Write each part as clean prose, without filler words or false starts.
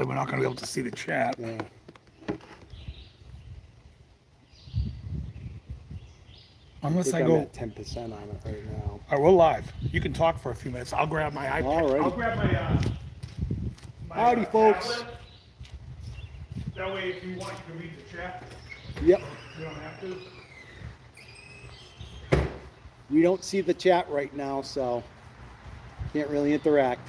Basically, we're not going to be able to see the chat. Yeah. Unless I I'm go. at 10% on it right now. All right, we're live. You can talk for a few minutes. I'll grab my iPad. All right. I'll grab my. Howdy, folks. Tablet. That way, if you want, you can read the chat. Yep. You don't have to. We don't see the chat right now, so can't really interact.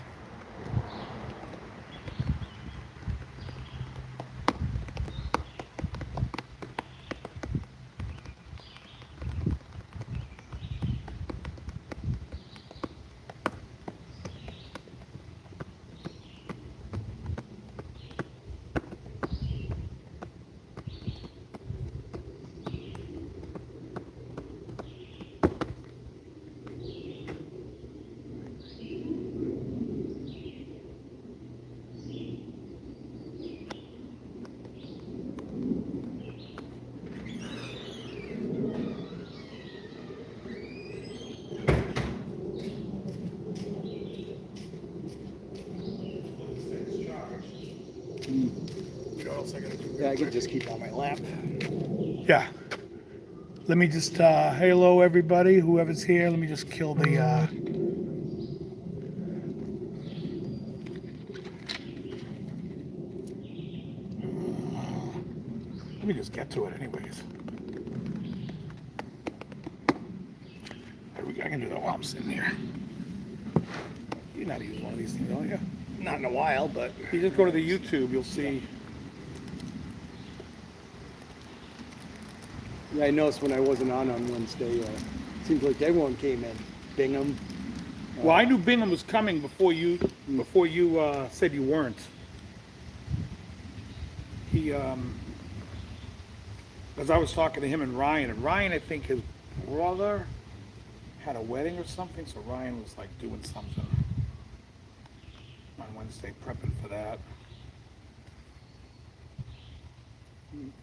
You know what else I gotta do? Yeah, I can just keep on my lap. Yeah. Let me just, hello everybody, whoever's here. Let me just kill the, let me just get to it anyways. I can do that while I'm sitting here. You know how to use one of these things, don't you? Not in a while, but You just go to the YouTube, you'll see. yeah, I noticed when I wasn't on Wednesday, seems like everyone came in. Bingham. Well, I knew Bingham was coming before you said you weren't. He, because I was talking to him and Ryan, I think his brother had a wedding or something, so Ryan was like doing something on Wednesday, prepping for that.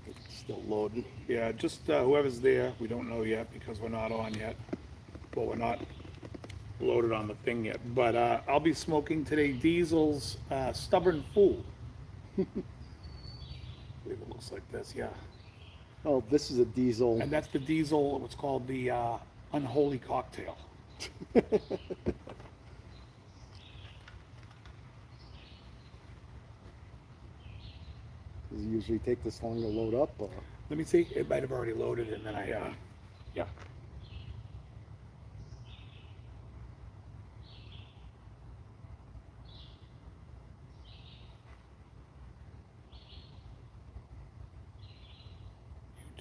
It's still loading. Yeah, just whoever's there, we don't know yet because we're not on yet. Well, we're not loaded on the thing yet. But I'll be smoking today Diesel's Stubborn Fool. I believe it looks like this, yeah. Oh, this is a diesel. And that's the Diesel, what's called the Unholy Cocktail. Does it usually take this long to load up? Or? Let me see. It might have already loaded, and then yeah.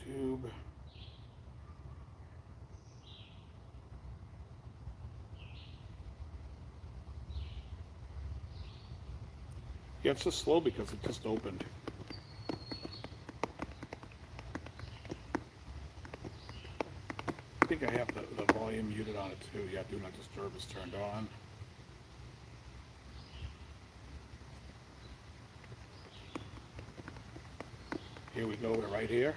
YouTube. Yeah, it's just slow because it just opened. I think I have the volume muted on it too. Yeah, Do Not Disturb is turned on. Here we go, we're right here.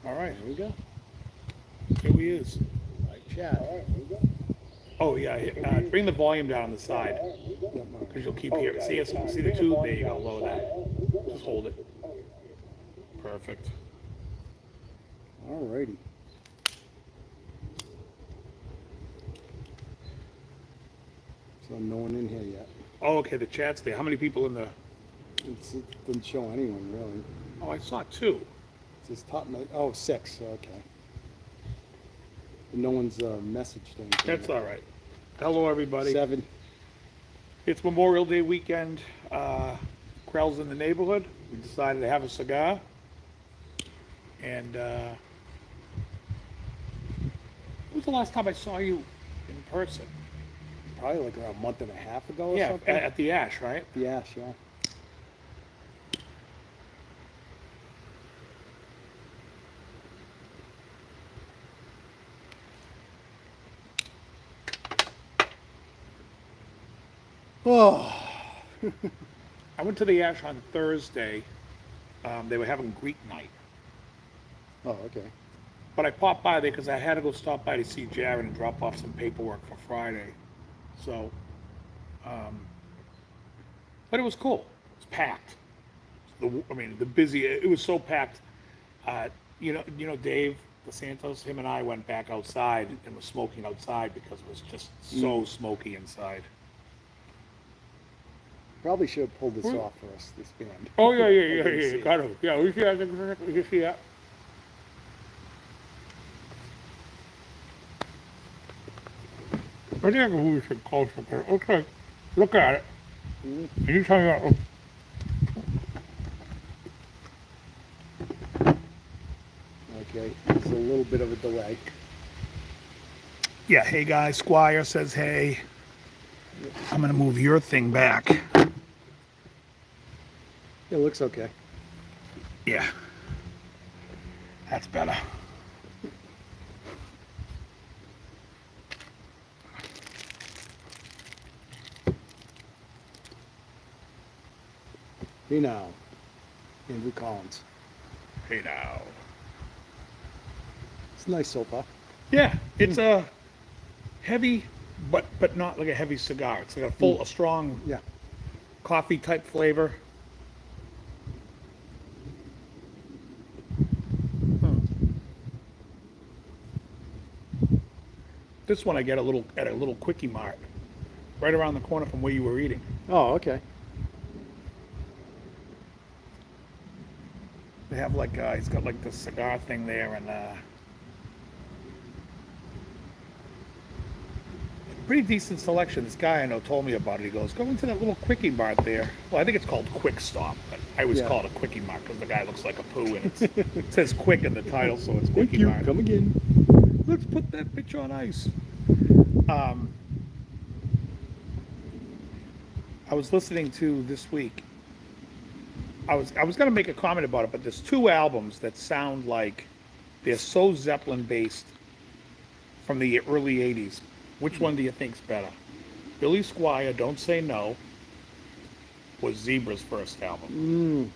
All right, There we go. here he is. Right chat. Oh yeah, bring the volume down on the side because you'll keep hearing. See the tube? There you go. Lower that. Just hold it. Perfect. Alrighty. So no one in here yet. Oh, okay. The chat's there. How many people in the? It didn't show anyone really. Oh, I saw 2. It says top. Oh, 6. Okay. No one's messaged anything. That's all right. Hello, everybody. 7. It's Memorial Day weekend. Krell's in the neighborhood. We decided to have a cigar. And when was the last time I saw you in person? Probably like around a month and a half ago or Yeah, something. at the Ash, right? The Ash, yeah. Oh. I went to the Ash on Thursday. They were having Greek night. Oh, okay. But I popped by there because I had to go stop by to see Jared and drop off some paperwork for Friday. So, but it was cool. It was packed. The busy. It was so packed. Dave DeSantos, him and I went back outside and was smoking outside because it was just so smoky inside. Probably should have pulled this off for us, this band. Oh yeah. Got to. Yeah, we should see that. I think we should close it. Okay, look at it. And you tell me what. Okay, there's a little bit of a delay. Yeah, hey guys, Squire says hey. I'm gonna move your thing back. It looks okay. Yeah, that's better. Hey now, Andrew Collins. Hey now. It's a nice so far. Yeah, it's a heavy, but not like a heavy cigar. It's like a strong Yeah. coffee type flavor. This one I get at a little quickie mart, right around the corner from where you were eating. Oh, okay. They have like he's got like the cigar thing there and pretty decent selection. This guy I know told me about it. He goes, go into that little quickie mart there. Well, I think it's called Quick Stop, but I always call it a quickie mart because the guy looks like a poo and it says quick in the title, so it's Thank quickie you. mart. Come again. Let's put that bitch on ice. I was listening to this week. I was going to make a comment about it, but there's two albums that sound like they're so Zeppelin based from the early 80s. Which one do you think's better? Billy Squire, Don't Say No, was Zebra's first album.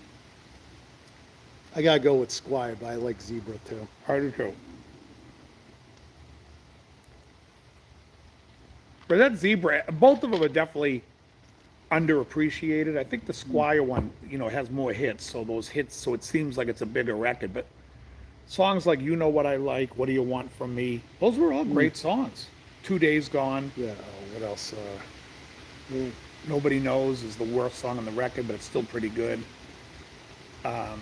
I gotta go with Squire, but I like Zebra too. I do too. But that Zebra, both of them are definitely underappreciated. I think the Squire one, has more hits, so it seems like it's a bigger record. But songs like You Know What I Like, What Do You Want From Me, those were all great songs. 2 Days Gone. Yeah. What else? Nobody Knows is the worst song on the record, but it's still pretty good. The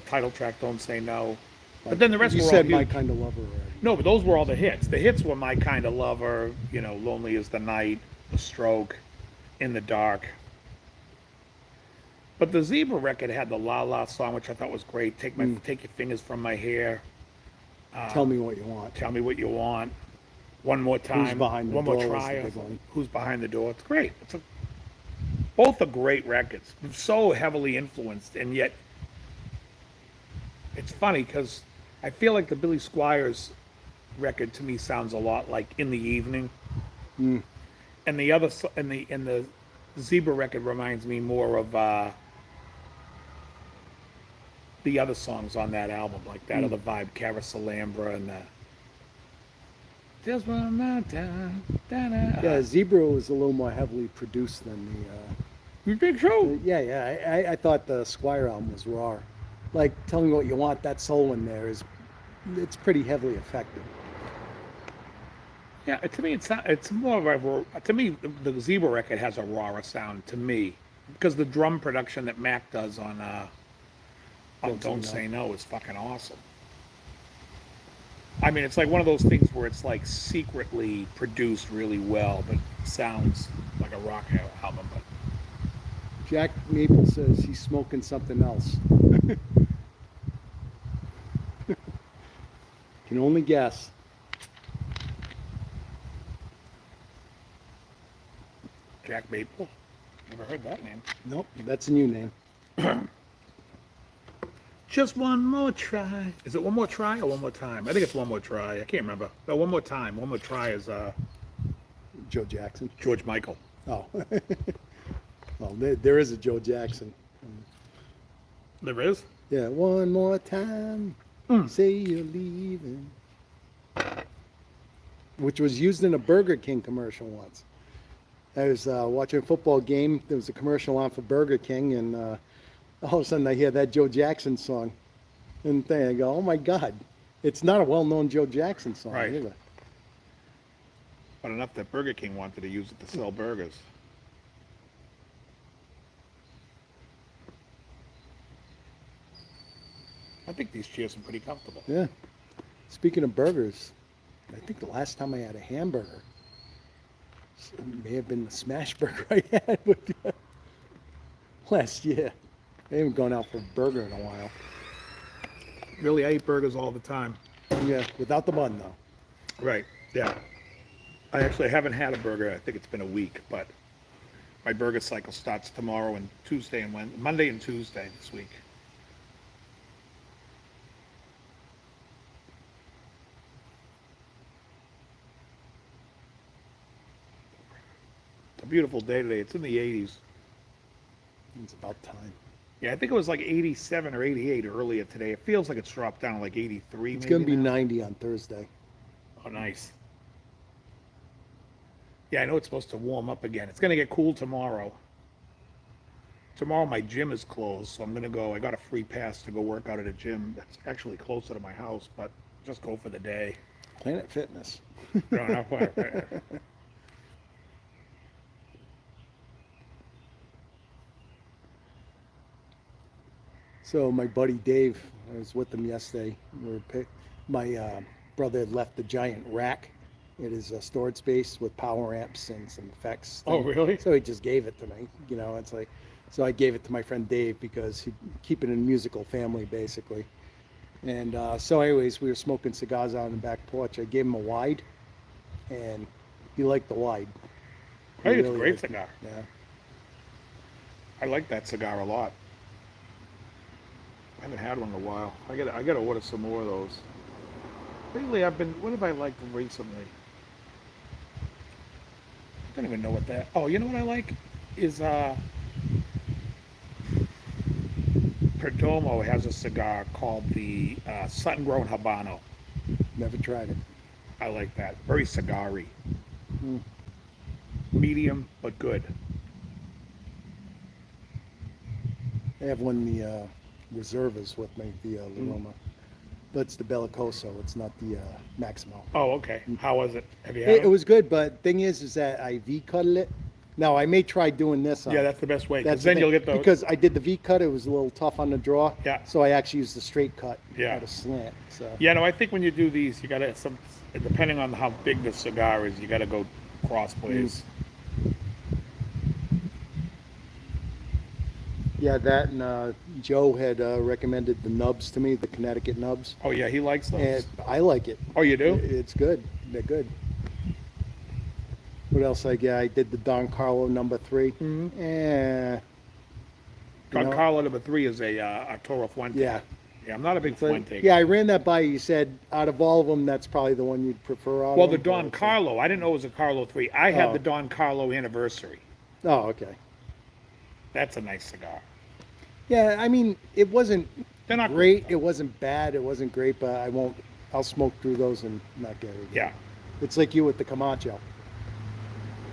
title track, Don't Say No. But then the rest you were all said huge. My Kind of Lover already. No, but those were all the hits. The hits were My Kind of Lover, Lonely as the Night, The Stroke, In the Dark. But the Zebra record had the La La song, which I thought was great. Take Your Fingers From My Hair. Tell Me What You Want. Tell Me What You Want. One More Time. Who's Behind the One Door More was Try. the big one. Who's Behind the Door. It's great. Both are great records. So heavily influenced, and yet it's funny because I feel like the Billy Squires record to me sounds a lot like In the Evening, and the Zebra record reminds me more of the other songs on that album, like that other vibe, Carasalambra and Just One More Time. Yeah, Zebra was a little more heavily produced than the. You think so? Yeah. I thought the Squire album was raw. Like Tell Me What You Want, that soul in there it's pretty heavily affected. Yeah, to me it's more of to me the Zebra record has a rawer sound to me because the drum production that Mac does on Don't Say No is fucking awesome. I mean, it's like one of those things where it's like secretly produced really well, but sounds like a rock album. But Jack Maple says he's smoking something else. Can only guess. Jack Maple, never heard that name. Nope, that's a new name. Just one more try. Is it one more try or one more time? I think it's one more try. I can't remember. No, one more time. One more try is Joe Jackson. George Michael. Oh. Well, there is a Joe Jackson. There is? Yeah, one more time. Say you're leaving. Which was used in a Burger King commercial once. I was watching a football game. There was a commercial on for Burger King, and all of a sudden I hear that Joe Jackson song. And then I go, oh my God. It's not a well-known Joe Jackson song Right. either. But enough that Burger King wanted to use it to sell burgers. I think these chairs are pretty comfortable. Yeah. Speaking of burgers, I think the last time I had a hamburger it may have been the smash burger I had with you last year. I haven't gone out for a burger in a while. Really, I eat burgers all the time. Yeah, without the bun though. Right, yeah. I actually haven't had a burger. I think it's been a week, but my burger cycle starts tomorrow and Tuesday and Wednesday, Monday and Tuesday this week. It's a beautiful day today. It's in the 80s. It's about time. Yeah, I think it was like 87 or 88 earlier today. It feels like it's dropped down to like 83. It's maybe going to be now. 90 on Thursday. Oh, nice. Yeah, I know it's supposed to warm up again. It's going to get cool tomorrow. Tomorrow my gym is closed, so I'm going to go. I got a free pass to go work out at a gym that's actually closer to my house, but just go for the day. Planet Fitness. No, not quite. So my buddy Dave, I was with him yesterday. My brother had left the giant rack. It is a storage space with power amps and some effects. Oh, really? So he just gave it to me. You know, it's like, so I gave it to my friend Dave because he'd keep it in a musical family basically. And so anyways, we were smoking cigars out on the back porch. I gave him a wide, and he liked the wide. He Hey, it's a really great liked it. cigar. Yeah. I like that cigar a lot. I haven't had one in a while. I gotta order some more of those. Lately, what have I liked recently? I don't even know what that. Oh, you know what I like is Perdomo has a cigar called the Sun Grown Habano. Never tried it. I like that. Very cigar-y. Mm. Medium, but good. I have one the Reservas with me, the Laroma. But it's the Bellicoso. It's not the Maximo. Oh, okay. How was it? Have you had It was good, but thing is that I V-cutted it. Now, I may try doing this. Yeah, that's the best way, because That's the then thing. you'll get the... Because I did the V-cut, it was a little tough on the draw. Yeah. So I actually used the straight cut. Yeah. At a slant. So. Yeah, no, I think when you do these, you gotta, depending on how big the cigar is, you gotta go crossways. Yeah, that and Joe had recommended the nubs to me, the Connecticut nubs. Oh, yeah, he likes those. And I like it. Oh, you do? It's good. They're good. What else I get? I did the Don Carlo number 3. Mhm. know- Carlo number 3 is a Arturo Fuente. Yeah. Yeah, I'm not a big Fuente. Yeah, I ran that by you. You said out of all of them, that's probably the one you'd prefer. Out Well, of the them, Don but- Carlo, I didn't know it was a Carlo 3. I had Oh. the Don Carlo Anniversary. Oh, okay. That's a nice cigar. Yeah, I mean, it wasn't They're not great. It wasn't bad. It wasn't great, but I'll smoke through those and not get it again. Yeah. It's like you with the Camacho.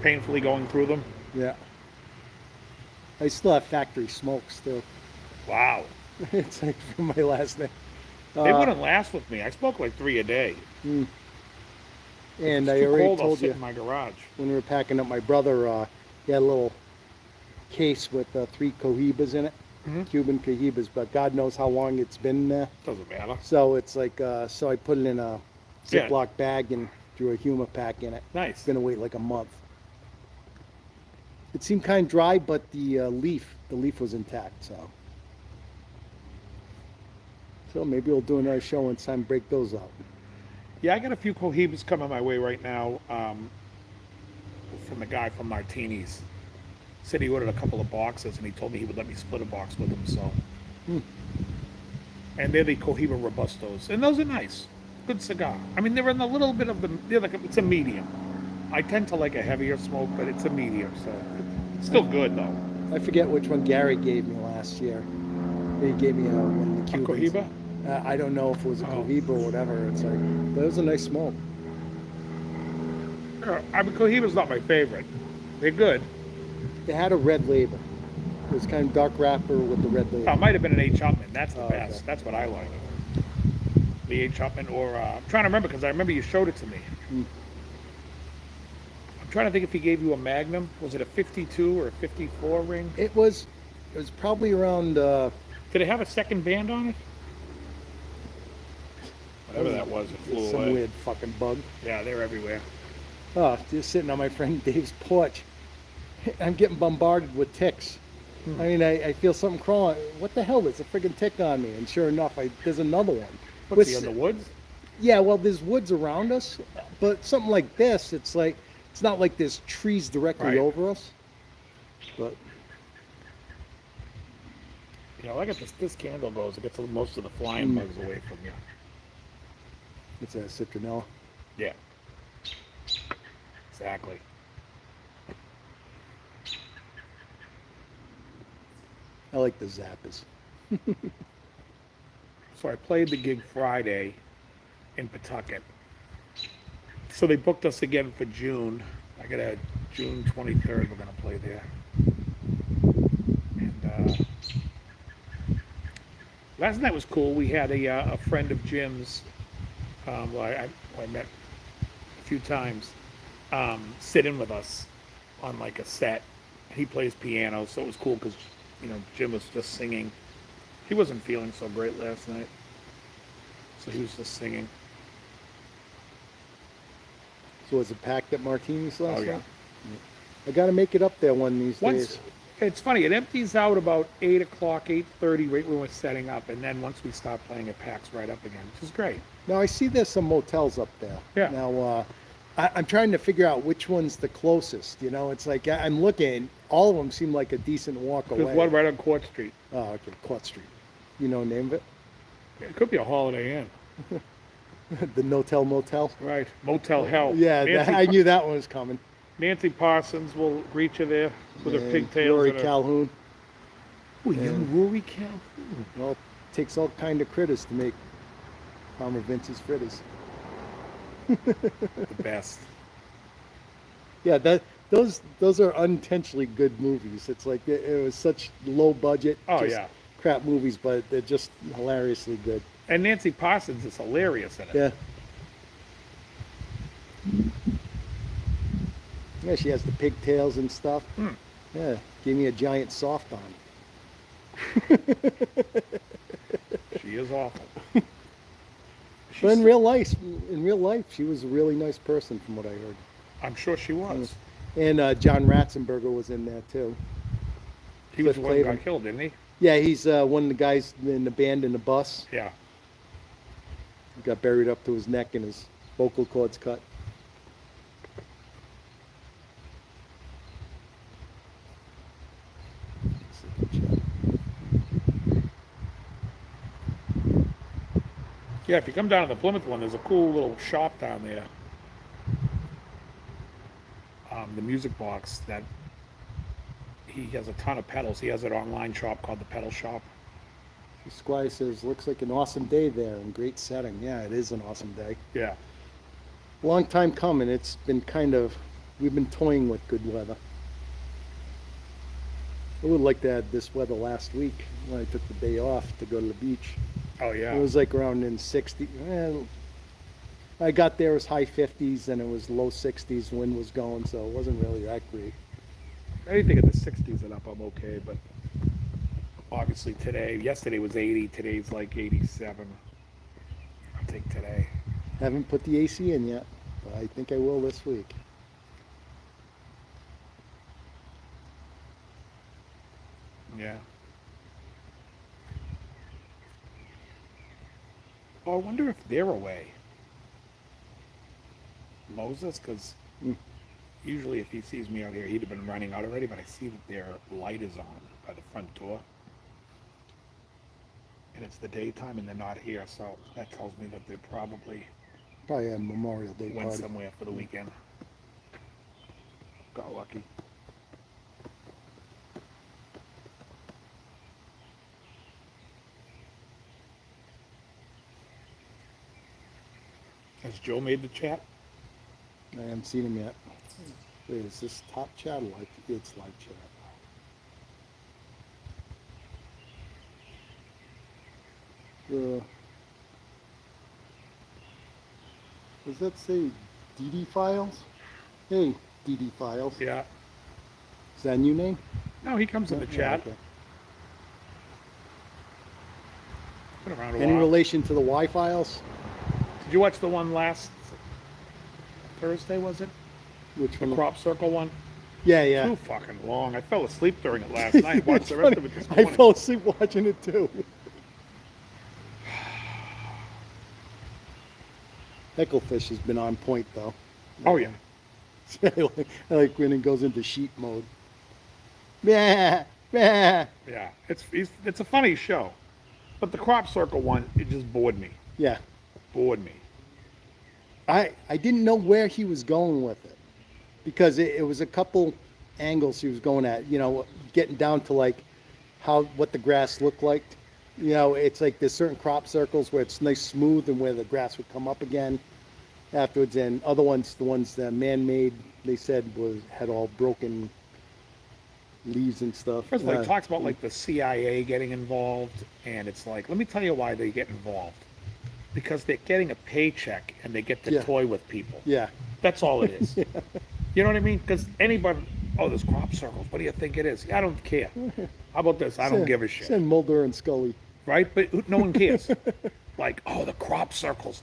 Painfully going through them. Yeah. I still have factory smokes still. Wow. It's like from my last name. They wouldn't last with me. I smoke like 3 a day. And It's I too already cold, I'll told sit you in my garage. when we were packing up my brother, he had a little case with 3 Cohibas in it, Mhm. Cuban Cohibas, but God knows how long it's been there. Doesn't matter. So it's like, so I put it in a Yeah. Ziploc bag and threw a Huma pack in it. Nice. It's gonna wait like a month. It seemed kind of dry, but the leaf was intact. So maybe we'll do another show and time break those out. Yeah, I got a few Cohibas coming my way right now from the guy from Martini's. Said he ordered a couple of boxes, and he told me he would let me split a box with him. So, And they're the Cohiba Robustos, and those are nice. Good cigar. I mean, they're in a little bit of it's a medium. I tend to like a heavier smoke, but it's a medium, so it's still good though. I forget which one Gary gave me last year. He gave me one of the A Cubans. Cohiba? I don't know if it was a Oh. Cohiba or whatever. It's like, but it was a nice smoke. I mean, Cohiba's not my favorite. They're good. It had a red label. It was kind of dark wrapper with the red Oh, label. it might have been an H. Upman. That's the Oh, best. okay. That's what I like. The H. Upman, or I'm trying to remember because I remember you showed it to me. Mm. I'm trying to think if he gave you a Magnum. Was it a 52 or a 54 ring? It was probably around. Did it have a second band on it? Whatever that was, it flew Some away. weird fucking bug. Yeah, they're everywhere. Oh, just sitting on my friend Dave's porch. I'm getting bombarded with ticks. I mean, I feel something crawling. What the hell? There's a friggin' tick on me. And sure enough, there's another one. What's he, in the woods? Yeah, well, there's woods around us, but something like this, it's like, it's not like there's trees directly Right. over us. But You know, like if this candle goes, it gets most of the flying bugs away from you. it's a citronella. Yeah. Exactly. I like the Zappas. So I played the gig Friday in Pawtucket. So they booked us again for June. I got a June 23rd. We're gonna play there. And last night was cool. We had a friend of Jim's, who I met a few times, sit in with us on like a set. He plays piano, so it was cool because Jim was just singing. He wasn't feeling so great last night, so he was just singing. So was it packed at Martini's last Oh, yeah. night? I got to make it up there one of these Once days. it's funny, it empties out about 8 o'clock, 8:30, right when we're setting up, and then once we start playing, it packs right up again, which is great. Now I see there's some motels up there. Yeah. Now I'm trying to figure out which one's the closest. It's like I'm looking. All of them seem like a decent walk away. There's one right on Court Street. Oh, okay, Court Street. You know the name of it? It could be a Holiday Inn, The No-Tell Motel. right? Motel Hell. Yeah, I knew that one was coming. Nancy Parsons will greet you there with her And pigtails. Rory and her, Calhoun. oh, you and- Rory Calhoun. Well, takes all kind of critters to make Farmer Vince's fritters. The best. Yeah, those are unintentionally good movies. It's like it was such low budget, Oh, just yeah. crap movies, but they're just hilariously good. And Nancy Parsons is hilarious in it. Yeah. Yeah, she has the pigtails and stuff. Yeah, gave me a giant soft on. She is awful. But in real life, she was a really nice person, from what I heard. I'm sure she was. And John Ratzenberger was in there too. He was the Cliff one who got Clavin. killed, didn't he? Yeah, he's one of the guys in the band in the bus. Yeah. He got buried up to his neck and his vocal cords cut. Yeah, if you come down to the Plymouth one, there's a cool little shop down there. The Music Box, that he has a ton of pedals. He has an online shop called the Pedal Shop. Squire says, looks like an awesome day there and great setting. Yeah, it is an awesome day. Yeah. Long time coming. It's been we've been toying with good weather. I would like to have this weather last week when I took the day off to go to the beach. Oh, yeah. It was like around in 60. I got there, it was high 50s and it was low 60s. Wind was going, so it wasn't really that great. Anything in the 60s and up, I'm okay. But obviously yesterday was 80. Today's like 87. I'll take today. Haven't put the AC in yet, but I think I will this week. Yeah. Oh, I wonder if they're away. Moses, because usually if he sees me out here, he'd have been running out already, but I see that their light is on by the front door. And it's the daytime and they're not here, so that tells me that they're probably Probably a Memorial Day went party. somewhere for the weekend. Got lucky. Has Joe made the chat? I haven't seen him yet. Wait, is this top chat or live? It's live chat. Does that say DD Files? Hey, DD Files. Yeah. Is that a new name? No, he comes in the Yeah, chat. okay. Been around a Any while. relation to the Y Files? Did you watch the one last Thursday, was it? Which The one? crop circle one? Yeah, yeah. Too fucking long. I fell asleep during it last night. Watched the rest of it this I morning. fell asleep watching it too. Hecklefish has been on point though. Oh yeah. I like when it goes into sheep mode. Yeah, yeah. Yeah. It's a funny show. But the crop circle one, it just bored me. Yeah. Bored me. I didn't know where he was going with it because it was a couple angles he was going at, you know, getting down to like what the grass looked like. You know, it's like there's certain crop circles where it's nice smooth and where the grass would come up again afterwards, and other ones, the ones that man-made, they said had all broken leaves and stuff. First of all, he talks about like the CIA getting involved, and it's like, let me tell you why they get involved. Because they're getting a paycheck and they get to Yeah. toy with people. Yeah. That's all it is. You know what I mean? Because anybody, oh, there's crop circles. What do you think it is? I don't care. How about this? I don't give a shit. Send Mulder and Scully. Right? But no one cares. Like, oh, the crop circles.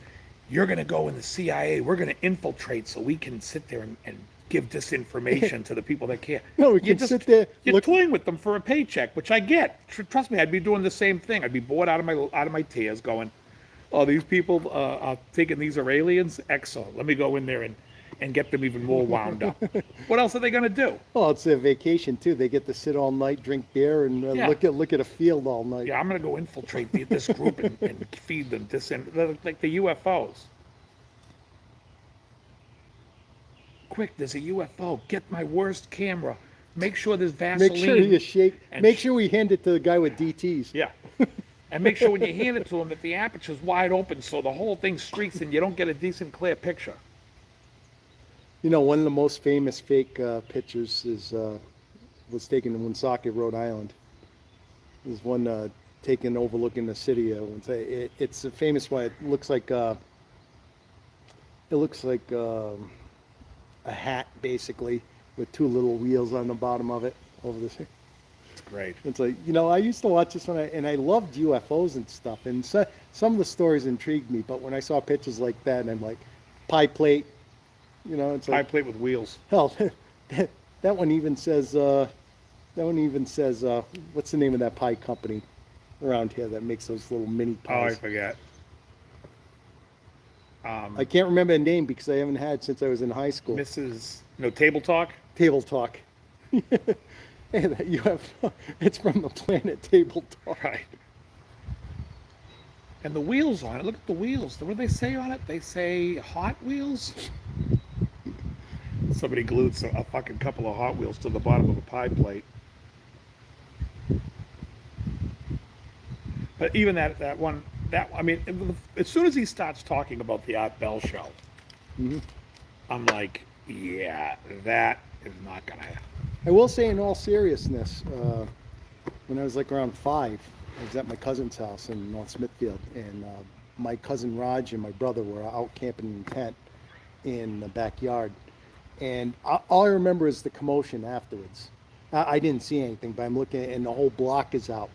You're going to go in the CIA. We're going to infiltrate so we can sit there and give disinformation to the people that care. No, we can sit there, You're look- toying with them for a paycheck, which I get. Trust me, I'd be doing the same thing. I'd be bored out of my tears going, oh, these people are thinking these are aliens? Excellent. Let me go in there and get them even more wound up. What else are they going to do? Oh, it's their vacation too. They get to sit all night, drink beer, and Yeah. look at a field all night. Yeah, I'm going to go infiltrate this group and feed them like the UFOs. Quick, there's a UFO. Get my worst camera. Make sure there's Vaseline. Make sure you shake. and Make sure we hand it to the guy with DTs. Yeah. And make sure when you hand it to him that the aperture's wide open so the whole thing streaks and you don't get a decent clear picture. You know, one of the most famous fake pictures was taken in Woonsocket, Rhode Island. There's one taken overlooking the city. It's a famous one. It looks like a hat basically with two little wheels on the bottom of it over the city. It's great. It's like, you know, I used to watch this and I loved UFOs and stuff, and some of the stories intrigued me, but when I saw pictures like that, and I'm like, pie plate, you know, it's Pie like, plate with wheels. hell, that one even says, what's the name of that pie company around here that makes those little mini Oh, I pies? forget. I can't remember the name because I haven't had since I was in high school. Table Talk? Table Talk. Hey, that UFO, it's from the planet Table Talk. Right. And the wheels on it, look at the wheels. What do they say on it? They say Hot Wheels? Somebody glued a fucking couple of Hot Wheels to the bottom of a pie plate. But even that one, I mean, as soon as he starts talking about the Art Bell show, I'm like, yeah, that is not gonna happen. I will say, in all seriousness, when I was like around 5, I was at my cousin's house in North Smithfield, and my cousin Raj and my brother were out camping in a tent in the backyard. And all I remember is the commotion afterwards. I didn't see anything, but I'm looking, and the whole block is out.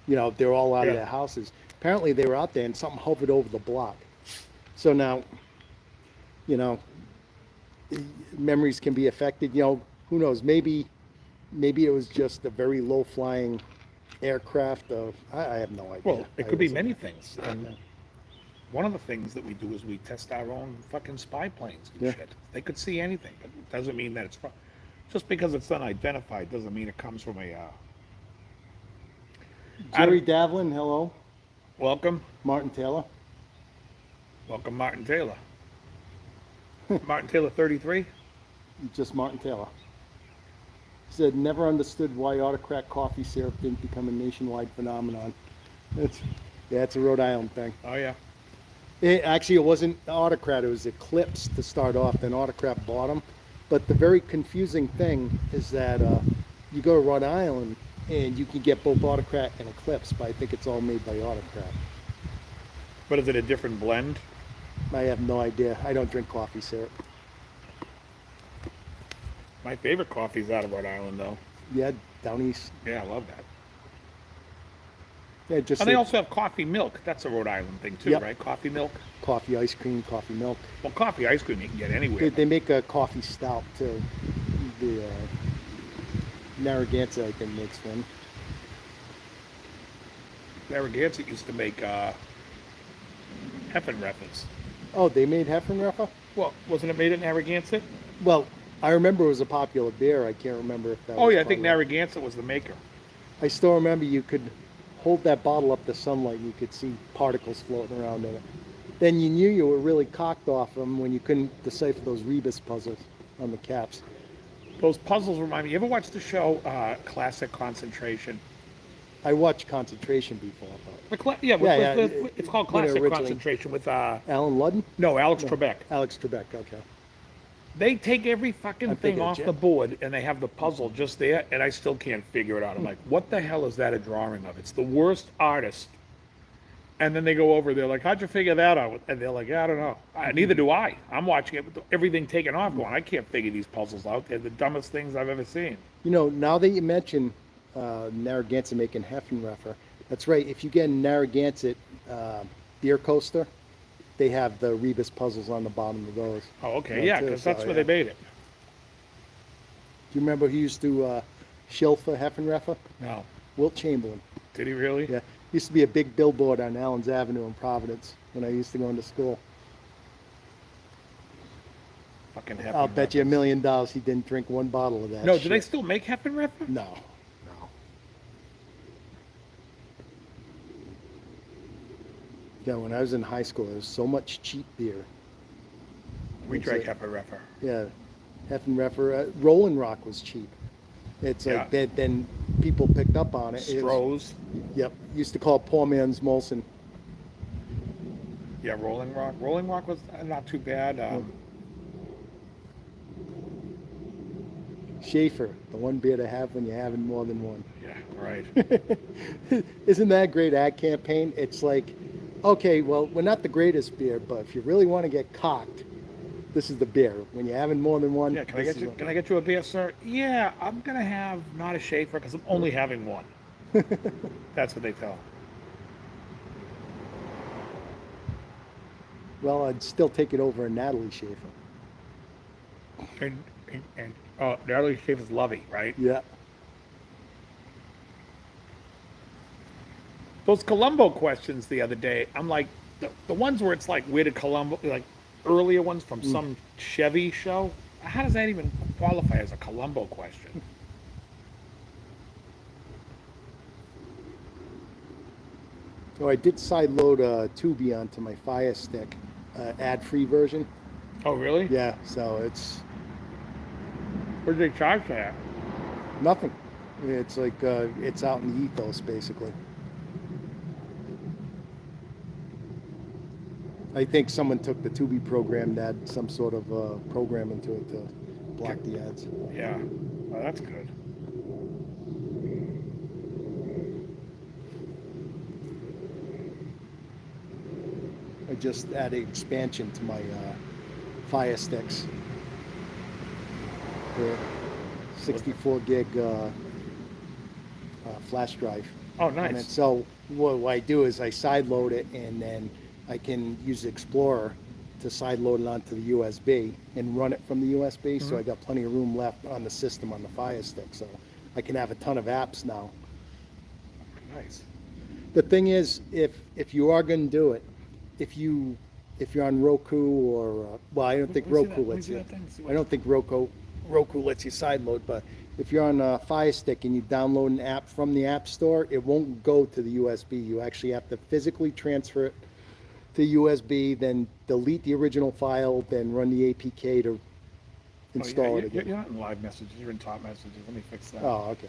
You know, they're all out of Yeah. their houses. Apparently, they were out there, and something hovered over the block. So now, you know, memories can be affected. You know, who knows? Maybe it was just a very low-flying aircraft. I have no idea. Well, it could be wasn't- many things. And one of the things that we do is we test our own fucking spy planes and Yeah. shit. They could see anything, but it doesn't mean that it's from. Just because it's unidentified doesn't mean it comes from a. Jerry Davlin, hello. Welcome, Martin Taylor. welcome, Martin Taylor. Martin Taylor, 33. Just Martin Taylor. He said, never understood why autocrat coffee syrup didn't become a nationwide phenomenon. It's a Rhode Island thing. Oh yeah. It wasn't Autocrat, it was Eclipse to start off, then Autocrat bought them. But the very confusing thing is that you go to Rhode Island and you can get both Autocrat and Eclipse, but I think it's all made by Autocrat. But is it a different blend? I have no idea. I don't drink coffee syrup. My favorite coffee's out of Rhode Island, though. Yeah, down east. Yeah, I love that. Yeah, just And they also have coffee milk. That's a Rhode Island thing, too, Yep. right? Coffee milk. coffee ice cream, coffee milk. Well, coffee ice cream you can get anywhere. They make a coffee stout too. The Narragansett, I think, makes one. Narragansett used to make Heffenreffers. Oh, they made Heffenreffer? Well, wasn't it made at Narragansett? Well, I remember it was a popular beer. I can't remember if that Oh, was yeah, I think part of it. Narragansett was the maker. I still remember you could hold that bottle up to sunlight and you could see particles floating around in it. Then you knew you were really cocked off them when you couldn't decipher those rebus puzzles on the caps. Those puzzles remind me. You ever watch the show Classic Concentration? I watched Concentration before, but It's called when it Classic originally- Concentration with Alan Ludden? no, Alex Trebek. Alex Trebek, okay. They take every fucking I'm thing thinking off Jim. the board and they have the puzzle just there, and I still can't figure it out. I'm like, what the hell is that a drawing of? It's the worst artist. And then they go over, they're like, how'd you figure that out? And they're like, I don't know. Neither do I. I'm watching it with everything taken off going, I can't figure these puzzles out. They're the dumbest things I've ever seen. You know, now that you mention Narragansett making Heffenreffer, that's right. If you get a Narragansett beer coaster, they have the rebus puzzles on the bottom of those. Oh, okay. Yeah, Yeah, too, because that's so, where yeah. they made it. Do you remember who used to shill for Heffenreffer? No. Wilt Chamberlain. Did he really? Yeah. Used to be a big billboard on Allen's Avenue in Providence when I used to go into school. Fucking I'll bet you $1 Heffenreffers. million he didn't drink one bottle of that. No, shit. do they still make Heffenreffer? No. No. Yeah, when I was in high school, there was so much cheap beer. We It's drank like- Heffenreffer. Yeah, Heffenreffer. Rolling Rock was cheap. It's like Yeah. that. Then people picked up on it. It was- Stroh's. Yep. Used to call it poor man's Molson. Yeah, Rolling Rock. Rolling Rock was not too bad. Schaefer, the one beer to have when you're having more than one. Yeah, right. Isn't that a great ad campaign? It's like, okay, well, we're not the greatest beer, but if you really want to get cocked, this is the beer. When you're having more than one, Yeah, can I this get is you? what- Can I get you a beer, sir? Yeah, I'm gonna have not a Schaefer because I'm only having one. That's what they tell 'em. Well, I'd still take it over a Natalie Schaefer. And oh, Natalie Schaefer's Lovey, right? Yeah. Those Columbo questions the other day, I'm like, the ones where it's like, where did Columbo, like earlier ones from some Chevy show, how does that even qualify as a Columbo question? So I did side load a Tubi onto my Fire Stick, ad-free version. Oh, really? Yeah, so it's What did they charge for that? nothing. It's like it's out in the ethos, basically. I think someone took the Tubi program that had some sort of program into it to block the ads. Yeah, well, that's good. I just added expansion to my Fire Sticks. The 64 gig flash drive. Oh, And nice. so what I do is I side load it and then I can use Explorer to side load it onto the USB and run it from the USB. So I got plenty of room left on the system on the Fire Stick. So I can have a ton of apps now. Nice. The thing is, if you are going to do it, if you're on Roku or well, I don't think Let me see Roku that. Let me lets see you. that thing. See what- I don't think Roku lets you side load, but if you're on a Fire Stick and you download an app from the App Store, it won't go to the USB. You actually have to physically transfer it to USB, then delete the original file, then run the APK to install Oh, yeah, it again. You're not in live messages. You're in top messages. Let me fix that. Oh, okay.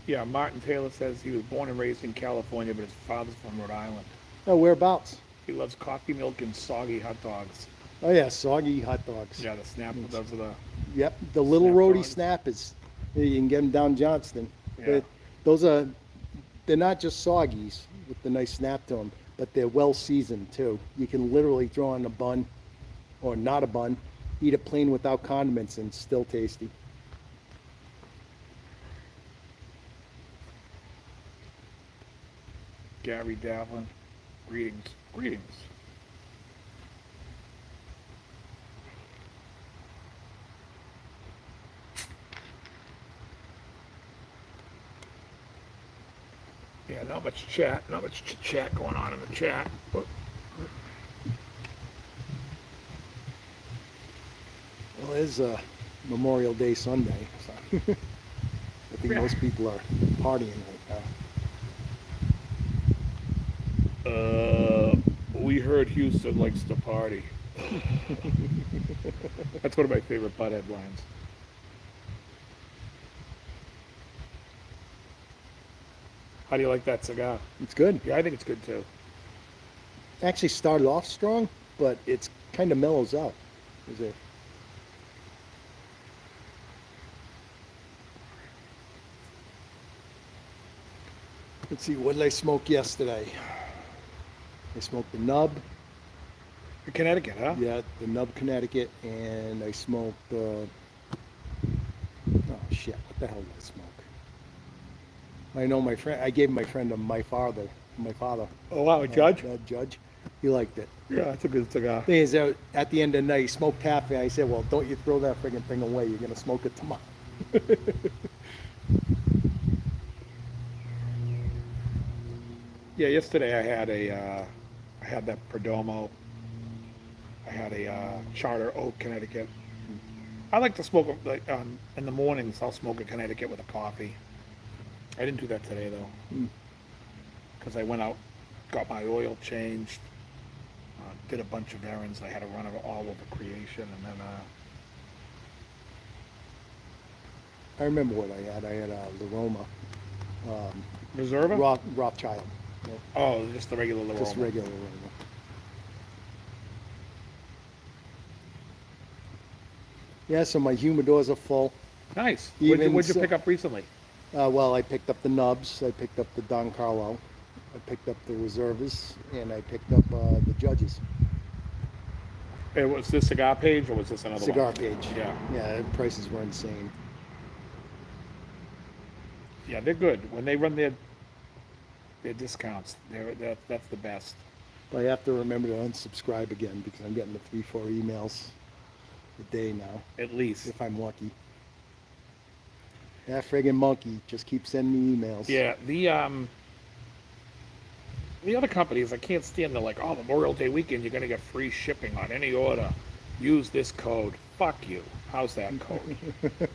Yeah, Martin Taylor says he was born and raised in California, but his father's from Rhode Island. Oh, whereabouts? He loves coffee milk and soggy hot dogs. Oh yeah, soggy hot dogs. Yeah, the snap, those are the, Yep, the little Snap roadie dogs. snappers. You can get them down Johnston. Yeah. Those are, they're not just soggies with the nice snap to them, but they're well seasoned too. You can literally throw on a bun, or not a bun, eat it plain without condiments and still tasty. Gary Davlin. Greetings. Greetings. Yeah, not much chat, not much chit-chat going on in the chat. But Well, it is Memorial Day Sunday, so I think Yeah. most people are partying right now. we heard Houston likes to party. That's one of my favorite butt headlines. How do you like that cigar? It's good. Yeah, I think it's good too. Actually started off strong, but it's kind of mellows out. Is it? Let's see, what did I smoke yesterday? I smoked the nub, Connecticut, huh? yeah, the nub Connecticut, and I smoked, oh shit, what the hell did I smoke? I know my friend, I gave my friend my father. Oh wow, a judge? Judge. He liked it. Yeah, that's a good cigar. Thing is, at the end of the night, he smoked half it. I said, well, don't you throw that friggin' thing away. You're going to smoke it tomorrow. Yeah, yesterday I had that Perdomo. I had a Charter Oak Connecticut. I like to smoke like in the mornings. I'll smoke a Connecticut with a coffee. I didn't do that today though, Mm. because I went out, got my oil changed, did a bunch of errands. I had to run all over creation, and then I remember what I had. I had a Laroma, Reserva. Rothschild. Yeah, Oh, just the regular Laroma. just regular Laroma. Yeah, so my humidors are full. Nice. Even What'd you so- pick up recently? Well, I picked up the nubs. I picked up the Don Carlo. I picked up the reservists, and I picked up the judges. Was this cigar page or was this another Cigar one? page. Yeah. Yeah, the prices were insane. Yeah, they're good. When they run their discounts, that's the best. But I have to remember to unsubscribe again because I'm getting the 3-4 emails a day now, At least. if I'm lucky. That friggin' monkey just keeps sending me emails. Yeah, the other companies, I can't stand. They're like, oh, Memorial Day weekend, you're gonna get free shipping on any order. Use this code. Fuck you. How's that code?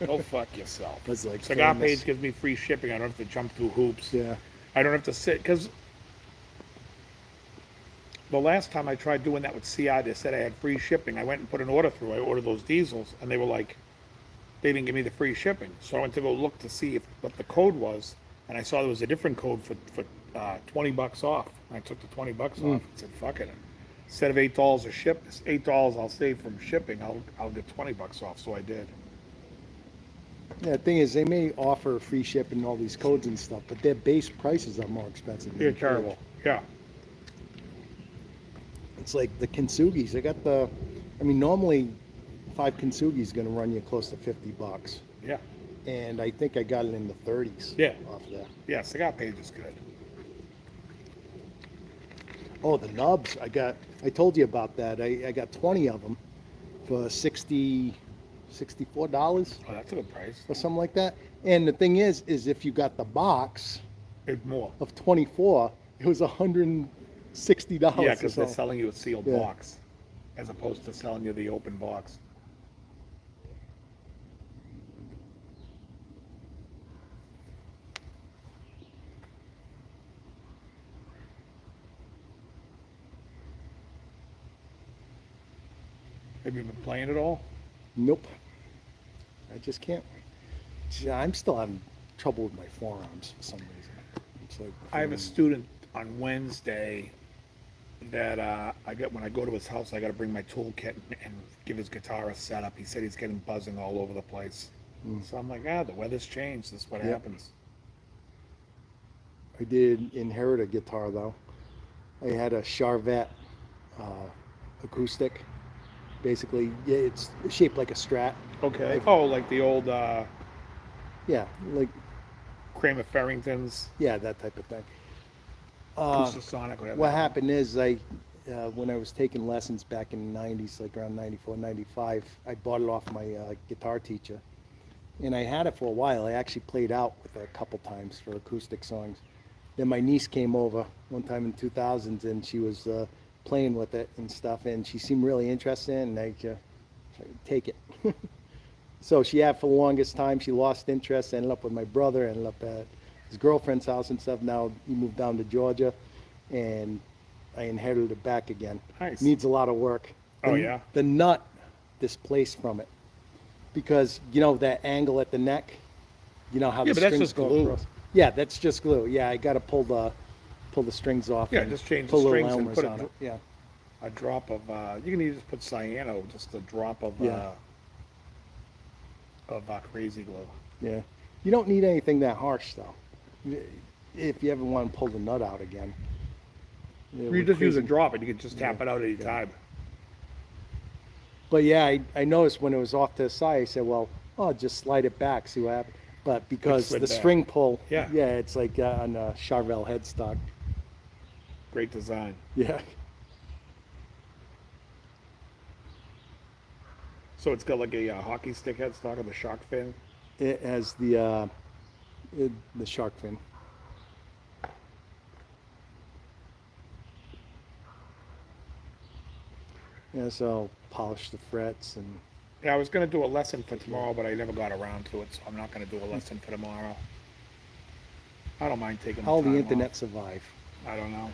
Go fuck yourself. That's like Cigar famous. Page gives me free shipping. I don't have to jump through hoops. Yeah. I don't have to sit, because the last time I tried doing that with CI, they said I had free shipping. I went and put an order through. I ordered those diesels, and they were like, they didn't give me the free shipping. So I went to go look to see what the code was, and I saw there was a different code for $20 off. I took the $20 off and said, fuck it. Instead of $8 a ship, it's $8 I'll save from shipping. I'll get $20 off. So I did. Yeah, the thing is, they may offer free shipping and all these codes and stuff, but their base prices are more expensive. than They're the terrible. Yeah. It's like the Kintsugis. They got normally 5 Kintsugis is going to run you close to $50. Yeah. And I think I got it in the 30s. Yeah. Off there. Yeah. Cigar Page is good. Oh, the nubs. I told you about that. I got 20 of them for $64 Oh, that's a good price. or something like that. And the thing is if you got the box It's more. of 24, it was $160. Yeah, or because they're so. selling you a sealed Yeah. box as opposed to selling you the open box. Have you been playing at all? Nope. I just can't. I'm still having trouble with my forearms for some reason. It's like I have a student on Wednesday that when I go to his house, I got to bring my toolkit and give his guitar a setup. He said he's getting buzzing all over the place. So I'm like, the weather's changed. This is what happens. I did inherit a guitar though. I had a Charvet acoustic. Basically, yeah, it's shaped like a Strat. Okay. Oh, like the old Yeah, like Kramer Farringtons, that type of thing. Acoustasonic, whatever. What happened is when I was taking lessons back in the 90s, like around 94, 95, I bought it off my guitar teacher. And I had it for a while. I actually played out with it a couple times for acoustic songs. Then my niece came over one time in 2000s and she was playing with it and stuff. And she seemed really interested and I take it. So she had for the longest time. She lost interest, ended up with my brother, ended up at his girlfriend's house and stuff. Now he moved down to Georgia and I inherited it back again. Nice. Needs a lot of work. Oh, yeah? The nut displaced from it. Because, that angle at the neck, how the but that's strings just go glue. across. Yeah, that's just glue. Yeah, I got to pull the strings off. Yeah, and just change the put little strings and Elmers put on it. Yeah. a drop of, you can even just put cyano, just a drop of crazy glue. Yeah. You don't need anything that harsh, though. If you ever want to pull the nut out again. You just use a drop and you can just tap it out any time. But yeah, I noticed when it was off to the side, I said, well, just slide it back, see what happens. But because slid the back. string pull, Yeah. it's like on a Charvel headstock. Great design. Yeah. So it's got like a hockey stick headstock of the shark fin. It has the shark fin. Yeah, so I'll polish the frets and Yeah, I was going to do a lesson for tomorrow, but I never got around to it, so I'm not going to do a lesson for tomorrow. I don't mind taking how will the time internet off. survive? I don't know.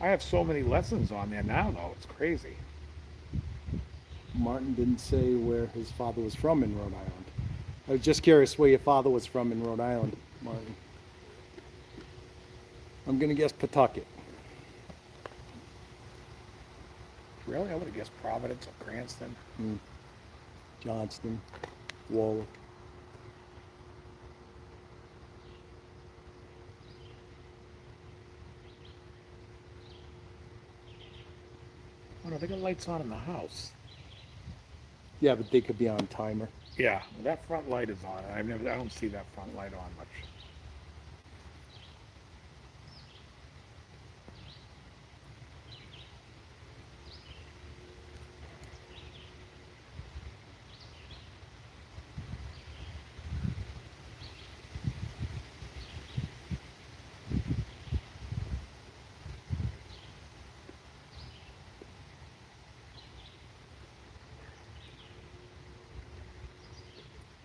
I have so many lessons on there now, though. It's crazy. Martin didn't say where his father was from in Rhode Island. I was just curious where your father was from in Rhode Island, Martin. I'm gonna guess Pawtucket. Really? I would have guessed Providence or Cranston. Johnston, Warwick. Oh, no, they got lights on in the house. Yeah, but they could be on timer. Yeah, that front light is on. I don't see that front light on much.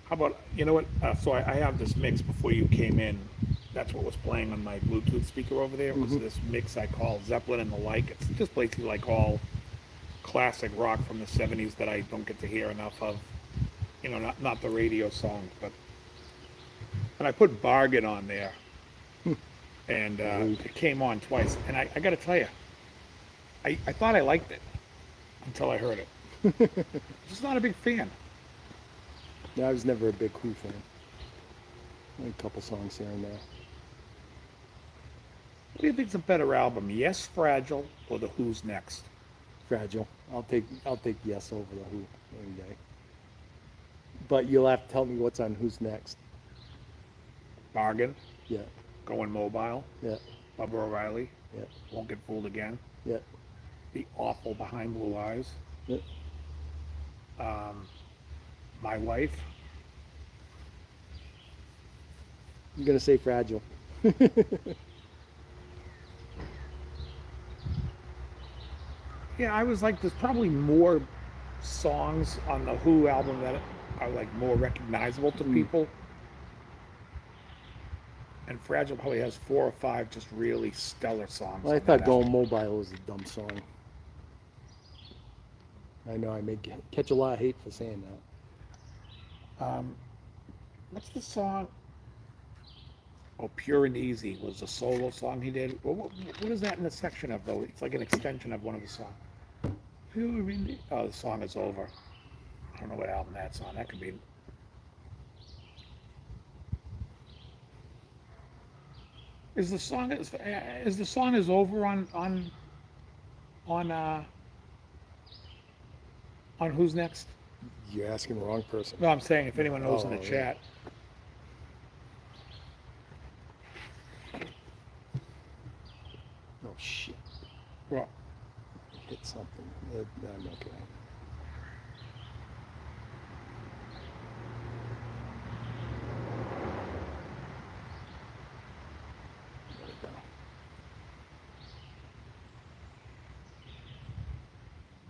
How about, you know what? So I have this mix before you came in. That's what was playing on my Bluetooth speaker over there. It was this mix I call Zeppelin and the Like. It's just basically like all classic rock from the 70s that I don't get to hear enough of. You know, not the radio songs, but. And I put Bargain on there. And it came on twice. And I got to tell you, I thought I liked it until I heard it. Just not a big fan. Yeah, I was never a big Who fan. A couple songs here and there. What do you think's a better album, Yes, Fragile, or The Who's Next? Fragile. I'll take Yes over the Who any day. But you'll have to tell me what's on Who's Next. Bargain, Yeah, Going Mobile, yeah, Bubba O'Reilly, yeah, Won't Get Fooled Again, yeah, The Awful Behind Blue Eyes, yeah. My Wife. I'm gonna say Fragile. Yeah, I was like, there's probably more songs on the Who album that are like more recognizable to people. And Fragile probably has 4 or 5 just really stellar songs. Well, I on thought that Going album. Mobile was a dumb song. I know I may catch a lot of hate for saying that. What's the song? Oh, Pure and Easy was the solo song he did. What is that in the section of, though? It's like an extension of one of the songs. Pure and Easy. Oh, the song is over. I don't know what album that's on. That could be. Is the song is over on Who's Next? You're asking the wrong person. No, I'm saying if anyone knows in the Oh, yeah. chat. Oh shit! Well, I hit something. I'm okay.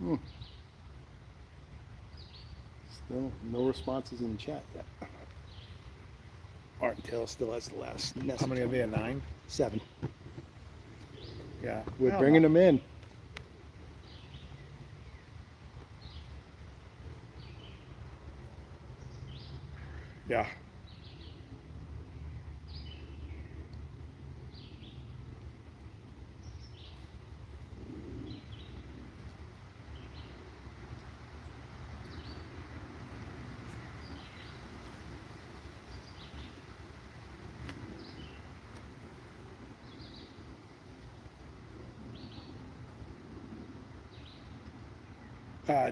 There we go. Still no responses in the chat yet. Art and Taylor still has the last message. how many are there? 9? 7. Yeah. We're bringing them in. Yeah.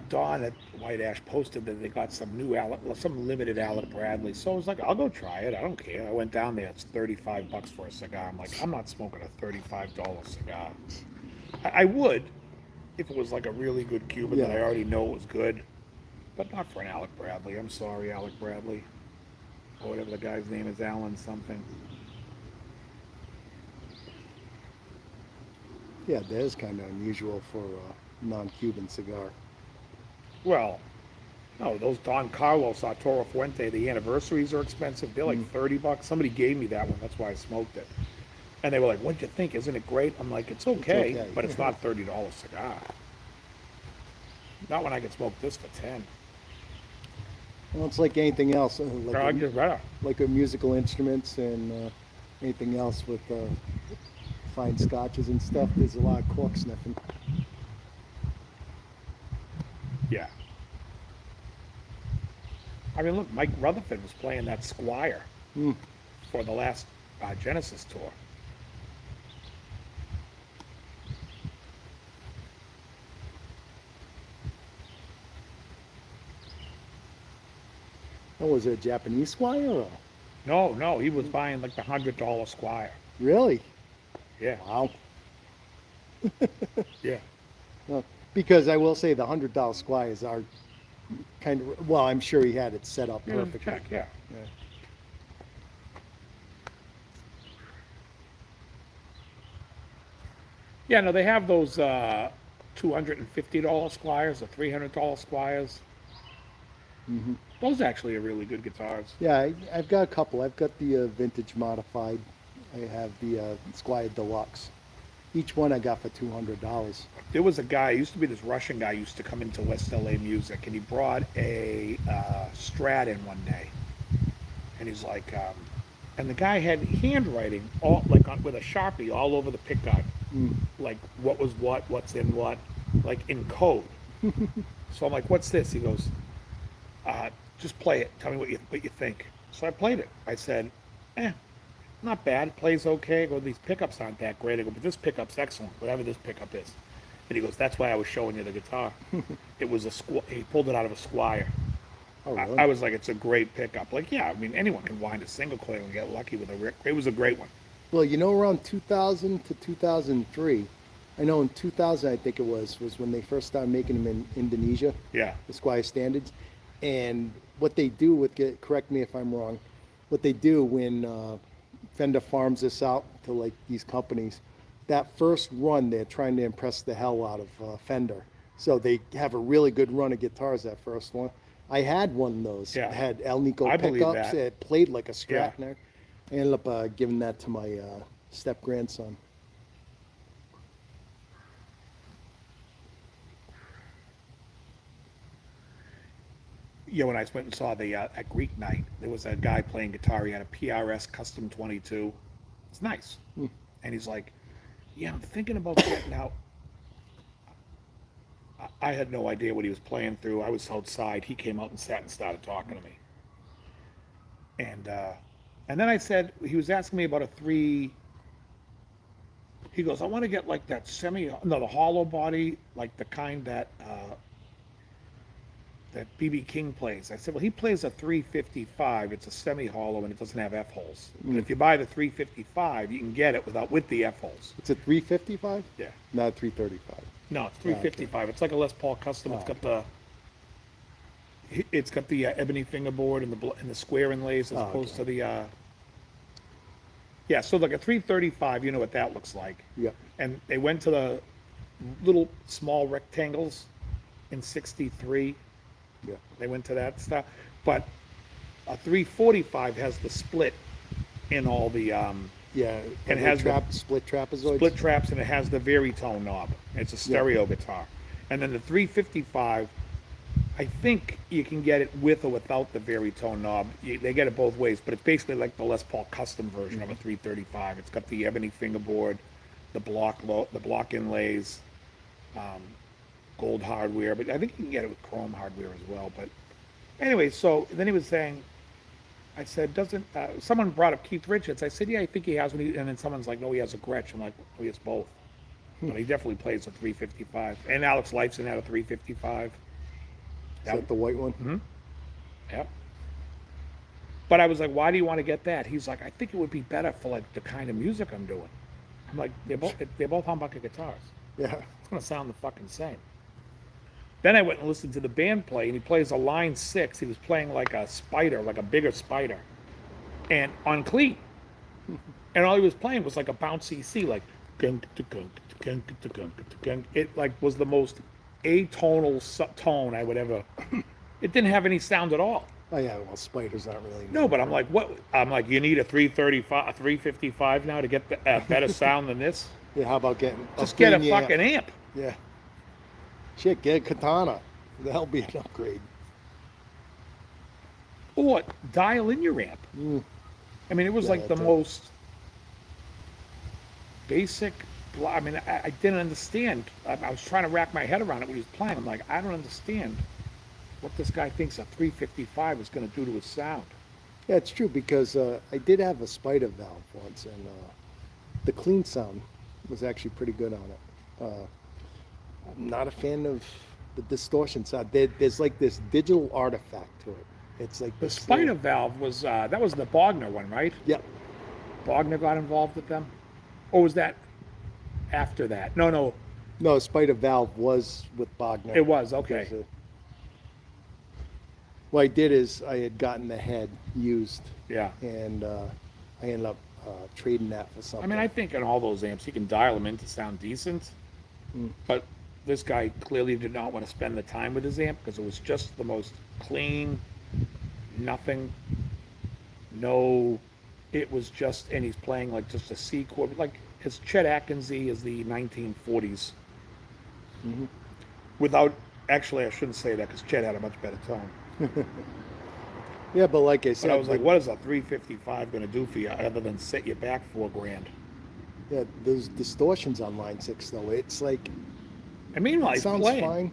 Dawn at White Ash posted that they got some some limited Alec Bradley. So I was like, I'll go try it. I don't care. I went down there. It's $35 for a cigar. I'm like, I'm not smoking a $35 cigar. I would if it was like a really good Cuban that I already know was good, but not for an Alec Bradley. I'm sorry, Alec Bradley, or whatever the guy's name is, Alan something. Yeah, that is kind of unusual for a non-Cuban cigar. Well, no, those Don Carlos Arturo Fuente, the anniversaries are expensive. They're like $30. Somebody gave me that one. That's why I smoked it. And they were like, what'd you think? Isn't it great? I'm like, it's okay. But it's not $30 cigar. Not when I can smoke this for 10. Well, it's like anything else, like a musical instruments and anything else with fine scotches and stuff. There's a lot of cork sniffing. Yeah. I mean, look, Mike Rutherford was playing that Squire for the last Genesis tour. Oh, was it a Japanese squire? Or? No, he was buying like the $100 Squire. Really? Yeah. Wow. Yeah. Well, because I will say the $100 squires are kind of, well, I'm sure he had it set up perfectly. Check, yeah. Yeah, no, they have those $250 Squires or $300 Squires. Mm-hmm. Those actually are really good guitars. Yeah, I've got a couple. I've got the vintage modified. I have the Squire Deluxe. Each one I got for $200. There was a guy, used to be this Russian guy, used to come into West LA Music, and he brought a Strat in one day. And he's like, and the guy had handwriting all like with a Sharpie all over the pickguard, like what was what's in what, like in code. So I'm like, what's this? He goes, just play it. Tell me what you think. So I played it. I said, not bad. It plays okay. I go, these pickups aren't that great. I go, but this pickup's excellent, whatever this pickup is. And he goes, that's why I was showing you the guitar. It was he pulled it out of a Squire. Oh, really? I was like, it's a great pickup. Like, yeah, I mean, anyone can wind a single coil and get lucky with a Rick. It was a great one. Well, you know, around 2000 to 2003, I know in 2000, I think it was when they first started making them in Indonesia. Yeah. The Squire Standards. And what they do correct me if I'm wrong, what they do when Fender farms this out to like these companies, that first run, they're trying to impress the hell out of Fender. So they have a really good run of guitars, that first one. I had one of those. Yeah. It had El Nico I believe pickups. that. It played like a Strat Yeah. in there. I ended up giving that to my step-grandson. Yeah, when I went and saw the at Greek night, there was a guy playing guitar. He had a PRS Custom 22. It's nice. And he's like, "Yeah, I'm thinking about getting out." I had no idea what he was playing through. I was outside. He came out and sat and started talking to me. And then I said, he was asking me about a three. He goes, "I want to get like that the hollow body, like the kind that that BB King plays." I said, "Well, he plays a 355. It's a semi-hollow and it doesn't have F holes. But if you buy the 355, you can get it with the F holes." It's a 355? Yeah. Not 335. No, it's 355. It's like a Les Paul Custom. It's got the ebony fingerboard and the square inlays as opposed to the. Yeah, so like a 335, you know what that looks like. Yep. And they went to the little small rectangles in 63. Yeah. They went to that stuff. But a 345 has the split in all the Yeah. and it has split trapezoids. split traps, and it has the Veritone knob. It's a stereo guitar. And then the 355, I think you can get it with or without the Veritone knob. They get it both ways, but it's basically like the Les Paul Custom version of a 335. It's got the ebony fingerboard, the block inlays, gold hardware, but I think you can get it with chrome hardware as well. But anyway, so then he was saying, I said, someone brought up Keith Richards. I said, yeah, I think he has one. And then someone's like, no, he has a Gretsch. I'm like, oh, he has both. But he definitely plays a 355. And Alex Lifeson had a 355. Is that the white one? Mm-hmm. Yep. But I was like, why do you want to get that? He's like, I think it would be better for like the kind of music I'm doing. I'm like, they're both humbucker guitars. Yeah. It's gonna sound the fucking same. Then I went and listened to the band play, and he plays a line 6. He was playing like a spider, like a bigger spider, and on clean. And all he was playing was like a bouncy C, like it like was the most atonal tone I would ever. It didn't have any sound at all. Oh yeah, well, Spider's not really. No, but I'm like, what? I'm like, you need a 335, a 355 now to get a better sound than this? Yeah, how about just get a fucking amp? Yeah. Shit, get a Katana. That'll be an upgrade. Or dial in your amp. I mean, it was like the most basic. I mean, I didn't understand. I was trying to rack my head around it when he was playing. I'm like, I don't understand what this guy thinks a 355 is going to do to his sound. Yeah, it's true because I did have a Spider valve once, and the clean sound was actually pretty good on it. I'm not a fan of the distortion sound. There's like this digital artifact to it. It's like the Spider valve was that was the Bogner one, right? Yep. Bogner got involved with them, or was that after that? No, Spider valve was with Bogner. It was okay. What I did is I had gotten the head used. Yeah. And I ended up trading that for something. I mean, I think in all those amps, you can dial them in to sound decent. But this guy clearly did not want to spend the time with his amp because it was just the most clean, nothing, no, it was just, and he's playing like just a C chord, like as Chet Atkinsy as the 1940s. Without, actually, I shouldn't say that because Chet had a much better tone. Yeah, but like I said, but I was like, what is a 355 going to do for you other than set you back $4,000? Yeah, those distortions on line 6 though, it's like. I mean, it sounds playing. Fine,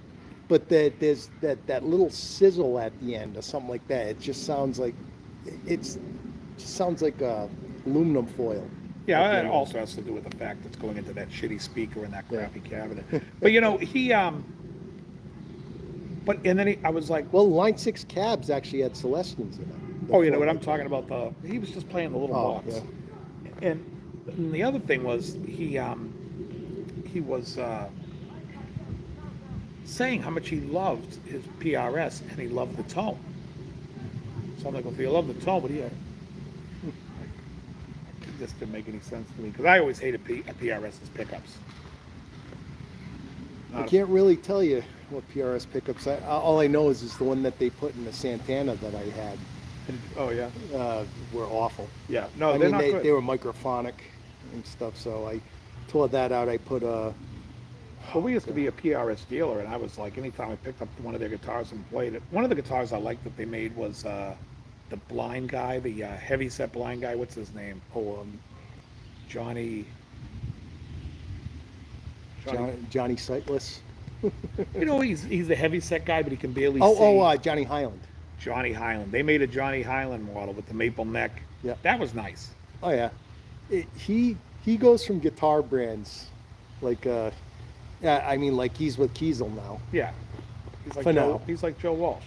but there's that little sizzle at the end or something like that. It just sounds like aluminum foil. Yeah, it also has to do with the fact it's going into that shitty speaker in that crappy cabinet. But you know, I was like, well, line 6 cabs actually had Celestians in it. Oh, you know what I'm talking about? He was just playing the little box. Yeah. And the other thing was he was saying how much he loved his PRS and he loved the tone. So I'm like, well, if you love the tone, what do you? It just didn't make any sense to me because I always hated PRS's pickups. I can't really tell you what PRS pickups. All I know is the one that they put in the Santana that I had. Oh yeah. Were awful. Yeah. No, they're not good. They were microphonic and stuff. So I tore that out. I put Well, we used to be a PRS dealer, and I was like, anytime I picked up one of their guitars and played it, one of the guitars I liked that they made was the blind guy, the heavy set blind guy. What's his name? Oh, Johnny. Johnny Sightless. You know, he's a heavy set guy, but he can barely see. Johnny Highland. Johnny Highland. They made a Johnny Highland model with the maple neck. Yeah. That was nice. Oh yeah, he goes from guitar brands, like yeah, I mean like he's with Kiesel now. Yeah. He's like For Joe, now. he's like Joe Walsh.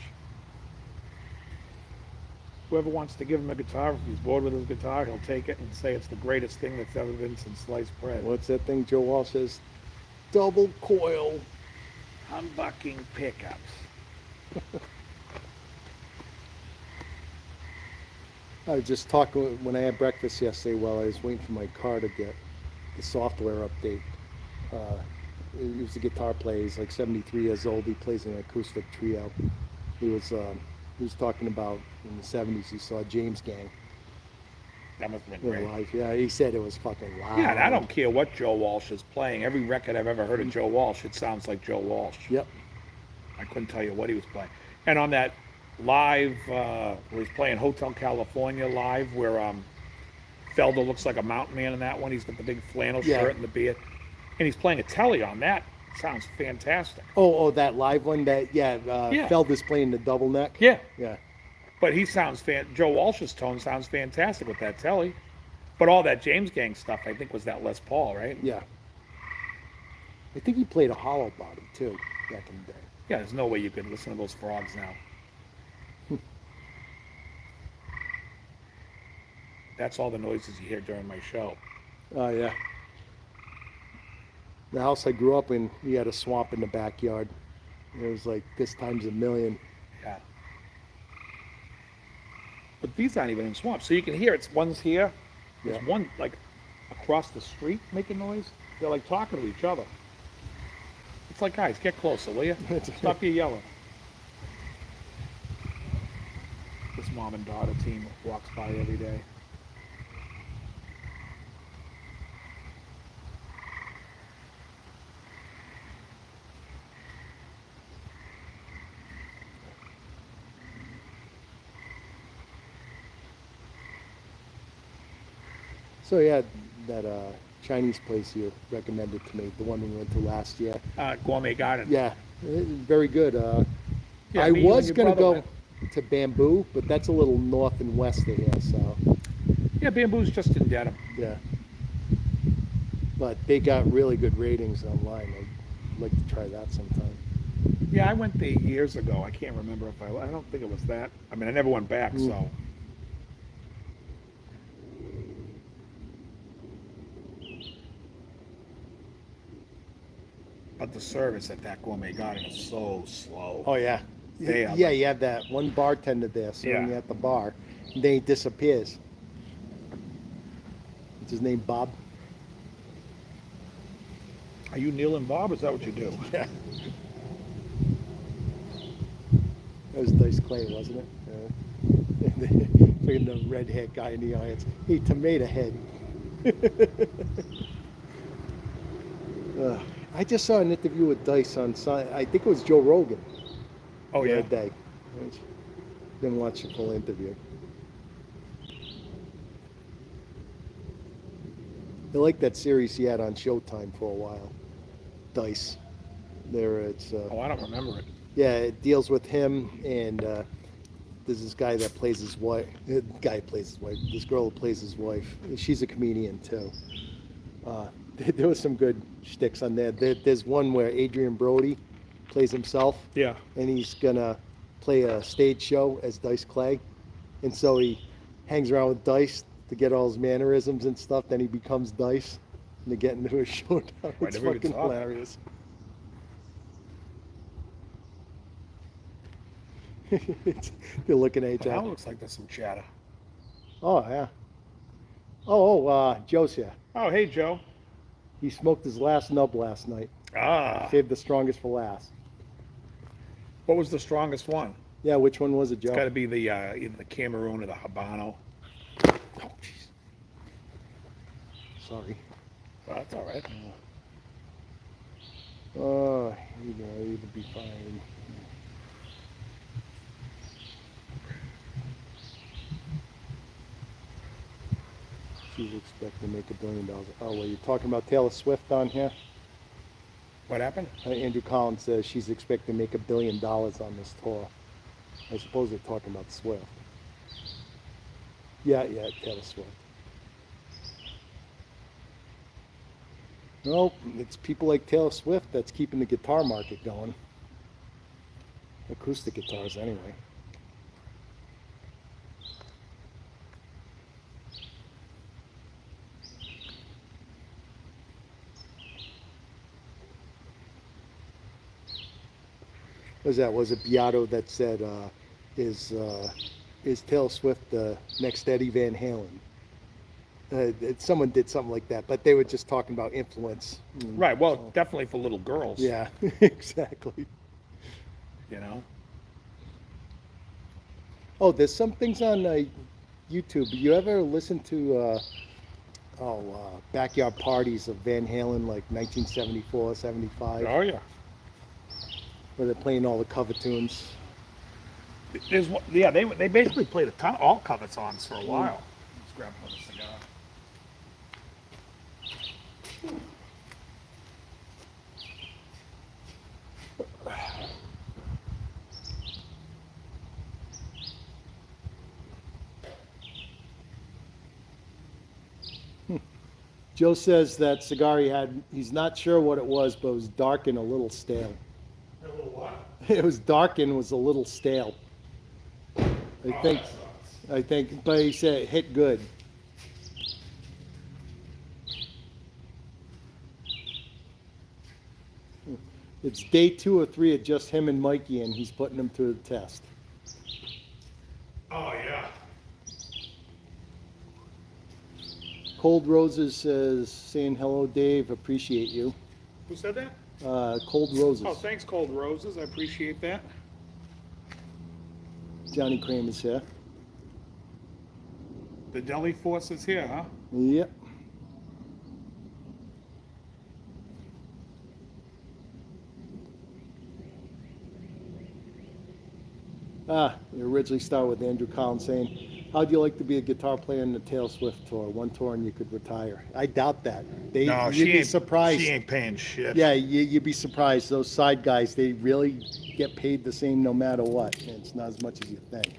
Whoever wants to give him a guitar, if he's bored with his guitar, he'll take it and say it's the greatest thing that's ever been since sliced bread. What's that thing Joe Walsh says? Double coil. Humbucking pickups. I was just talking when I had breakfast yesterday while I was waiting for my car to get the software update. He was a guitar player. He's like 73 years old. He plays an acoustic trio. He was talking about in the 70s he saw James Gang That must have been great. live. Yeah, he said it was fucking loud. Yeah, and I don't care what Joe Walsh is playing. Every record I've ever heard of Joe Walsh, it sounds like Joe Walsh. Yep. I couldn't tell you what he was playing. And on that live, where he's playing Hotel California live, where Felder looks like a mountain man in that one. He's got the big flannel shirt and the beard. And he's playing a telly on that. Sounds fantastic. Oh, that live one. Yeah. Felder's playing the double neck. Yeah. Yeah. But he sounds Joe Walsh's tone sounds fantastic with that telly. But all that James Gang stuff, I think, was that Les Paul, right? Yeah. I think he played a hollow body too back in the day. Yeah, there's no way you could listen to those frogs now. That's all the noises you hear during my show. Oh yeah. The house I grew up in, we had a swamp in the backyard. It was like this times a million. Yeah. But these aren't even in swamps, so you can hear it's one's here. There's one like across the street making noise. They're like talking to each other. It's like, guys, get closer, will you? Stop your yelling. This mom and daughter team walks by every day. So yeah, that Chinese place you recommended to me, the one we went to last year. Gourmet Garden. Yeah, very good. Yeah, I me and was your gonna brother go to Bamboo, but that's a little north and west of here, so Yeah, Bamboo's just in Dedham. yeah. But they got really good ratings online. I'd like to try that sometime. Yeah, I went there years ago. I can't remember if I don't think it was that. I mean, I never went back, so. But the service at that Gourmet Garden is so slow. Oh yeah, They are yeah. You have that one bartender there serving you at the bar, and then he disappears. What's his name? Bob. Are you Neil and Bob? Is that what you do? Yeah. That was Dice Clay, wasn't it? Freaking the red-haired guy in the audience. Hey, tomato head. I just saw an interview with Dice on Sunday. I think it was Joe Rogan. Oh, the yeah. other day. Didn't watch the full interview. I like that series he had on Showtime for a while. Dice. It's Oh, I don't remember it. yeah, it deals with him and there's this guy that plays his wife. Guy plays his wife. This girl who plays his wife. She's a comedian too. There was some good shticks on there. There's one where Adrian Brody plays himself. Yeah. And he's gonna play a stage show as Dice Clay, and so he hangs around with Dice to get all his mannerisms and stuff. Then he becomes Dice, and they get into a showdown. It's never even fucking saw that. hilarious. They're looking at each Well, that other. looks like there's some chatter. Oh yeah. Oh, Joe's here. Oh, hey, Joe. He smoked his last nub last night. Ah. Saved the strongest for last. What was the strongest one? Yeah, which one was it, Joe? It's got to be the either the Cameroon or the Habano. Oh, jeez. Sorry. Well, that's all right. Oh, you'd be fine. She's expecting to make $1 billion. Oh, well, you're talking about Taylor Swift on here? What happened? Andrew Collins says she's expecting to make $1 billion on this tour. I suppose they're talking about Swift. Yeah, Taylor Swift. No, it's people like Taylor Swift that's keeping the guitar market going. Acoustic guitars, anyway. Was it Beato that said, is Taylor Swift the next Eddie Van Halen? Someone did something like that, but they were just talking about influence. Right. Well, definitely for little girls. Yeah, exactly. You know. Oh, there's some things on YouTube. You ever listen to backyard parties of Van Halen, like 1974, 75? Oh yeah. Where they're playing all the cover tunes. They basically played all cover songs for a while. Let's grab another cigar. Joe says that cigar he had, he's not sure what it was, but it was dark and a little stale. A little what? It was dark and was a little stale. I think, but he said it hit good. It's day 2 or 3 of just him and Mikey, and he's putting them to the test. Oh yeah. Cold Roses says, saying hello, Dave. Appreciate you. Who said that? Cold Roses. Oh, thanks, Cold Roses. I appreciate that. Johnny Kramer's here. The deli force is here, huh? Yep. We originally started with Andrew Collins saying, how'd you like to be a guitar player in the Taylor Swift tour? One tour and you could retire. I doubt that. No, You'd be surprised. She ain't paying shit. Yeah, you'd be surprised. Those side guys, they really get paid the same no matter what. And it's not as much as you think.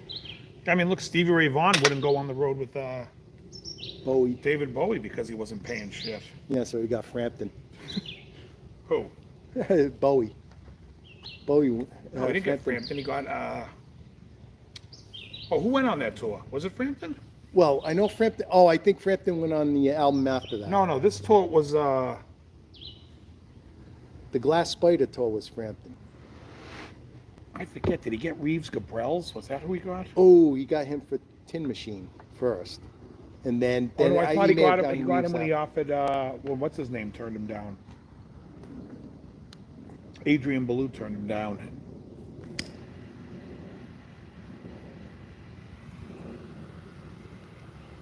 I mean, look, Stevie Ray Vaughan wouldn't go on the road with Bowie. David Bowie because he wasn't paying shit. Yeah, so we got Frampton. Who? Bowie. Bowie. No, he didn't get Frampton. He got, who went on that tour? Was it Frampton? Well, I know Frampton. Oh, I think Frampton went on the album after that. No, this tour was, The Glass Spider tour was Frampton. I forget, did he get Reeves Gabrels? Was that who he got? Oh, he got him for Tin Machine first. And then Oh, no, I thought he may have got him. gotten He got Reeves him when he after. offered. What's his name? Turned him down. Adrian Belew turned him down.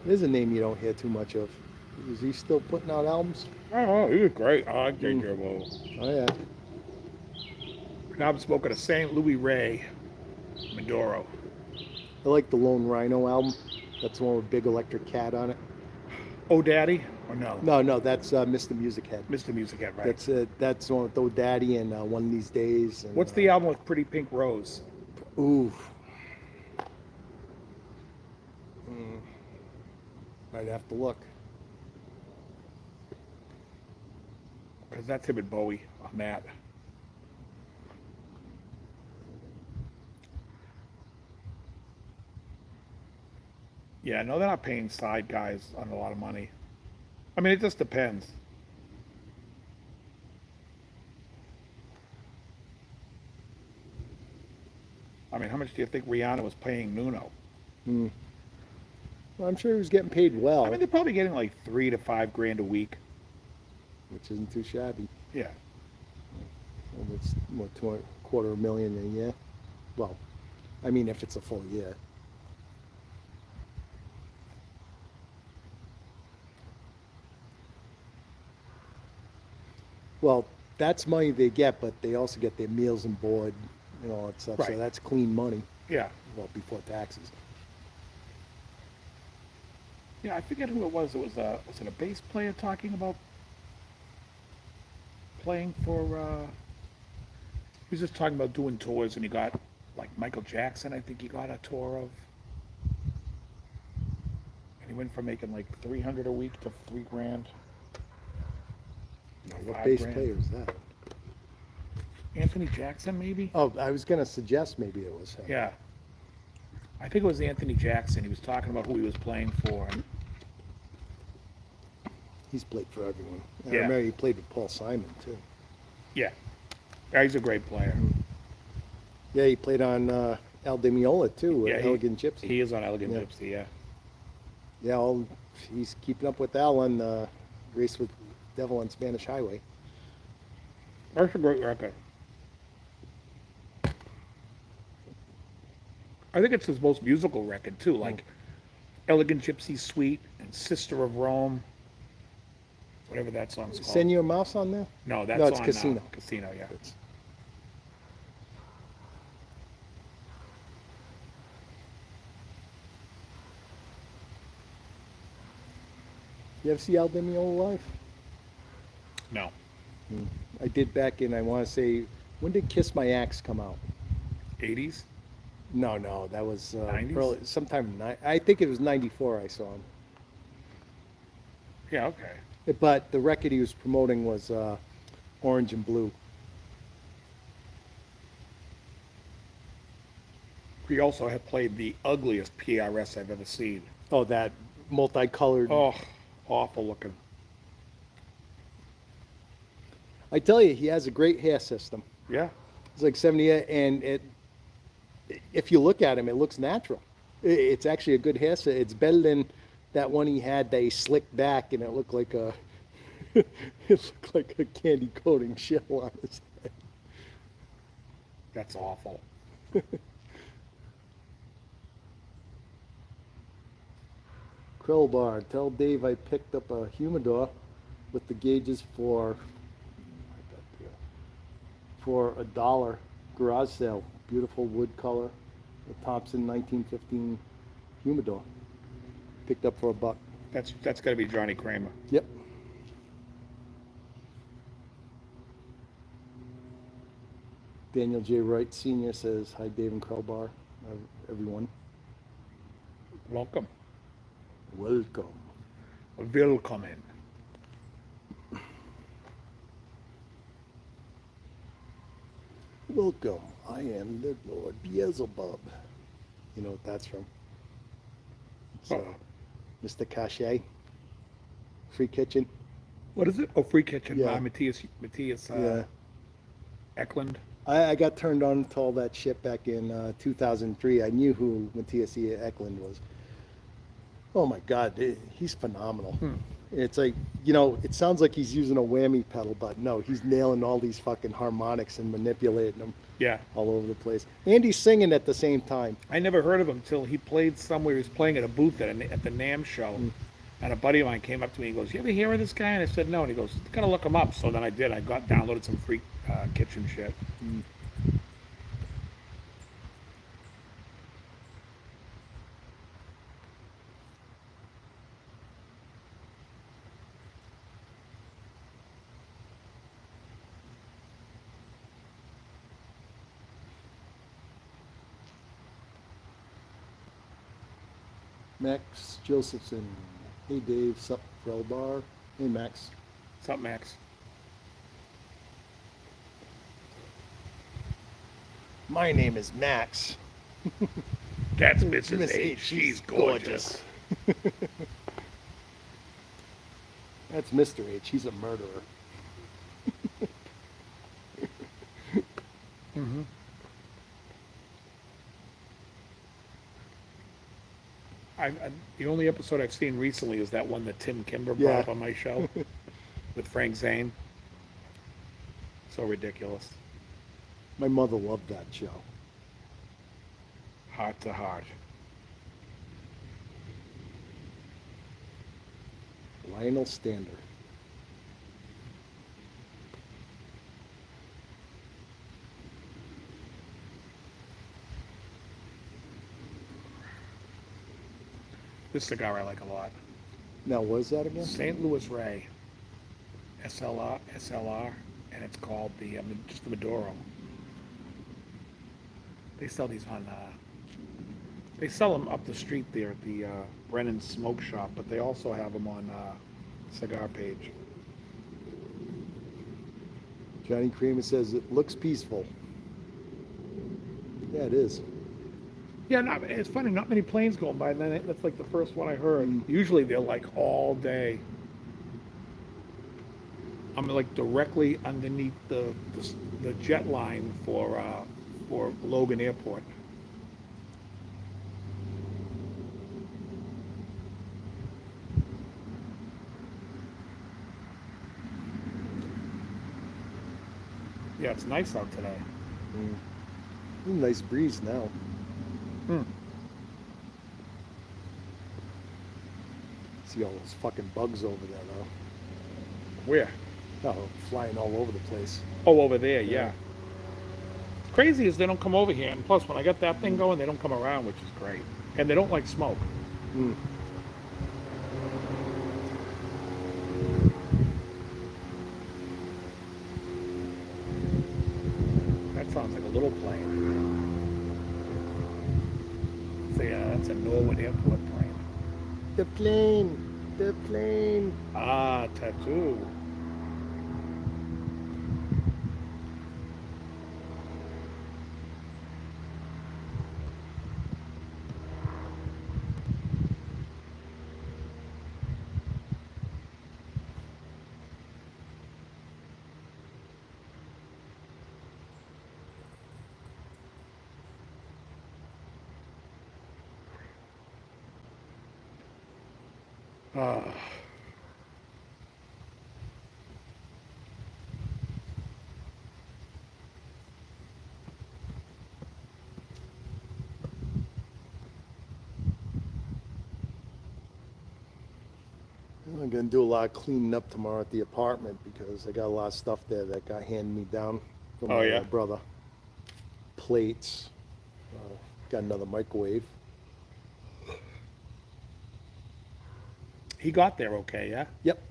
There's a name you don't hear too much of. Is he still putting out albums? Oh, he was great. I like J.J. Belew. Oh yeah. Now I'm smoking a St. Louis Ray Maduro. I like the Lone Rhino album. That's the one with Big Electric Cat on it. Oh, Daddy? Or no? No, that's Mr. Music Head. Mr. Music Head, right? That's the one with Oh Daddy and One of These Days. And, What's the album with Pretty Pink Rose? Ooh. I'd have to look. Because that's him and Bowie on that. Yeah, no, they're not paying side guys on a lot of money. I mean, it just depends. I mean, how much do you think Rihanna was paying Nuno? Well, I'm sure he was getting paid well, I mean, they're probably getting like $3 to $5 grand a week. which isn't too shabby. Yeah. And it's what, $250,000 a year. Well, I mean, if it's a full year. Well, that's money they get, but they also get their meals and board and all that stuff. So Right. that's clean money. Yeah. Well, before taxes. Yeah, I forget who it was. Was it a bass player talking about playing for, he was just talking about doing tours and he got, like Michael Jackson, I think he got a tour of. And he went from making like 300 a week to 3 grand. Now, what 5 bass grand. player is that? Anthony Jackson, maybe? Oh, I was gonna suggest maybe it was him. Yeah. I think it was Anthony Jackson. He was talking about who he was playing for. He's played for everyone. And Yeah. I remember he played with Paul Simon too. Yeah. Yeah, he's a great player. Yeah, he played on Al Di Meola too with Yeah, Elegant Gypsy. He is on Elegant Yeah. Gypsy, yeah. Yeah, he's keeping up with Al on Race with Devil on Spanish Highway. That's a great record. I think it's his most musical record too, like Elegant Gypsy Suite and Sister of Rome, whatever that song's called. Senor Mouse on there? No, that's No, it's on Casino. Casino, yeah. It's- You ever see Al Di Meola live? No. I did back in, I want to say, when did Kiss My Axe come out? 80s? No, that was 90s? early, sometime, I think it was 94 I saw him. Yeah, okay. But the record he was promoting was Orange and Blue. He also had played the ugliest PRS I've ever seen. Oh, that multicolored. Oh, awful looking. I tell you, he has a great hair system. Yeah. It's like 78, and if you look at him, it looks natural. It's actually a good hair system. It's better than that one he had that he slicked back, and it looked like a it looked like a candy coating shell on his head. That's awful. Krelbar, tell Dave I picked up a humidor with the gauges for $1 garage sale. Beautiful wood color, a Thompson 1915 humidor. Picked up for $1. That's got to be Johnny Kramer. Yep. Daniel J. Wright Sr. says, hi, Dave and Krelbar, everyone. Welcome. Welcome. Willkommen. Welcome. I am the Lord Beelzebub. You know what that's from? So, Mr. Cachet, Free Kitchen. What is it? Oh, Free Kitchen. Yeah. Matthias Yeah. Eklund. I got turned on to all that shit back in 2003. I knew who Matthias E. Eklund was. Oh my God, he's phenomenal. It's like, it sounds like he's using a whammy pedal, but no, he's nailing all these fucking harmonics and manipulating them Yeah. all over the place. And he's singing at the same time. I never heard of him till he played somewhere. He was playing at a booth at the NAMM show. And a buddy of mine came up to me and goes, you ever hear of this guy? And I said, no. And he goes, you gotta look him up. So then I did. I downloaded some Free Kitchen shit. Max Josephson. Hey Dave, sup, Krelbar. Hey Max. What's up, Max? My name is Max. That's Mrs. Miss H. H, She's gorgeous. That's Mr. H. He's a murderer. The only episode I've seen recently is that one that Tim Kimber brought Yeah. up on my show with Frank Zane. So ridiculous. My mother loved that show. Heart to heart. Lionel Stander. This cigar I like a lot. Now, what is that again? St. Louis Ray. SLR, and it's called just the Maduro. They sell these on, they sell them up the street there at the Brennan Smoke Shop, but they also have them on Cigar Page. Johnny Creamer says it looks peaceful. Yeah, it is. Yeah, it's funny, not many planes going by, and then that's like the first one I heard. Usually they're like all day. I'm like directly underneath the jet line for Logan Airport. Yeah, it's nice out today. Nice breeze now. See all those fucking bugs over there, though. Where? Oh, flying all over the place. Oh, over there, yeah. Crazy is they don't come over here, and plus when I got that thing going, they don't come around, which is great. And they don't like smoke. That sounds like a little plane. So yeah, that's a Norwood Airport plane. The plane! The plane! Ah, tattoo. I'm gonna do a lot of cleaning up tomorrow at the apartment because I got a lot of stuff there that got handed me down from my brother. Plates. Got another microwave. He got there okay, yeah? Yep.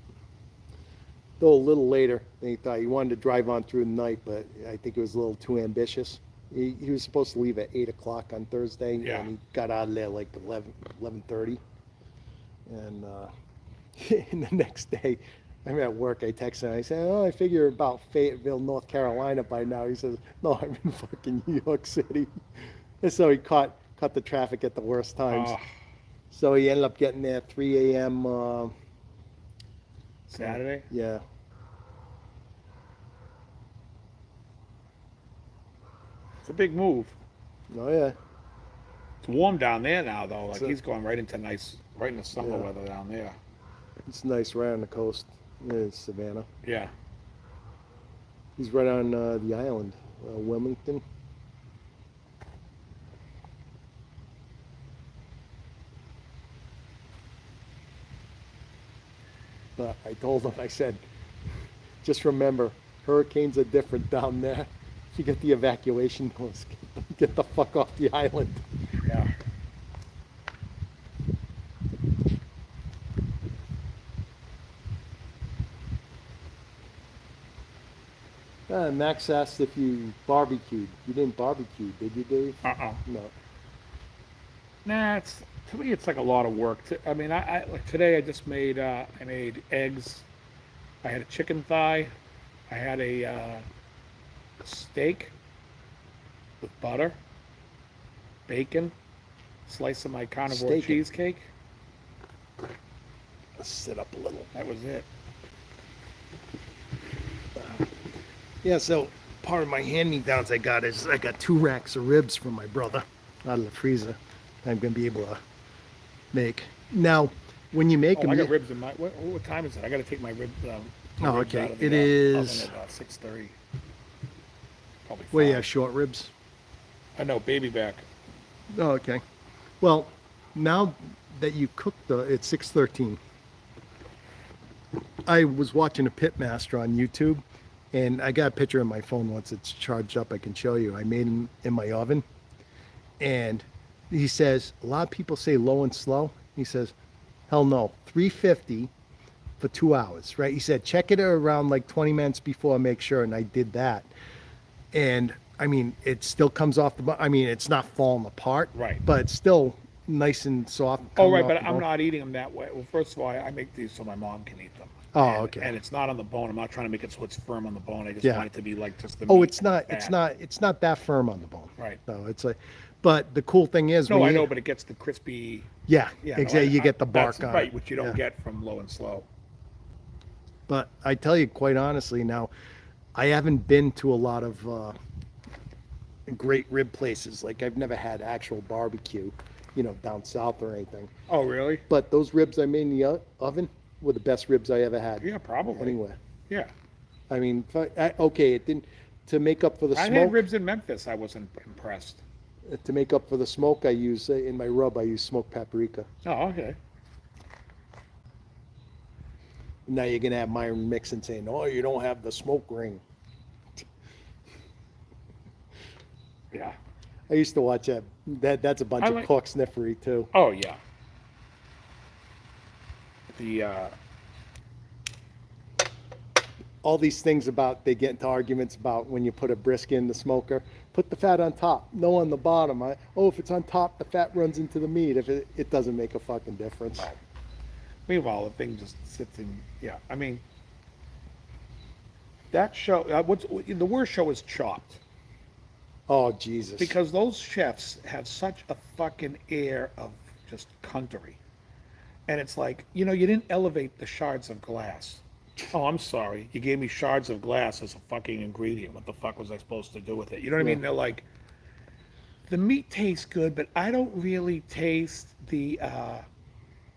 Though a little later than he thought. He wanted to drive on through the night, but I think it was a little too ambitious. He was supposed to leave at 8 o'clock on Thursday, and he got out of there like 11:30. And and the next day, I'm at work, I text him, I said, oh, I figure you're about Fayetteville, North Carolina by now. He says, no, I'm in fucking New York City. And so he caught the traffic at the worst times. So he ended up getting there at 3 a.m. Saturday? Yeah. It's a big move. Oh, yeah. It's warm down there now, though. Like, So- he's going right into the summer weather down there. It's nice right on the coast. It's Savannah. Yeah. He's right on the island, Wilmington. But I told him, I said, just remember, hurricanes are different down there. If you get the evacuation notice, get the fuck off the island. Yeah. Max asked if you barbecued. You didn't barbecue, did you, Dave? No. Nah, to me it's like a lot of work. I mean, like today I just made I made eggs. I had a chicken thigh. I had a steak with butter, bacon, slice of my carnivore Steak. cheesecake. Let's sit up a little. That was it. Yeah, so part of my hand-me-downs I got 2 racks of ribs from my brother out of the freezer. I'm going to be able to make. Now, when you make Oh, them... I got ribs in my... What time is it? I got to take my ribs Oh, ribs okay. out of the It is... oven at 6:30. Probably 5. Well, yeah, short ribs. I know, baby back. Oh, okay. Well, now that you cooked it's 6:13. I was watching a Pitmaster on YouTube, and I got a picture on my phone once it's charged up. I can show you. I made them in my oven, and he says a lot of people say low and slow. He says, hell no, 350 for 2 hours, right? He said, check it around like 20 minutes before, make sure. And I did that. And I mean, it still comes off the bone. I mean, it's not falling apart, Right. but it's still nice and soft. Oh, coming right, off but the I'm bone. not eating them that way. Well, first of all, I make these so my mom can eat them. Oh, And- okay. And it's not on the bone. I'm not trying to make it so it's firm on the bone. I just Yeah. want it to be like just the Oh, meat it's not, and it's fat. not, it's not that firm on the bone. Right. No, it's like, but the cool thing is, No, when I you- know, but it gets the crispy. yeah, Yeah, no, exactly. You get the that's bark on right, it. which you don't Yeah. get from low and slow. But I tell you, quite honestly, now I haven't been to a lot of great rib places. Like I've never had actual barbecue, down south or anything. Oh, really? But those ribs I made in the oven were the best ribs I ever had. Yeah, probably. Anywhere. Yeah. I mean, okay, it didn't to make up for the I smoke. had ribs in Memphis. I wasn't impressed. To make up for the smoke, I use in my rub. I use smoked paprika. Oh, okay. Now you're gonna have Myron Mixon saying, "Oh, you don't have the smoke ring." Yeah. I used to watch that. That's a bunch I of like- cork sniffery too. Oh, yeah. The All these things about they get into arguments about when you put a brisket in the smoker, put the fat on top, no on the bottom. If it's on top, the fat runs into the meat. If it doesn't make a fucking difference. meanwhile, the thing just sits in. Yeah, I mean, that show. The worst show is Chopped. Oh Jesus! Because those chefs have such a fucking air of just cuntery. And it's like, you didn't elevate the shards of glass. Oh, I'm sorry. You gave me shards of glass as a fucking ingredient. What the fuck was I supposed to do with it? You know what I mean? Yeah. They're like, the meat tastes good, but I don't really taste the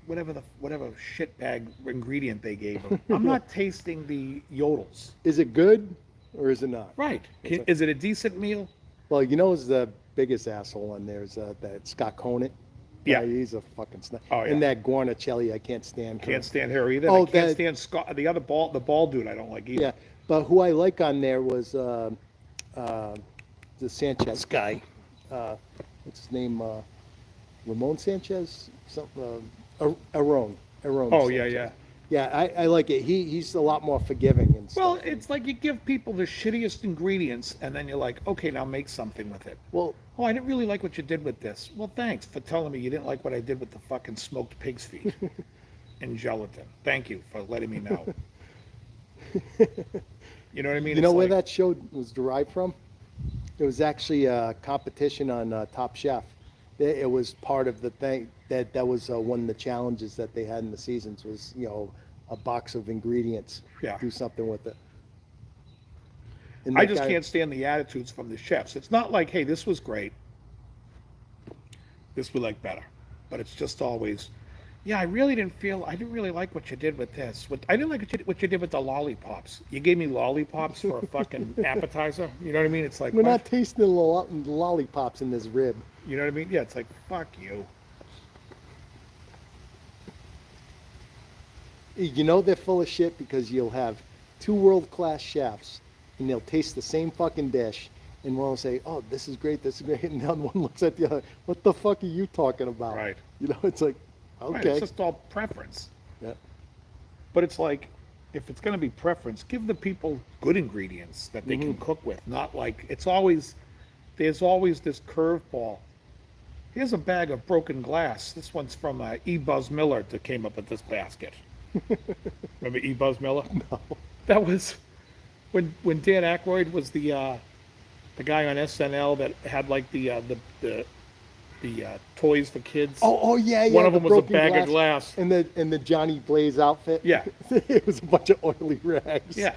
whatever shitbag ingredient they gave them. I'm not tasting the yodels. Is it good or is it not? Right. It's Is it a decent meal? Well, who's the biggest asshole on there is that Scott Conant. Yeah. He's a fucking snap. Oh, yeah. And that Guarnacelli, I can't stand. Can't stand her either. Oh, I can't that- stand Scott. The bald dude I don't like either. Yeah, but who I like on there was the Sanchez guy. What's his name? Ramon Sanchez? Something. Aaron. Oh, yeah, Sanchez. yeah. Yeah, I like it. He's a lot more forgiving and stuff. Well, it's like you give people the shittiest ingredients, and then you're like, okay, now make something with it. Well, Oh, I didn't really like what you did with this. Well, thanks for telling me you didn't like what I did with the fucking smoked pig's feet and gelatin. Thank you for letting me know. You know what I mean? you know It's where like- that show was derived from? It was actually a competition on Top Chef. It was part of the thing that was one of the challenges that they had in the seasons was a box of ingredients. Yeah. Do something with it. And I that just guy- can't stand the attitudes from the chefs. It's not like, hey, this was great. This we like better. But it's just always, yeah, I didn't really like what you did with this. I didn't like what you did with the lollipops. You gave me lollipops for a fucking appetizer. You know what I mean? It's like, We're what? not tasting the lollipops in this rib. You know what I mean? Yeah, it's like, fuck you. They're full of shit because you'll have two world-class chefs and they'll taste the same fucking dish and one will say, oh, this is great, and the other one looks at the other, what the fuck are you talking about? Right. It's like, Right, okay. it's just all preference. Yeah. But it's like, if it's going to be preference, give the people good ingredients that they can Mm-hmm. cook with. Not like, there's always this curveball. Here's a bag of broken glass. This one's from E. Buzz Miller that came up with this basket. Remember E. Buzz Miller? No. That was when Dan Aykroyd was the guy on SNL that had like the toys for kids. Oh yeah. One of the them was a broken bag of glass. And the Johnny Blaze outfit. Yeah. It was a bunch of oily rags. Yeah.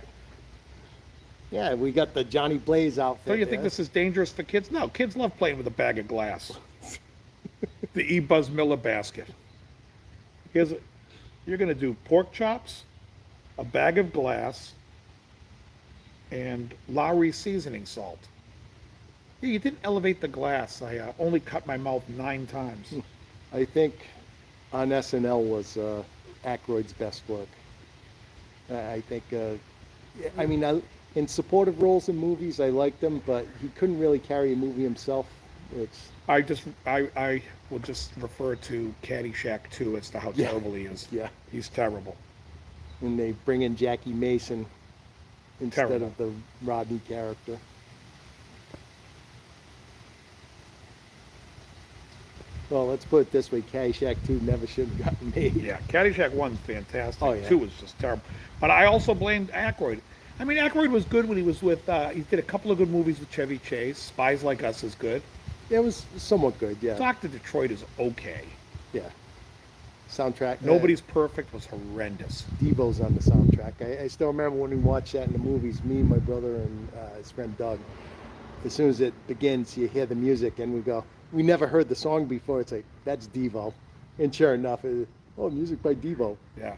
Yeah, we got the Johnny Blaze outfit. So you think yeah. this is dangerous for kids? No, kids love playing with a bag of glass. The E. Buzz Miller basket. You're going to do pork chops, a bag of glass, and Lowry seasoning salt. Yeah, you didn't elevate the glass. I only cut my mouth 9 times. I think on SNL was Aykroyd's best work. I think, I mean, in supportive roles in movies, I liked him, but he couldn't really carry a movie himself It's I will just refer to Caddyshack 2 as to how Yeah. terrible he is. yeah. He's terrible. And they bring in Jackie Mason instead Terrible. of the Rodney character. Well, let's put it this way: Caddyshack 2 never should have gotten made. Yeah, Caddyshack 1's fantastic. Oh, yeah. 2 was just terrible. But I also blamed Aykroyd. I mean, Aykroyd was good when he was with, he did a couple of good movies with Chevy Chase. Spies Like Us is good. It was somewhat good, yeah. Dr. Detroit is okay. Yeah. Soundtrack. Nobody's Perfect was horrendous. Devo's on the soundtrack. I still remember when we watched that in the movies, me, my brother, and his friend Doug. As soon as it begins, you hear the music, and we go, we never heard the song before. It's like, that's Devo. And sure enough, music by Devo. Yeah.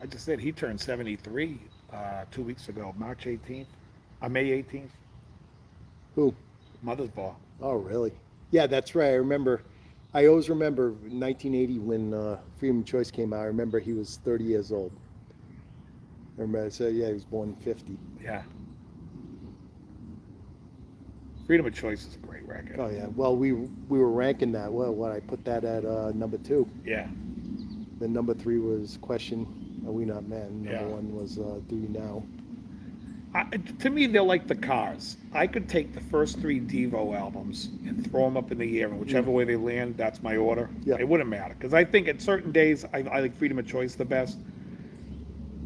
I just said he turned 73 2 weeks ago, March 18th, May 18th, Who? Mother's Ball. Oh, really? Yeah, that's right. I always remember 1980 when Freedom of Choice came out. I remember he was 30 years old. I remember, so yeah, he was born in 50. Yeah. Freedom of Choice is a great record. Oh, yeah. Well, we were ranking that. Well, I put that at number 2. Yeah. Then number 3 was Question, Are We Not Men? Number Yeah. 1 was Do You Now? To me, they're like the Cars. I could take the first 3 Devo albums and throw them up in the air, and whichever way they land, that's my order. Yeah. It wouldn't matter, because I think at certain days, I like Freedom of Choice the best.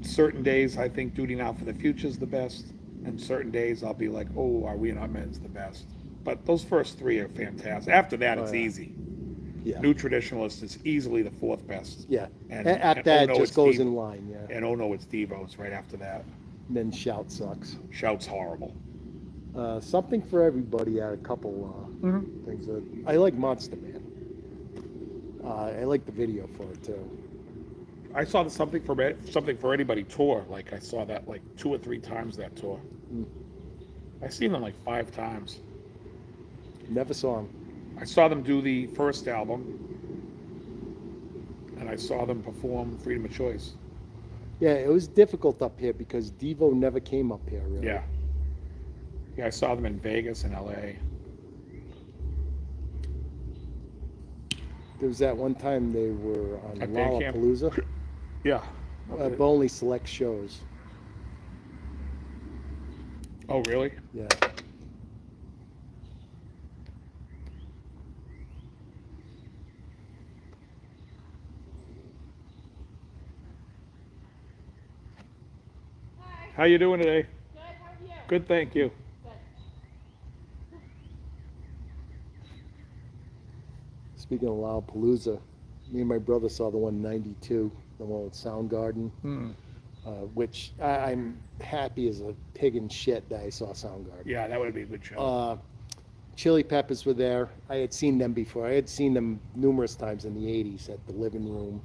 Certain days, I think Duty Now for the Future is the best. And certain days, I'll be like, oh, Are We Not Men's the best. But those first 3 are fantastic. After that, it's yeah. easy. Yeah. New Traditionalist is easily the 4th best. Yeah. And At that, Oh No, just It's goes Devo. in line, yeah. And Oh No, It's Devo. It's right after that. And then Shout sucks. Shout's horrible. Something for Everybody had a couple things. I like Monster Man. I like the video for it, too. I saw the Something for Anybody tour. Like I saw that like 2 or 3 times that tour. I've seen them like 5 times. Never saw him. I saw them do the first album, and I saw them perform Freedom of Choice. Yeah, it was difficult up here because Devo never came up here, really. Yeah. Yeah, I saw them in Vegas and LA. There was that one time they were on At band camp? Lollapalooza, Yeah. but only select shows. Oh, really? Yeah. How you doing today? Good, how are you? Good, thank you. Good. Speaking of Lollapalooza, me and my brother saw the one in '92, the one with Soundgarden, which I'm happy as a pig in shit that I saw Soundgarden. Yeah, that would be a good show. Chili Peppers were there. I had seen them before. I had seen them numerous times in the '80s at the Living Room,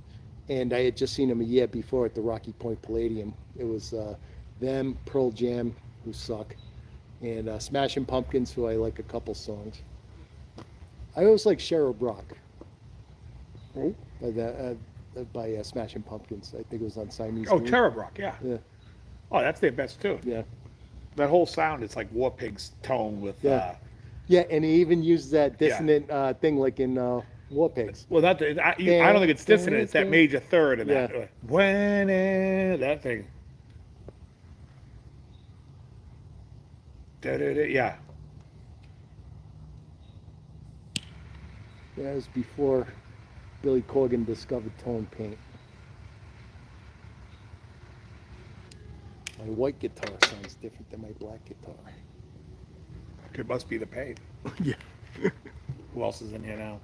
and I had just seen them a year before at the Rocky Point Palladium. It was them, Pearl Jam, who suck, and Smashing Pumpkins, who I like a couple songs. I always like Cheryl Brock. Oh, By Smashing Pumpkins. I think it was on Siamese. oh, Moon. Terror Rock, yeah. Yeah, Oh, that's their best too. yeah, That whole sound is like War Pig's tone with. Yeah. yeah. And he even used that dissonant thing like in War Pigs. Well, not I don't think it's dissonant. It's that major third of that. Yeah. When that thing. Da-da-da, yeah. Yeah, it was before Billy Corgan discovered tone paint. My white guitar sounds different than my black guitar. It must be the pain. Yeah. Who else is in here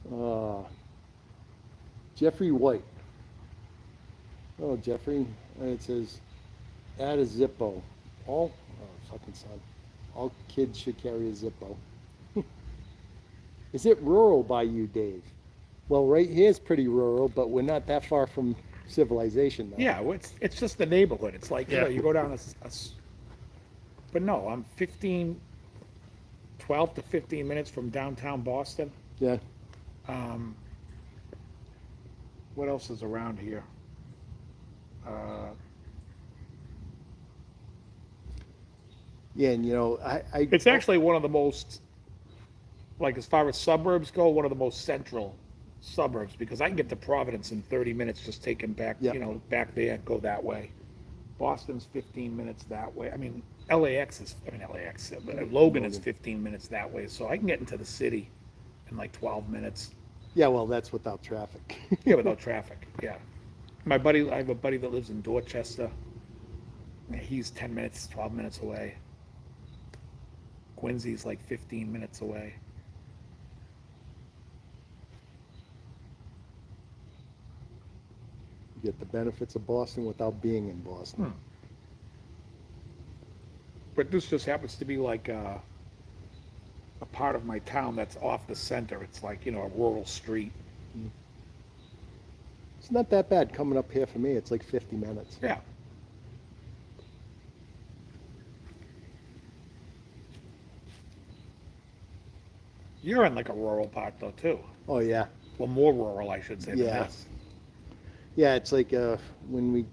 now? Jeffrey White. Oh, Jeffrey. It says, add a Zippo. Fucking son. All kids should carry a Zippo. Is it rural by you, Dave? Well, right here is pretty rural, but we're not that far from civilization, though. Yeah, well, it's just the neighborhood. It's like, you go down but no, I'm 12 to 15 minutes from downtown Boston. Yeah. What else is around here? Yeah, and It's actually one of the most, like as far as suburbs go, one of the most central suburbs because I can get to Providence in 30 minutes just taking back, Yeah. back there, go that way. Boston's 15 minutes that way. I mean, LAX is, I mean, LAX, Logan is 15 minutes that way. So I can get into the city in like 12 minutes. Yeah, well, that's without traffic. Yeah, without traffic. Yeah. I have a buddy that lives in Dorchester. He's 10 minutes, 12 minutes away. Quincy's like 15 minutes away. You get the benefits of Boston without being in Boston. But this just happens to be like a part of my town that's off the center. It's like, a rural street. It's not that bad coming up here for me. It's like 50 minutes. Yeah. You're in like a rural part though, too. Oh, yeah. Well, more rural, I should say, than Yeah. this. Yeah, it's like when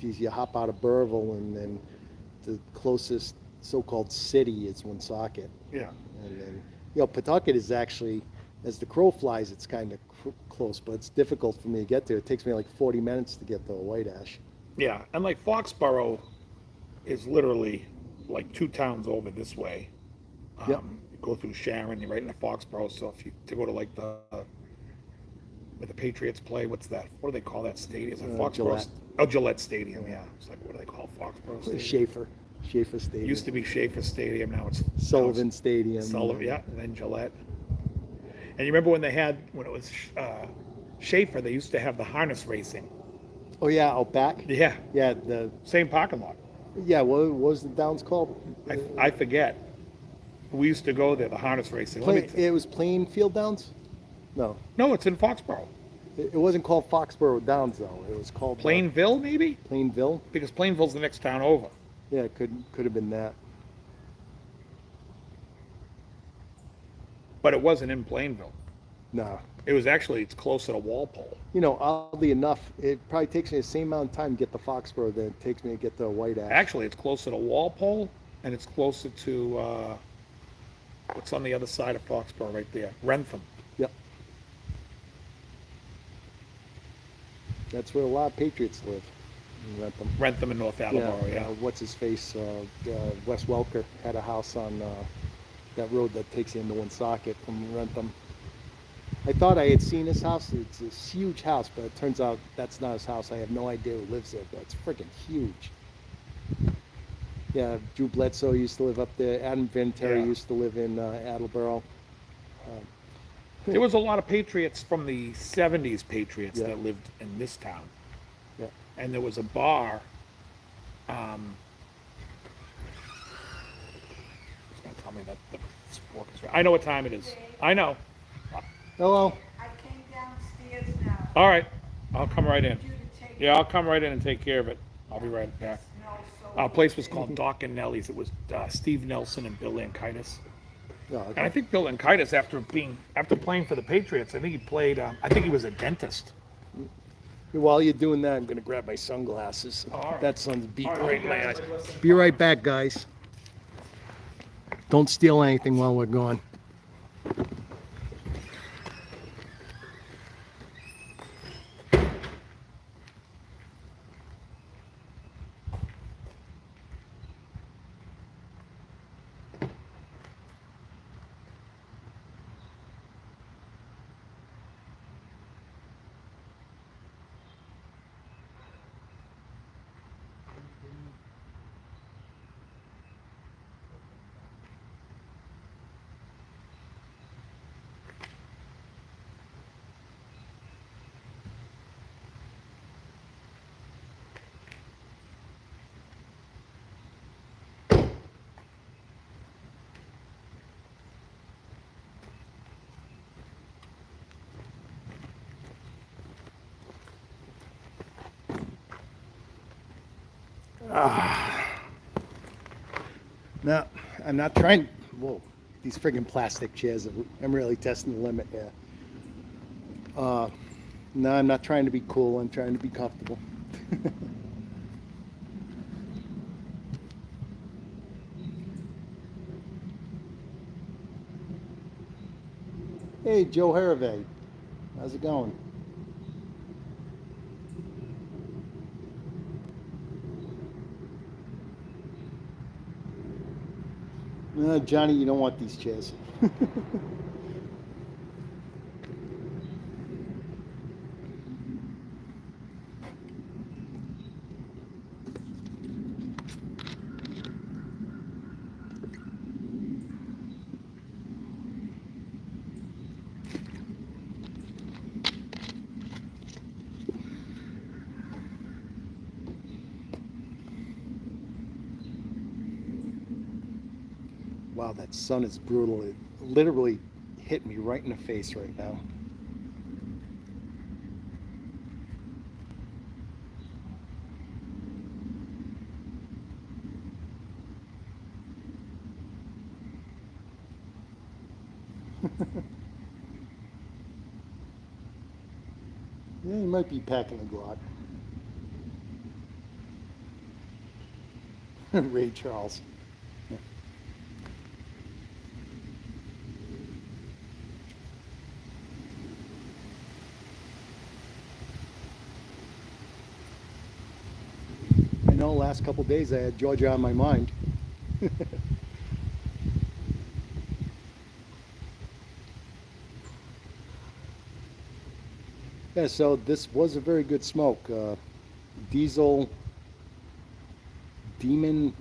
you hop out of Burville and then the closest so-called city is Woonsocket. Yeah. And then, Pawtucket is actually, as the crow flies, it's kind of close, but it's difficult for me to get there. It takes me like 40 minutes to get to White Ash. Yeah. And like Foxborough is literally like 2 towns over this way. Yep. You go through Sharon, you're right into Foxborough. So if you to go to like where the Patriots play, what's that? What do they call that stadium? Is it Foxborough? Gillette. Oh, Gillette Stadium. Yeah. It's like, what do they call Foxborough Stadium? Schaefer Stadium. Used to be Schaefer Stadium. Now it's Sullivan Stadium. Sullivan, yeah, and then Gillette. And you remember when it was Schaefer, they used to have the harness racing. Oh yeah, out back. Yeah, Yeah, same parking lot. what was the downs called? I forget. We used to go there, the harness racing. It was Plainfield Downs. No, No, it's in Foxborough. it wasn't called Foxborough Downs though. It was called Plainville, maybe? Plainville. Because Plainville's the next town over. Yeah, it could have been that. But it wasn't in Plainville. No. It's closer to Walpole. Oddly enough, it probably takes me the same amount of time to get to Foxborough than it takes me to get to White Ash. Actually, it's closer to Walpole, and it's closer to, what's on the other side of Foxborough right there? Rentham. Yep. That's where a lot of Patriots live. In Rentham. Rentham and North Attleboro, yeah. What's his face? Wes Welker had a house on that road that takes you into Woonsocket from Rentham. I thought I had seen his house. It's this huge house, but it turns out that's not his house. I have no idea who lives there, but it's freaking huge. Yeah, Drew Bledsoe used to live up there. Adam Vinatieri used to live in Attleboro. There was a lot of Patriots from the 70s Patriots Yeah. that lived in this town. Yeah. And there was a bar. It's going to tell me that the sport is right. I know what time it is. I know. Hello. I came downstairs now. All right. I'll come right in. You to take Yeah, I'll come right in and take care of it. I'll be right back. snow so Our place was called Doc and Nellie's. It was Steve Nelson and Bill Lankitis. Oh, And I okay. think Bill Lankitis, after playing for the Patriots, I think he played, I think he was a dentist. While you're doing that, I'm going to grab my sunglasses. All right. That son's beat All right right, in my guys. eyes. Be right back, guys. Don't steal anything while we're gone. No, I'm not trying. Whoa, these friggin' plastic chairs. I'm really testing the limit here. No, I'm not trying to be cool. I'm trying to be comfortable. Hey, Joe Harvey. How's it going? Johnny, you don't want these chairs. Wow, that sun is brutal. It literally hit me right in the face right now. Yeah, you might be packing a Glock. Ray Charles. I know last couple days I had Georgia on my mind. Yeah, so this was a very good smoke. Diesel Demon,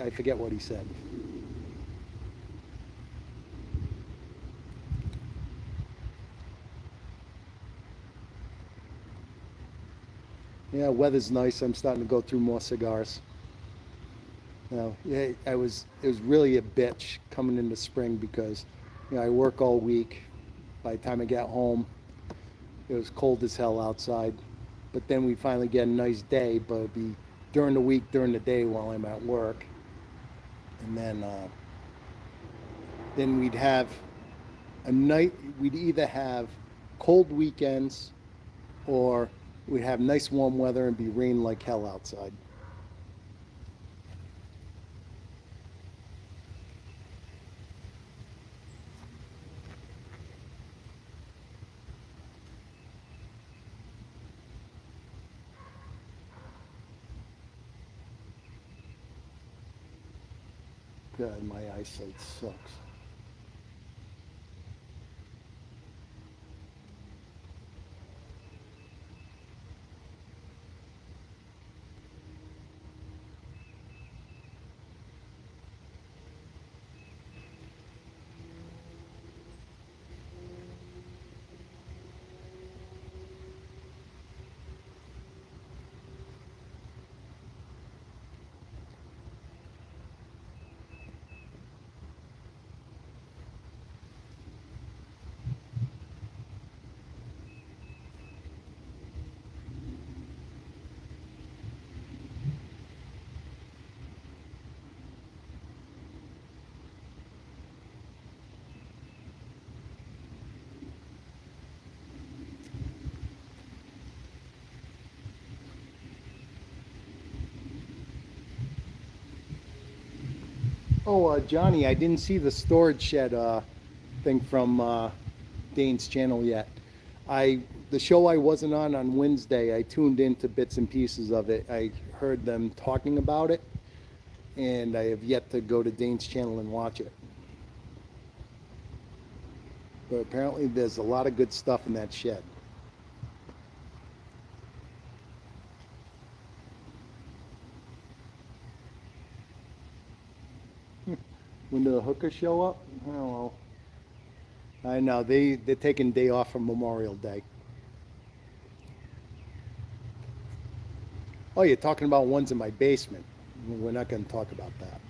I forget what he said. Yeah, weather's nice. I'm starting to go through more cigars. Yeah, it was really a bitch coming into spring because, I work all week. By the time I get home, it was cold as hell outside. But then we finally get a nice day, but it'd be during the week, during the day while I'm at work. And then we'd have a night, we'd either have cold weekends or we'd have nice warm weather and be rain like hell outside. God, my eyesight sucks. Oh, Johnny, I didn't see the storage shed thing from Dane's channel yet. The show I wasn't on Wednesday, I tuned into bits and pieces of it. I heard them talking about it, and I have yet to go to Dane's channel and watch it. But apparently there's a lot of good stuff in that shed. When did the hookers show up? I don't know. I know, they're taking day off from Memorial Day. Oh, you're talking about ones in my basement. We're not going to talk about that.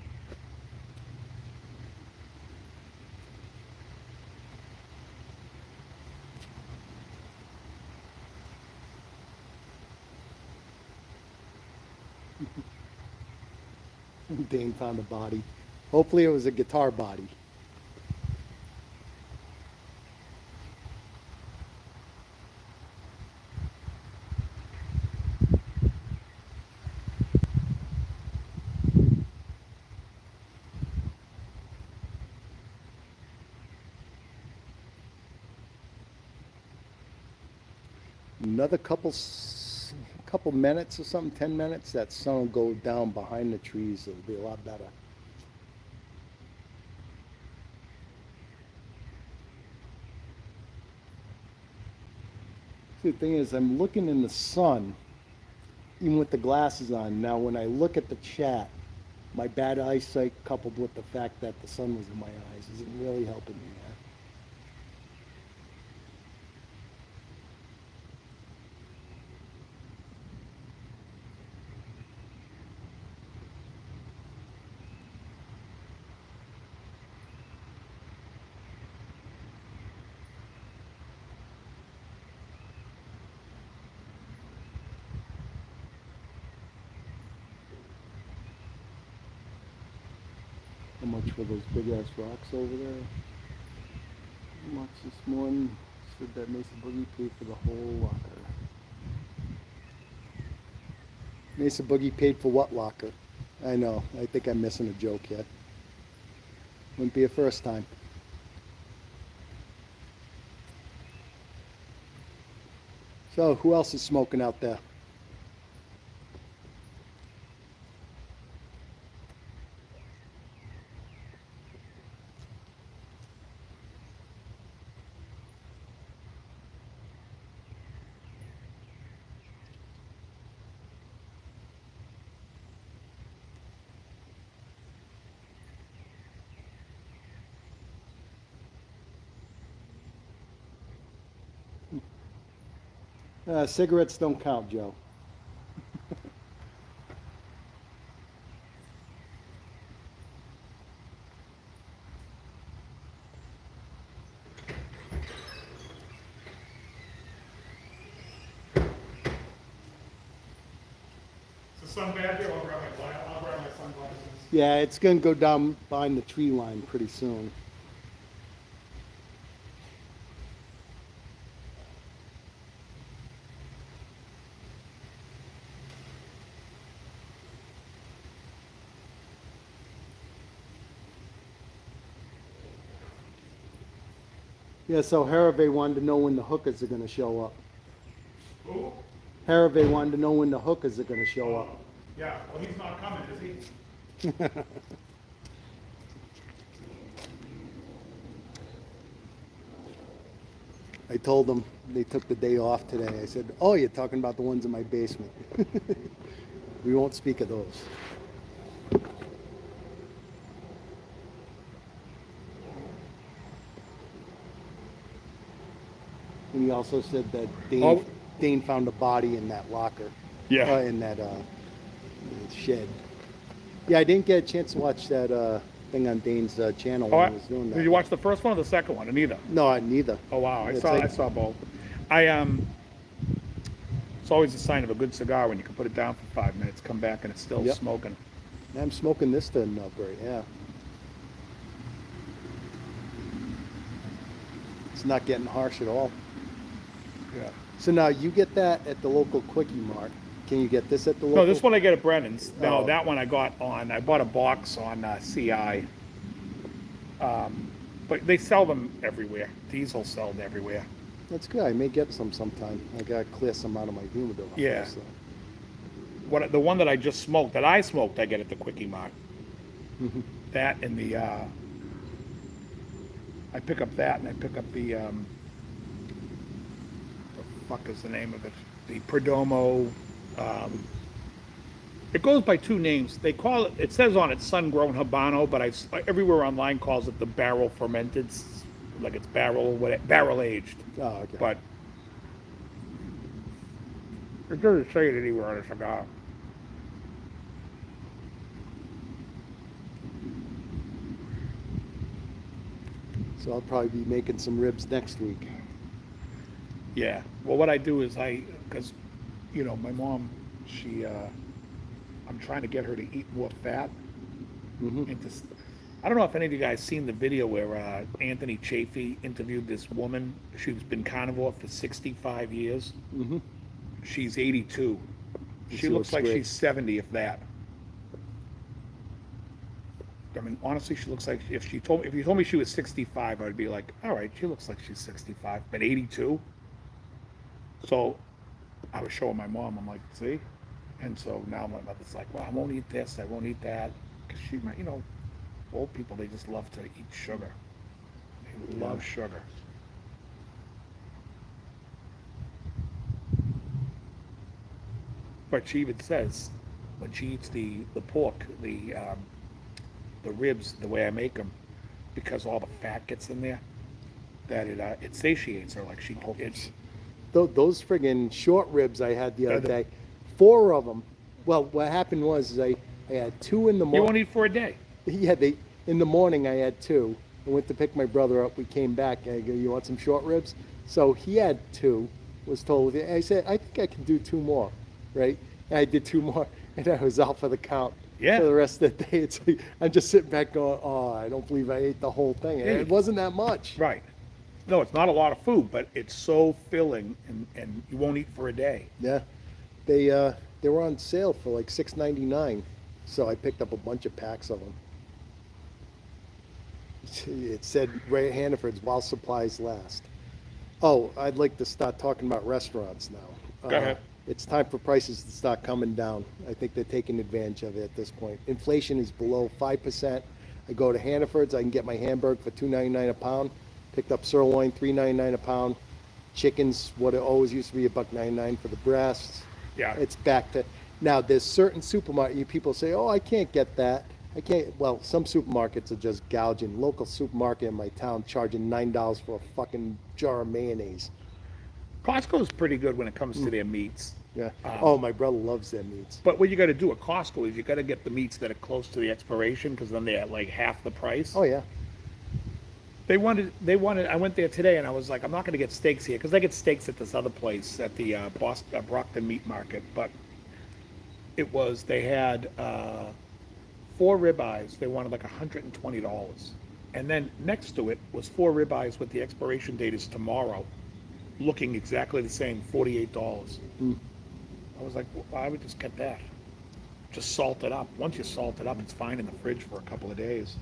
Dane found a body. Hopefully it was a guitar body. another couple minutes or something, 10 minutes, that sun will go down behind the trees. It'll be a lot better. See, the thing is, I'm looking in the sun, even with the glasses on. Now, when I look at the chat, my bad eyesight coupled with the fact that the sun was in my eyes isn't really helping me, man. How much for those big ass rocks over there? How much this morning? Said that Mesa Boogie paid for the whole locker. Mesa Boogie paid for what locker? I know. I think I'm missing a joke here. Wouldn't be a first time. So, who else is smoking out there? Cigarettes don't count, Joe. Is the sun bad here? I'll grab my sunglasses. Yeah, it's going to go down behind the tree line pretty soon. Yeah, so Harvey wanted to know when the hookers are going to show up. Who? Harvey wanted to know when the hookers are going to show up. Yeah, well, he's not coming, is he? I told them they took the day off today. I said, oh, you're talking about the ones in my basement. We won't speak of those. And he also said that Dane found a body in that locker. Yeah. In that shed. Yeah, I didn't get a chance to watch that thing on Dane's channel when he was doing that. Did you watch the first one or the second one? Or neither? No, neither. Oh wow, It's I like- saw both. It's always a sign of a good cigar when you can put it down for 5 minutes, come back and it's still Yep. smoking. I'm smoking this to Nutbury, yeah. It's not getting harsh at all. Yeah. So now you get that at the local Quickie Mart. Can you get this at the local? No, this one I get at Brennan's. No, Oh. that one I bought a box on CI. But they sell them everywhere. Diesel sell them everywhere. That's good. I may get some sometime. I gotta clear some out of my humidor. Yeah. So. The one that I just smoked, that I smoked, I get at the Quickie Mart. That and the, I pick up that and I pick up the fuck is the name of it? The Perdomo. It goes by two names. They call it. It says on it sun-grown Habano, but everywhere online calls it the barrel fermented, like it's barrel aged. Oh, okay. But it doesn't say it anywhere on a cigar. So I'll probably be making some ribs next week. Yeah. Well, what I do is because, my mom, I'm trying to get her to eat more fat. I don't know if any of you guys seen the video where Anthony Chafee interviewed this woman. She's been carnivore for 65 years. She's 82. She looks like she's 70, if that. I mean, honestly, she looks like if you told me she was 65, I'd be like, all right, she looks like she's 65, but 82. So I was showing my mom, I'm like, see? And so now my mother's like, well, I won't eat this, I won't eat that. Because she might, old people, they just love to eat sugar. They love sugar. But she even says, when she eats the pork, the ribs, the way I make them, because all the fat gets in there, that it satiates her. Like Those friggin' short ribs I had the other Yeah, day, 4 of them. Well, what happened was is I had 2 in the you morning. won't eat for a day. Yeah, in the morning I had 2. I went to pick my brother up. We came back. I go, you want some short ribs? So he had 2. Was told. I said, I think I can do 2 more, right? And I did 2 more, and I was out for the count. Yeah. For the rest of the day, it's like, I'm just sitting back going, oh, I don't believe I ate the whole thing. And it wasn't that much. Right. No, it's not a lot of food, but it's so filling, and you won't eat for a day. Yeah, they were on sale for like $6.99, so I picked up a bunch of packs of them. It said right at Hannaford's while supplies last. Oh, I'd like to start talking about restaurants now. Go ahead. It's time for prices to start coming down. I think they're taking advantage of it at this point. Inflation is below 5%. I go to Hannaford's, I can get my hamburger for $2.99 a pound. Picked up sirloin, $3.99 a pound. Chicken's what it always used to be, $1.99 for the breasts. Yeah. It's back to now. There's certain supermarket people say, "Oh, I can't get that. I can't." Well, some supermarkets are just gouging. Local supermarket in my town charging $9 for a fucking jar of mayonnaise. Costco's pretty good when it comes to their meats. Yeah. Oh, my brother loves their meats. But what you got to do at Costco is you got to get the meats that are close to the expiration, because then they're at like half the price. Oh yeah. They wanted. I went there today, and I was like, I'm not going to get steaks here because I get steaks at this other place at the Brockton Meat Market. But they had 4 ribeyes. They wanted like $120, and then next to it was 4 ribeyes with the expiration date is tomorrow, looking exactly the same, $48. I was like, well, I would just get that. Just salt it up. Once you salt it up, it's fine in the fridge for a couple of days.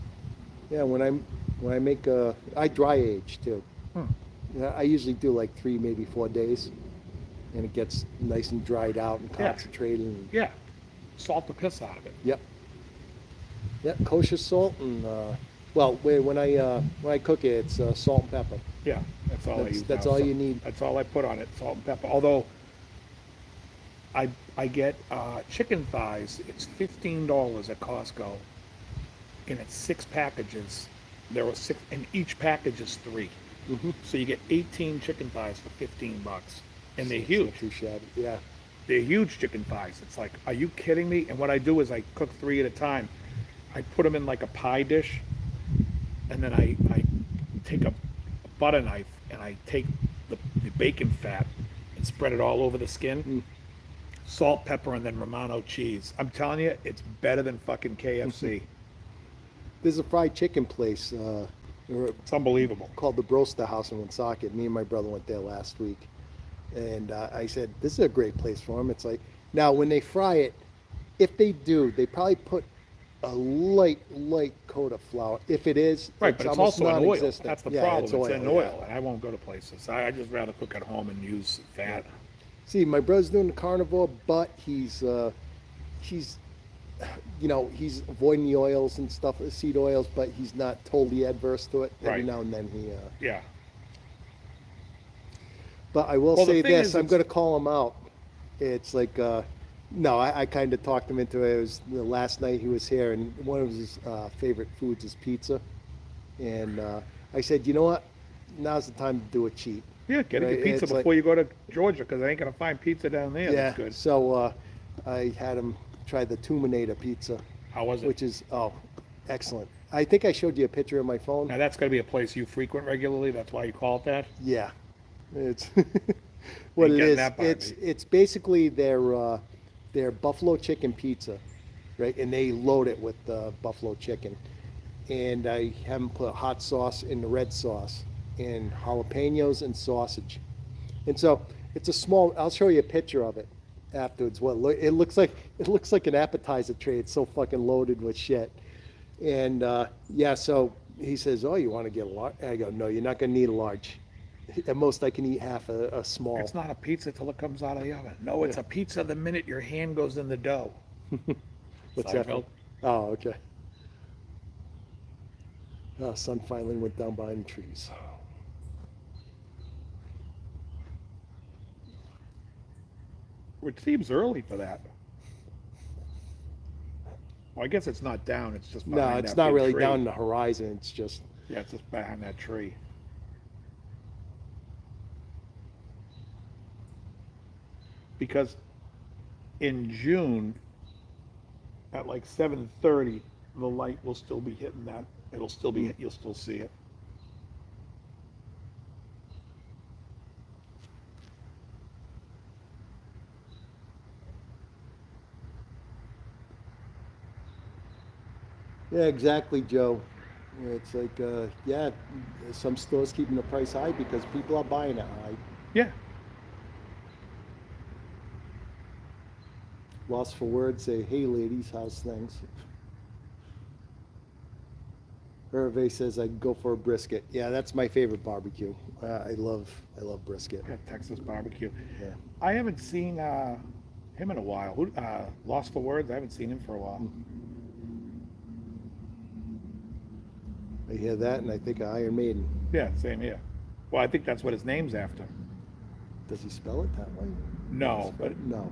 Yeah, when I make I dry age too. Yeah, I usually do like 3, maybe 4 days, and it gets nice and dried out and Yeah. concentrated. And, Yeah, salt the piss out of it. Yep. Yep, kosher salt and when I cook it, it's salt and pepper. Yeah, that's all I use. That's now. all you need. That's all I put on it, salt and pepper. Although I get chicken thighs. It's $15 at Costco, and it's 6 packages. There are 6, and each package is 3. So you get 18 chicken thighs for $15, and they're It's huge. not too shabby. Yeah. They're huge chicken thighs. It's like, are you kidding me? And what I do is I cook 3 at a time. I put them in like a pie dish, and then I take a butter knife and I take the bacon fat and spread it all over the skin. Salt, pepper, and then Romano cheese. I'm telling you, it's better than fucking KFC. There's a fried chicken place It's unbelievable. called the Broster House in Woonsocket. Me and my brother went there last week, and I said, "This is a great place for them." It's like, now when they fry it, if they do, they probably put a light coat of flour. If it is, Right, but it's almost also in oil. non-existent. That's the Yeah, problem. It's, oil, in yeah. oil, and I won't go to places. I just rather cook at home and use fat. See, my brother's doing the carnivore, but he's he's avoiding the oils and stuff, the seed oils, but he's not totally adverse to it. Every Right. now and then he. Yeah. But I will Well, the say thing this: is, I'm it's- going to call him out. It's like, no, I kind of talked him into it. It was the last night he was here, and one of his favorite foods is pizza. And I said, you know what? Now's the time to do it cheap. Yeah, get Right, your pizza it's like- before you go to Georgia, because I ain't gonna find pizza down there. Yeah. That's good. So I had him try the Tuminator pizza, How was it? which is excellent. I think I showed you a picture of my phone. Now that's gonna be a place you frequent regularly. That's why you call it that. Yeah, it's what Ain't it getting is. that by me. It's basically their buffalo chicken pizza, right? And they load it with buffalo chicken. And I have them put hot sauce in the red sauce and jalapenos and sausage. And so it's a small. I'll show you a picture of it afterwards. It looks like an appetizer tray. It's so fucking loaded with shit. And so he says, "Oh, you want to get a large?" I go, "No, you're not gonna need a large. At most, I can eat half a small. It's not a pizza till it comes out of the oven. No, it's a pizza the minute your hand goes in the dough. What's that? Seinfeld. Oh, okay. Oh, sun finally went down behind the trees. Which seems early for that. Well, I guess it's not down, it's just No, behind it's that not big really tree. down the horizon. It's just Yeah, it's just behind that tree. Because in June, at like 7:30, the light will still be hitting that. It'll still be, you'll still see it. yeah, exactly, Joe. It's like yeah, some stores keeping the price high because people are buying it high. Yeah. Lost for words, say, "Hey, ladies, how's things?" Hervé says, "I'd go for a brisket." Yeah, that's my favorite barbecue. I love brisket. Got Texas barbecue. Yeah. I haven't seen him in a while. Who, Lost for Words? I haven't seen him for a while. I hear that, and I think of Iron Maiden. Yeah, same here. Well, I think that's what his name's after. Does he spell it that way? No, but No.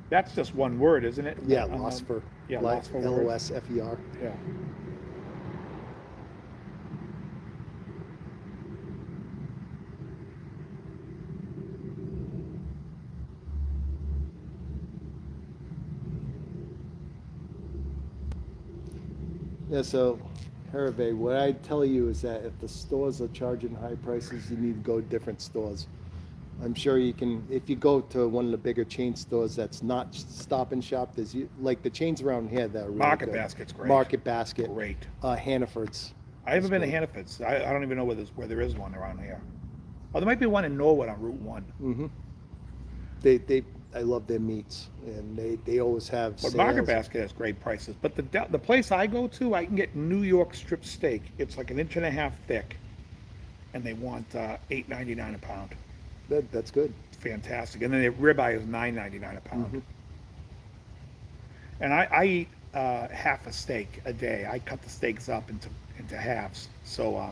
that's just one word, isn't it? Yeah, lost for. Yeah, Lost for Words. LOSFER. Yeah. Yeah, so Hervé, what I tell you is that if the stores are charging high prices, you need to go to different stores. I'm sure you can, if you go to one of the bigger chain stores that's not Stop and Shop, there's like the chains around here that are really Market good. Basket's great. Market Basket. Great. Hannaford's. I haven't been to great. Hannaford's. I don't even know where there is one around here. Oh, there might be one in Norwood on Route 1. Mm-hmm. I love their meats, and they always have But sales. Market Basket has great prices. But the place I go to, I can get New York strip steak. It's like 1.5 inches thick, and they want $8.99 a pound. That's good. It's fantastic. And then the ribeye is $9.99 a pound. Mhm. And I eat half a steak a day. I cut the steaks up into halves. So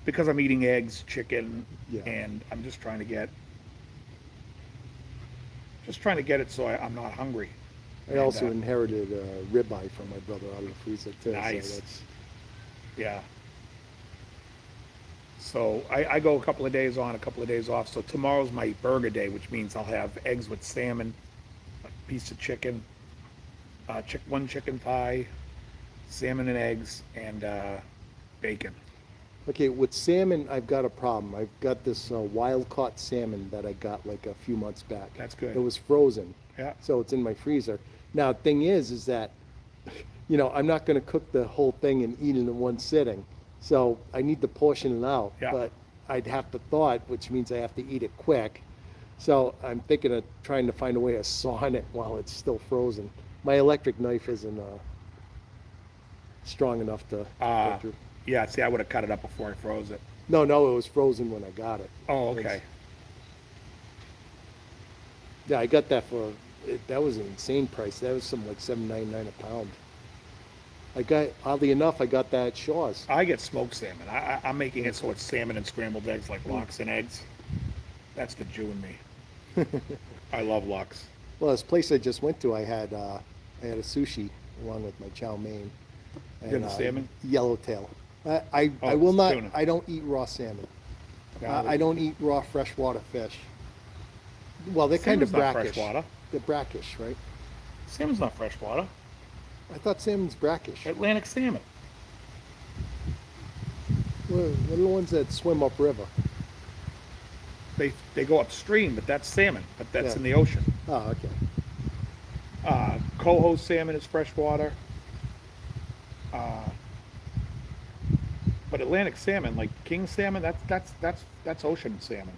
because I'm eating eggs, chicken, Yeah. and I'm just trying to get it so I'm not hungry. I also And, inherited ribeye from my brother out of the freezer too. Nice. So that's, yeah. So I go a couple of days on, a couple of days off. So tomorrow's my burger day, which means I'll have eggs with salmon, a piece of chicken, one chicken thigh, salmon and eggs, and bacon. okay, with salmon, I've got a problem. I've got this wild caught salmon that I got like a few months back. That's good. It was frozen. Yeah. So it's in my freezer. Now, the thing is that, I'm not going to cook the whole thing and eat it in one sitting. So I need to portion it out. Yeah. But I'd have to thaw it, which means I have to eat it quick. So I'm thinking of trying to find a way of sawing it while it's still frozen. My electric knife isn't strong enough to go through. Yeah, see, I would have cut it up before I froze it. No, it was frozen when I got it. Oh, okay. Yeah, I got that for, that was an insane price. That was something like $7.99 a pound. Oddly enough, I got that at Shaw's. I get smoked salmon. I'm making it so it's salmon and scrambled eggs, like lox and eggs. That's the Jew in me. I love lox. Well, this place I just went to, I had a sushi along with my chow mein. You got the salmon? Yellowtail. I Oh, will not, tuna. I don't eat raw salmon. Got it. I don't eat raw freshwater fish. Well, they're kind of Salmon's not brackish. freshwater. They're brackish, right? Salmon's not freshwater. I thought salmon's brackish. Atlantic salmon. What are the ones that swim upriver? They go upstream, but that's salmon. But that's Yeah. in the ocean. Oh, okay. Coho salmon is freshwater. But Atlantic salmon, like king salmon, that's ocean salmon.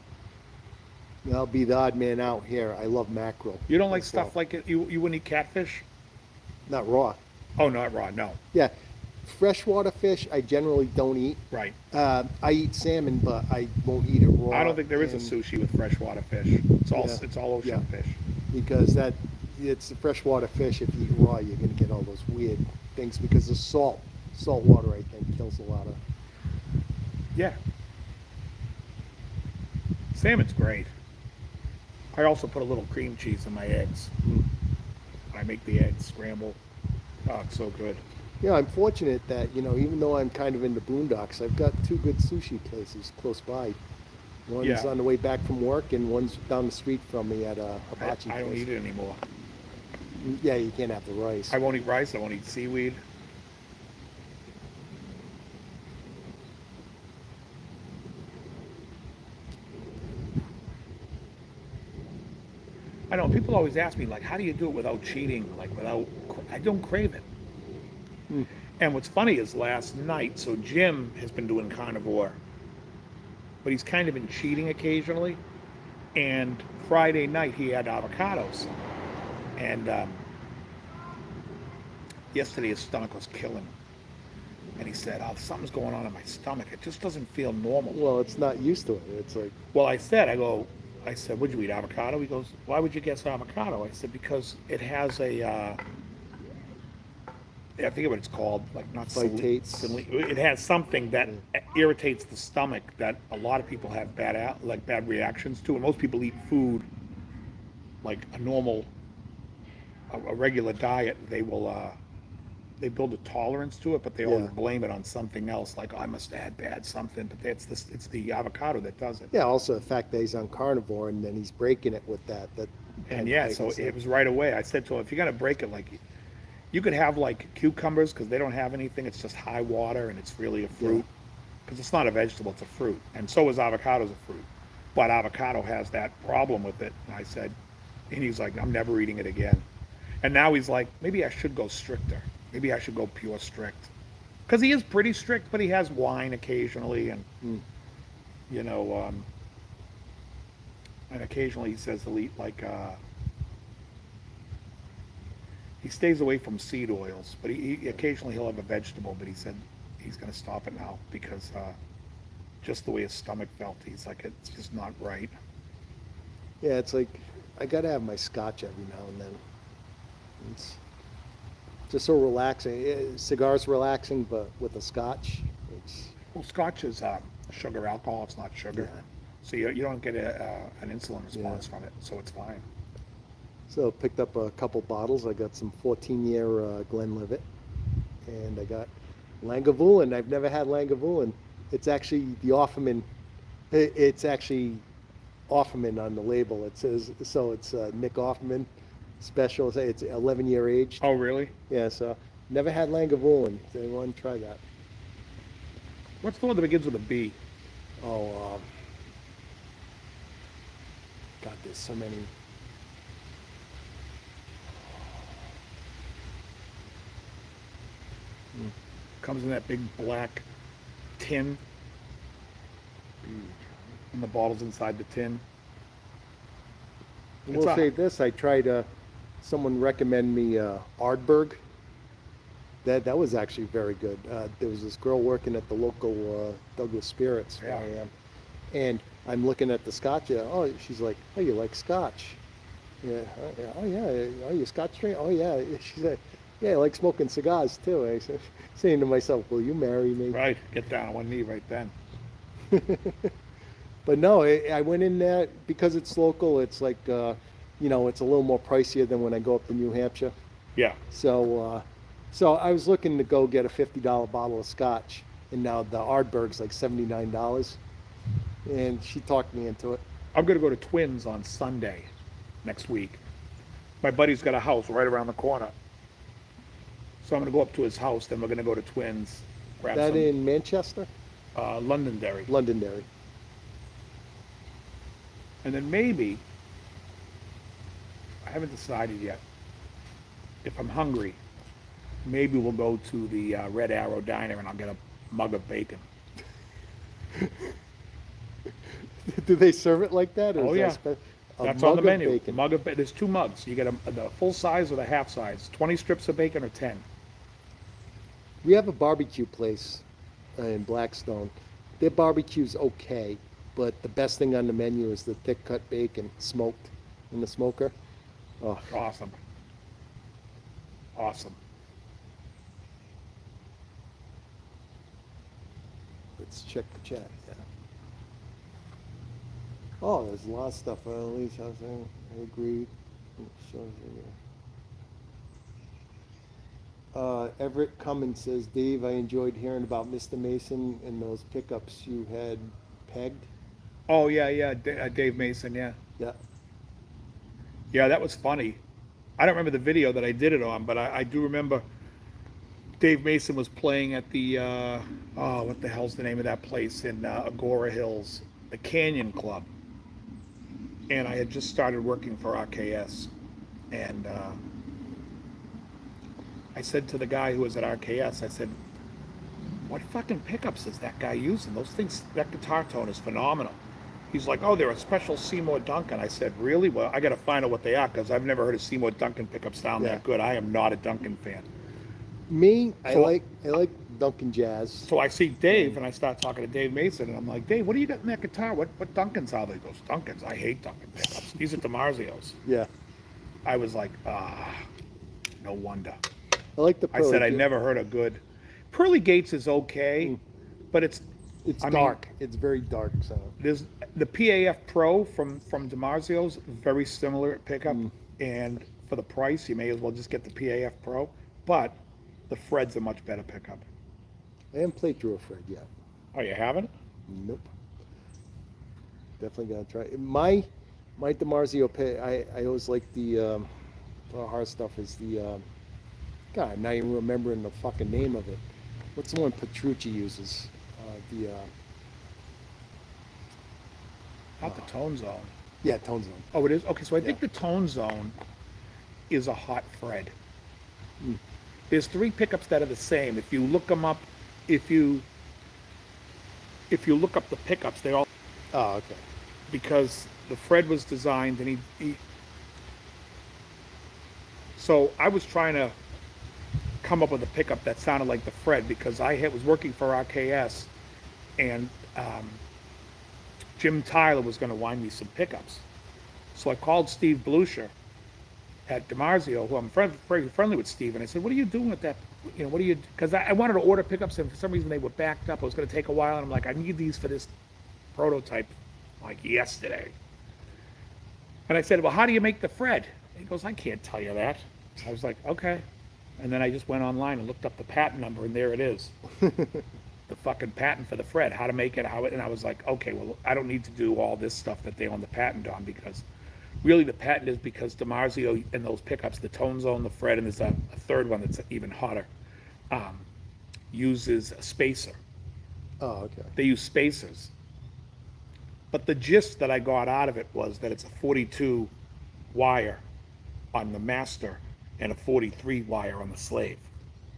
I'll be the odd man out here. I love mackerel. You don't like as stuff well. like it? You wouldn't eat catfish? Not raw. Oh, not raw. No. Yeah. Freshwater fish, I generally don't eat. Right. I eat salmon, but I won't eat it raw. I don't think there is a and- sushi with freshwater fish. Yeah. It's all ocean Yeah. fish. Because it's the freshwater fish. If you eat raw, you're gonna get all those weird things because the salt water, I think, kills a lot of. Yeah. Salmon's great. I also put a little cream cheese in my eggs. I make the eggs scramble. Oh, it's so good. Yeah, I'm fortunate that, even though I'm kind of in the boondocks, I've got two good sushi places close by. One's Yeah. on the way back from work, and one's down the street from me at a hibachi I don't place. eat it anymore. Yeah, you can't have the rice. I won't eat rice. I won't eat seaweed. I know people always ask me, like, how do you do it without cheating? Like, I don't crave it. And what's funny is last night, so Jim has been doing carnivore, but he's kind of been cheating occasionally. And Friday night he had avocados. And yesterday his stomach was killing him. And he said, oh, something's going on in my stomach. It just doesn't feel normal. Well, it's not used to it. It's like, Well, I said, would you eat avocado? He goes, why would you guess avocado? I said, because it has I forget what it's called, like not Phytates. It has something that irritates the stomach that a lot of people have bad reactions to. And most people eat food like a normal, a regular diet. They will, they build a tolerance to it, but they always Yeah. blame it on something else. Like, I must have had bad something, but it's the avocado that does it. yeah, also the fact that he's on carnivore and then he's breaking it with that. And yeah, so it was right away. I said to him, if you're gonna break it, like, you could have like cucumbers because they don't have anything. It's just high water and it's really a fruit. Because it's not a vegetable, it's a fruit. And so is avocado's a fruit. But avocado has that problem with it. And I said, and he's like, I'm never eating it again. And now he's like, maybe I should go stricter. Maybe I should go pure strict. Because he is pretty strict, but he has wine occasionally. And, and occasionally he says he'll eat like, he stays away from seed oils, but he occasionally he'll have a vegetable, but he said he's going to stop it now because just the way his stomach felt, he's like, it's just not right. Yeah, it's like, I gotta have my scotch every now and then. It's just so relaxing. Cigars relaxing, but with a scotch, it's, Well, scotch is sugar alcohol, it's not sugar. Yeah. So you don't get an insulin response from it, so it's fine. so picked up a couple bottles. I got some 14-year Glenlivet, and I got Lagavulin. I've never had Lagavulin. It's actually the Offerman. It's actually Offerman on the label. It says, so it's Nick Offerman special. It's 11-year aged. Oh, really? Yeah, so never had Lagavulin. So I want to try that. What's the one that begins with a B? Oh, God, there's so many. Comes in that big black tin. And the bottle's inside the tin. I will say this, I tried, someone recommended me Ardbeg. That was actually very good. There was this girl working at the local Douglas Spirits where Yeah. I am. And I'm looking at the scotch. Oh, she's like, oh, you like scotch? Yeah. Oh, yeah. Oh, you scotch drink? Oh, yeah. She said, yeah, I like smoking cigars too. I said, saying to myself, will you marry me? Right, get down on one knee right then. But no, I went in there because it's local. It's like, it's a little more pricier than when I go up to New Hampshire. Yeah. So I was looking to go get a $50 bottle of scotch, and now the Ardbeg's like $79. And she talked me into it. I'm going to go to Twins on Sunday next week. My buddy's got a house right around the corner. So I'm going to go up to his house, then we're going to go to Twins. Grab That some in Manchester? Londonderry. Londonderry. And then maybe, I haven't decided yet, if I'm hungry, maybe we'll go to the Red Arrow Diner and I'll get a mug of bacon. Do they serve it like that? Or Oh, is yeah. that a That's mug on the of menu. bacon? There's 2 mugs. You get the full size or the half size. 20 strips of bacon or 10. We have a barbecue place in Blackstone. Their barbecue's okay, but the best thing on the menu is the thick cut bacon smoked in the smoker. Oh, Awesome. Awesome. let's check the chat. Yeah. Oh, there's a lot of stuff. Elise, I agree. Shows Everett Cummins says, Dave, I enjoyed hearing about Mr. Mason and those pickups you had pegged. Oh, yeah, yeah, Dave Mason, yeah. Yeah. Yeah, that was funny. I don't remember the video that I did it on, but I do remember Dave Mason was playing at the, oh, what the hell's the name of that place in Agora Hills? The Canyon Club. And I had just started working for RKS. And I said to the guy who was at RKS, I said, what fucking pickups is that guy using? Those things, that guitar tone is phenomenal. He's like, oh, they're a special Seymour Duncan. I said, really? Well, I got to find out what they are because I've never heard of Seymour Duncan pickups sound Yeah. that good. I am not a Duncan fan. Me, So- I like Duncan Jazz. So I see Dave and I start talking to Dave Mason and I'm like, Dave, what do you got in that guitar? What Duncans are they? He goes, Duncans? I hate Duncan pickups. These are DiMarzios. Yeah. I was like, no wonder. I like the I said, I Pearly. never heard a good. Pearly Gates is okay, but it's I mean, dark. It's very dark sound. there's the PAF Pro from DiMarzio's very similar pickup, and for the price, you may as well just get the PAF Pro. But the Fred's a much better pickup. I haven't played through a Fred yet. Oh, you haven't? Nope. Definitely gotta try it. My DiMarzio pick. I always like the hard stuff. Is the God? I'm not even remembering the fucking name of it. What's the one Petrucci uses? Not the Tone Zone. Yeah, Tone Zone. Oh, it is? Okay, so I think Yeah. the Tone Zone is a hot Fred. There's three pickups that are the same. If you look them up, if you look up the pickups, they all, Oh, okay. because the Fred was designed and he so I was trying to come up with a pickup that sounded like the Fred because was working for RKS and Jim Tyler was going to wind me some pickups. So I called Steve Blucher at DiMarzio, who I'm very friendly with Steve, and I said, what are you doing with that? You know, what are you, because I wanted to order pickups and for some reason they were backed up. It was going to take a while and I'm like, I need these for this prototype like yesterday. And I said, well, how do you make the Fred? He goes, I can't tell you that. I was like, okay. And then I just went online and looked up the patent number and there it is. The fucking patent for the Fred, how to make it, and I was like, okay, well, I don't need to do all this stuff that they own the patent on because really the patent is because DiMarzio and those pickups, the Tone Zone, the Fred, and there's a third one that's even hotter, uses a spacer. Oh, okay. They use spacers. But the gist that I got out of it was that it's a 42 wire on the master and a 43 wire on the slave.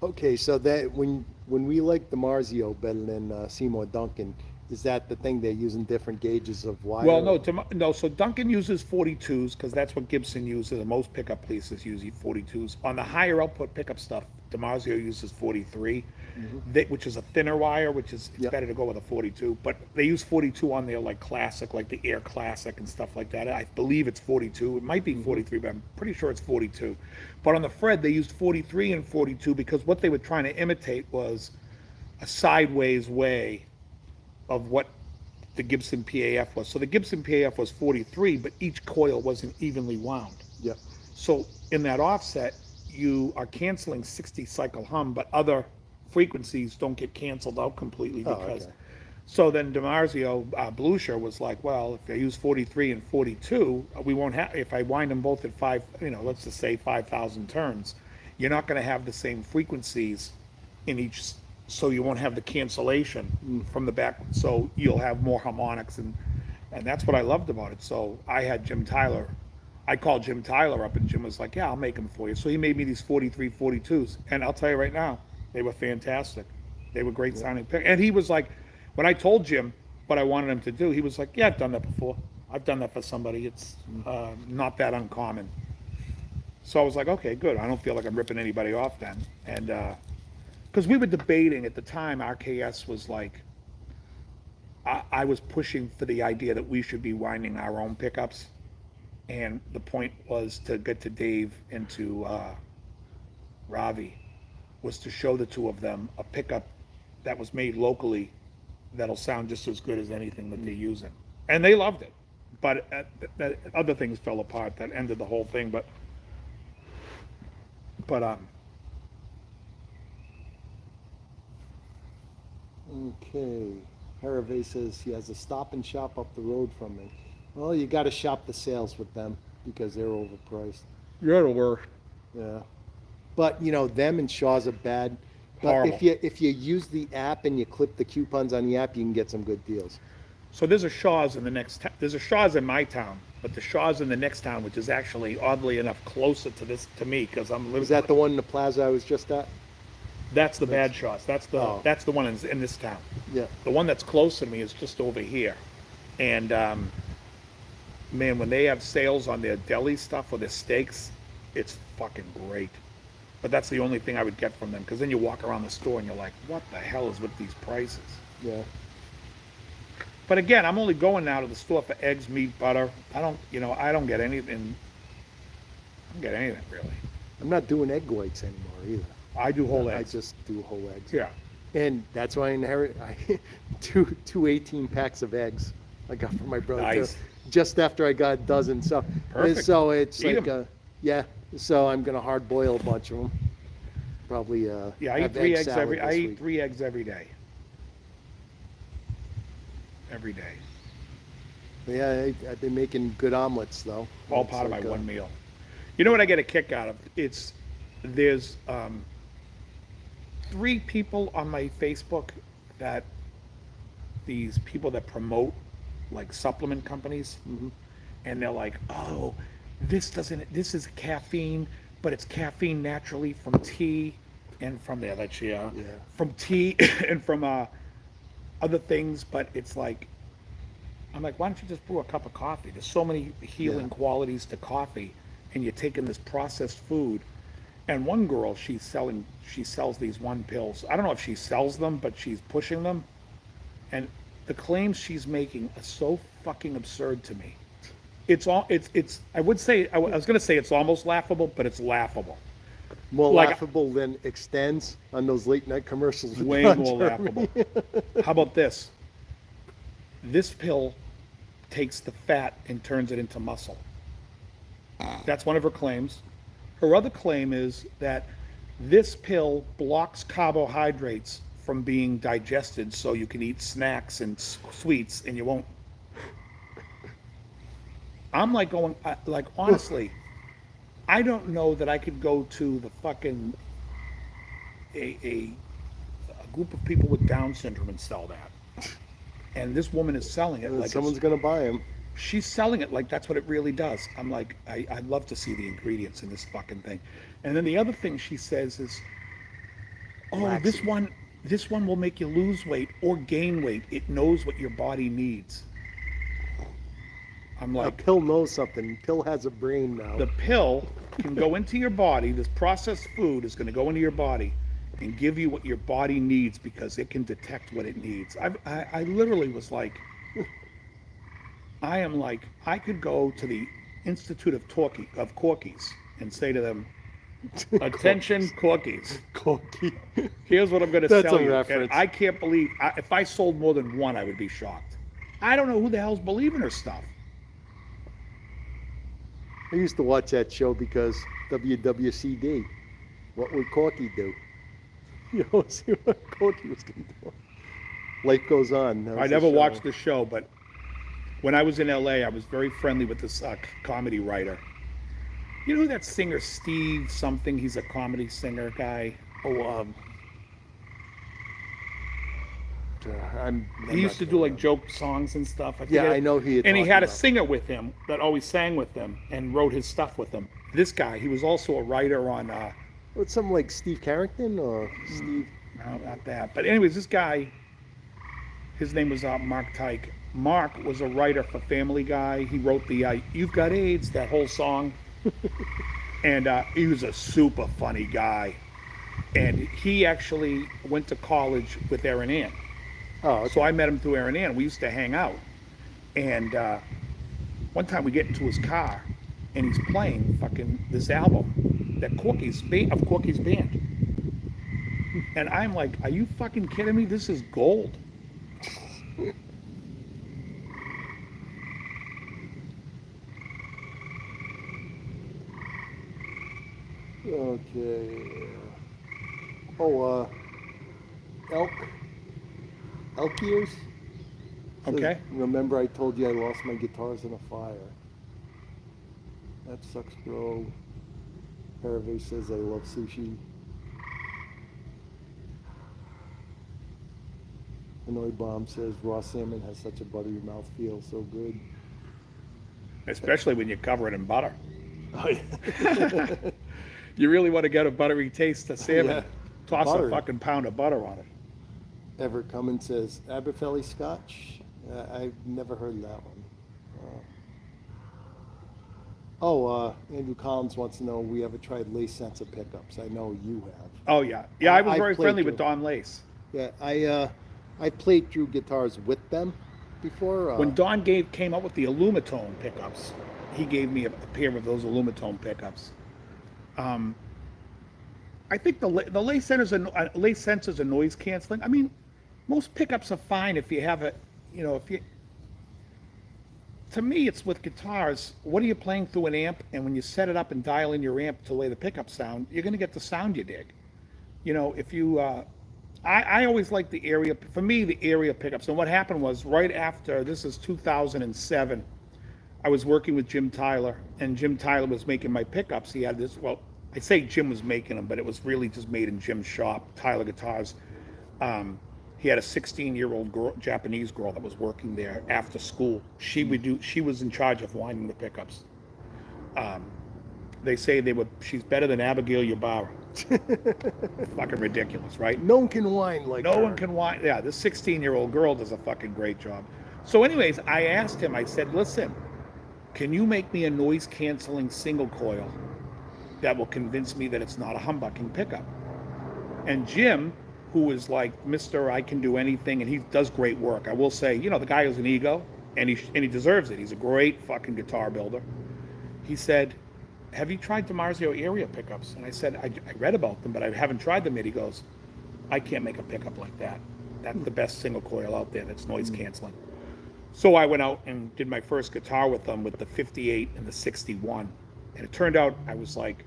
Okay, so that when we like the Marzio better than Seymour Duncan, is that the thing they're using different gauges of wire? Well, no. So Duncan uses 42s because that's what Gibson uses, and most pickup places use 42s. On the higher output pickup stuff, DiMarzio uses 43, which is a thinner wire, which is it's Yep. better to go with a 42. But they use 42 on their like classic, like the Air Classic and stuff like that. I believe it's 42. It might be 43, but I'm pretty sure it's 42. But on the Fred, they used 43 and 42 because what they were trying to imitate was a sideways way of what the Gibson PAF was. So the Gibson PAF was 43, but each coil wasn't evenly wound. Yep. So in that offset, you are canceling 60 cycle hum, but other frequencies don't get canceled out completely Oh, because. okay. So then DiMarzio, Blucher was like, well, if I use 43 and 42, we won't have, if I wind them both at let's just say 5,000 turns, you're not going to have the same frequencies in each, so you won't have the cancellation from the back. So you'll have more harmonics and that's what I loved about it. So I had Jim Tyler. I called Jim Tyler up and Jim was like, yeah, I'll make them for you. So he made me these 43, 42s. And I'll tell you right now, they were fantastic. They were great sounding pick. And he was like, when I told Jim what I wanted him to do, he was like, yeah, I've done that before. I've done that for somebody. It's not that uncommon. So I was like, okay, good. I don't feel like I'm ripping anybody off then. And because we were debating at the time, RKS was like, I was pushing for the idea that we should be winding our own pickups. And the point was to get to Dave and to Ravi, was to show the two of them a pickup that was made locally that'll sound just as good as anything that they're using. And they loved it. But other things fell apart that ended the whole thing. But Okay. Harvey says he has a Stop and Shop up the road from me. Well, you got to shop the sales with them because they're overpriced. you're the worst. Yeah. But you know, them and Shaw's are bad. But Horrible. if you use the app and you clip the coupons on the app, you can get some good deals. So there's a Shaw's in the next. There's a Shaw's in my town, but the Shaw's in the next town, which is actually oddly enough closer to me because I'm living. Is that the one in the plaza I was just at? That's the bad Shaw's. That's the Oh. that's the one in this town. Yeah. The one that's close to me is just over here, and man, when they have sales on their deli stuff or their steaks, it's fucking great. But that's the only thing I would get from them, because then you walk around the store and you're like, what the hell is with these prices? Yeah. But again, I'm only going now to the store for eggs, meat, butter. I don't get anything. I don't get anything really. I'm not doing egg whites anymore either. I do whole I eggs. just do whole eggs. Yeah. And that's why I inherit two 18 packs of eggs I got from my brother. Nice. Just after I got a dozen. So, Perfect. so it's Eat like, 'em. yeah. So I'm going to hard boil a bunch of them. Probably, Yeah, I eat have three egg eggs salad every. I this eat week. 3 eggs every day. Every day. Yeah, I've been making good omelets though. All It's part of like, my one meal. You know what I get a kick out of? There's 3 people on my Facebook that these people that promote like supplement companies, and they're like, oh, this is caffeine, but it's caffeine naturally from tea and from from tea and from other things, but it's like, I'm like, why don't you just brew a cup of coffee? There's so many healing Yeah. qualities to coffee, and you're taking this processed food. And one girl, she sells these 1 pills. I don't know if she sells them, but she's pushing them. And the claims she's making are so fucking absurd to me. It's I would say, I was going to say it's almost laughable, but it's laughable. More like- laughable than Extends on those late night commercials. with Way Don more Jeremy. laughable. How about this? This pill takes the fat and turns it into muscle. That's one of her claims. Her other claim is that this pill blocks carbohydrates from being digested so you can eat snacks and sweets and you won't. I'm like going, like honestly, I don't know that I could go to the fucking, a group of people with Down syndrome and sell that. And this woman is selling it like Someone's going to buy them. she's selling it like that's what it really does. I'm like, I'd love to see the ingredients in this fucking thing. And then the other thing she says is, oh, this one will make you lose weight or gain weight. It knows what your body needs. I'm A like, pill knows something. Pill has a brain now. the pill can go into your body. This processed food is going to go into your body and give you what your body needs because it can detect what it needs. I literally was like, I am like, I could go to the Institute of Corkies and say to them, attention Corkies, Corky. here's what I'm going to That's sell a you. reference. And I can't believe, if I sold more than 1, I would be shocked. I don't know who the hell's believing her stuff. I used to watch that show because WWCD. What would Corky do? You know, see what Corky was going to do. Life goes on. That was I the never show. watched the show, but when I was in LA, I was very friendly with this comedy writer. You know who that singer Steve something? He's a comedy singer guy. Oh, He used to do like joke songs and stuff. Yeah, forget. I know who you're And he talking had a about. singer with him that always sang with him and wrote his stuff with him. This guy, he was also a writer on. What's something like Steve Carrington or Steve? No, not that. But anyways, this guy, his name was Mark Tyke. Mark was a writer for Family Guy. He wrote the "You've Got AIDS" that whole song, and he was a super funny guy. And he actually went to college with Aaron Ann. Oh, okay. So I met him through Aaron Ann. We used to hang out. And one time we get into his car and he's playing fucking this album that Corky's band. And I'm like, are you fucking kidding me? This is gold. Okay. Oh, elk ears. Says, Okay. remember I told you I lost my guitars in a fire. That sucks, bro. Hervé says I love sushi. Hanoi Bomb says raw salmon has such a buttery mouth feel, so good. Especially when you cover it in butter. Oh, yeah. You really want to get a buttery taste to salmon. Yeah. Toss Butter. a fucking pound of butter on it. Everett Cummins says Aberfeldy Scotch. I've never heard of that one. Andrew Collins wants to know we ever tried lace sensor pickups. I know you have. Oh yeah, yeah. I was I very played friendly with through. Don Lace. Yeah, I played through guitars with them before. When Don came up with the Alumitone pickups, he gave me a pair of those Alumitone pickups. I think the lace sensors are noise canceling. I mean, most pickups are fine if you have to me, it's with guitars. What are you playing through an amp? And when you set it up and dial in your amp to lay the pickup sound, you're going to get the sound you dig. If you, I always like the area. For me, the area pickups. And what happened was right after this is 2007. I was working with Jim Tyler, and Jim Tyler was making my pickups. He had this. Well, I say Jim was making them, but it was really just made in Jim's shop, Tyler Guitars. He had a 16-year-old Japanese girl that was working there after school. She was in charge of winding the pickups. They say she's better than Abigail Ybarra. Fucking ridiculous, right? no one can whine like No her. one can wind. Yeah, this 16-year-old girl does a fucking great job. So anyways, I asked him, I said, listen, can you make me a noise canceling single coil that will convince me that it's not a humbucking pickup? And Jim, who is like Mr. I can do anything, and he does great work. I will say, the guy has an ego, and he deserves it. He's a great fucking guitar builder. He said, have you tried DiMarzio area pickups? And I said, I read about them, but I haven't tried them yet. He goes, I can't make a pickup like that. That's the best single coil out there that's noise canceling. So I went out and did my first guitar with them with the 58 and the 61. And it turned out I was like,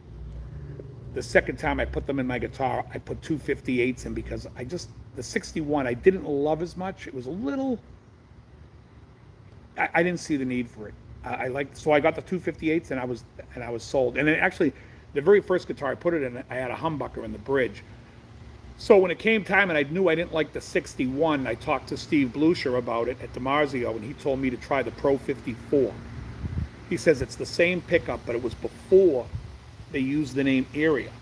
the second time I put them in my guitar, I put two 58s in because the 61 I didn't love as much. It was a little, I didn't see the need for it. So I got the two 58s and I was sold. And then actually, the very first guitar I put it in, I had a humbucker in the bridge. So when it came time and I knew I didn't like the 61, I talked to Steve Blucher about it at DiMarzio, and he told me to try the Pro 54. He says it's the same pickup, but it was before they used the name Area.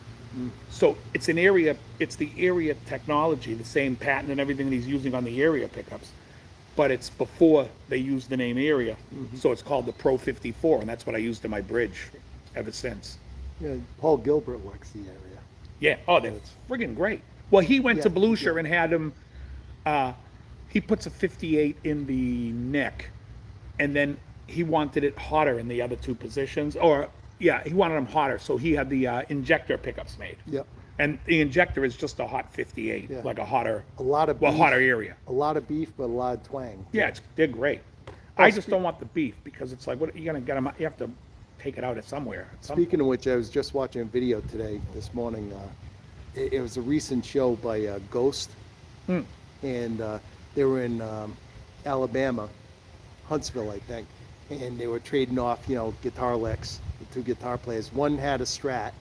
So it's the Area technology, the same patent and everything that he's using on the Area pickups, but it's before they used the name Area. So it's called the Pro 54, and that's what I used in my bridge ever since. Yeah, Paul Gilbert likes the area. Yeah, oh, they're friggin' great. Well, he went to Blucher and had him, he puts a 58 in the neck, and then he wanted it hotter in the other two positions, he wanted them hotter, so he had the injector pickups made. Yep. And the injector is just a hot 58, like a hotter, beef, hotter area. A lot of beef, but a lot of twang. Yeah, they're great. I just don't want the beef because it's like, what you're gonna get them? You have to take it out at somewhere. Speaking of which, I was just watching a video this morning. It was a recent show by Ghost, and they were in Alabama, Huntsville, I think, and they were trading off, guitar licks. The two guitar players. One had a Strat,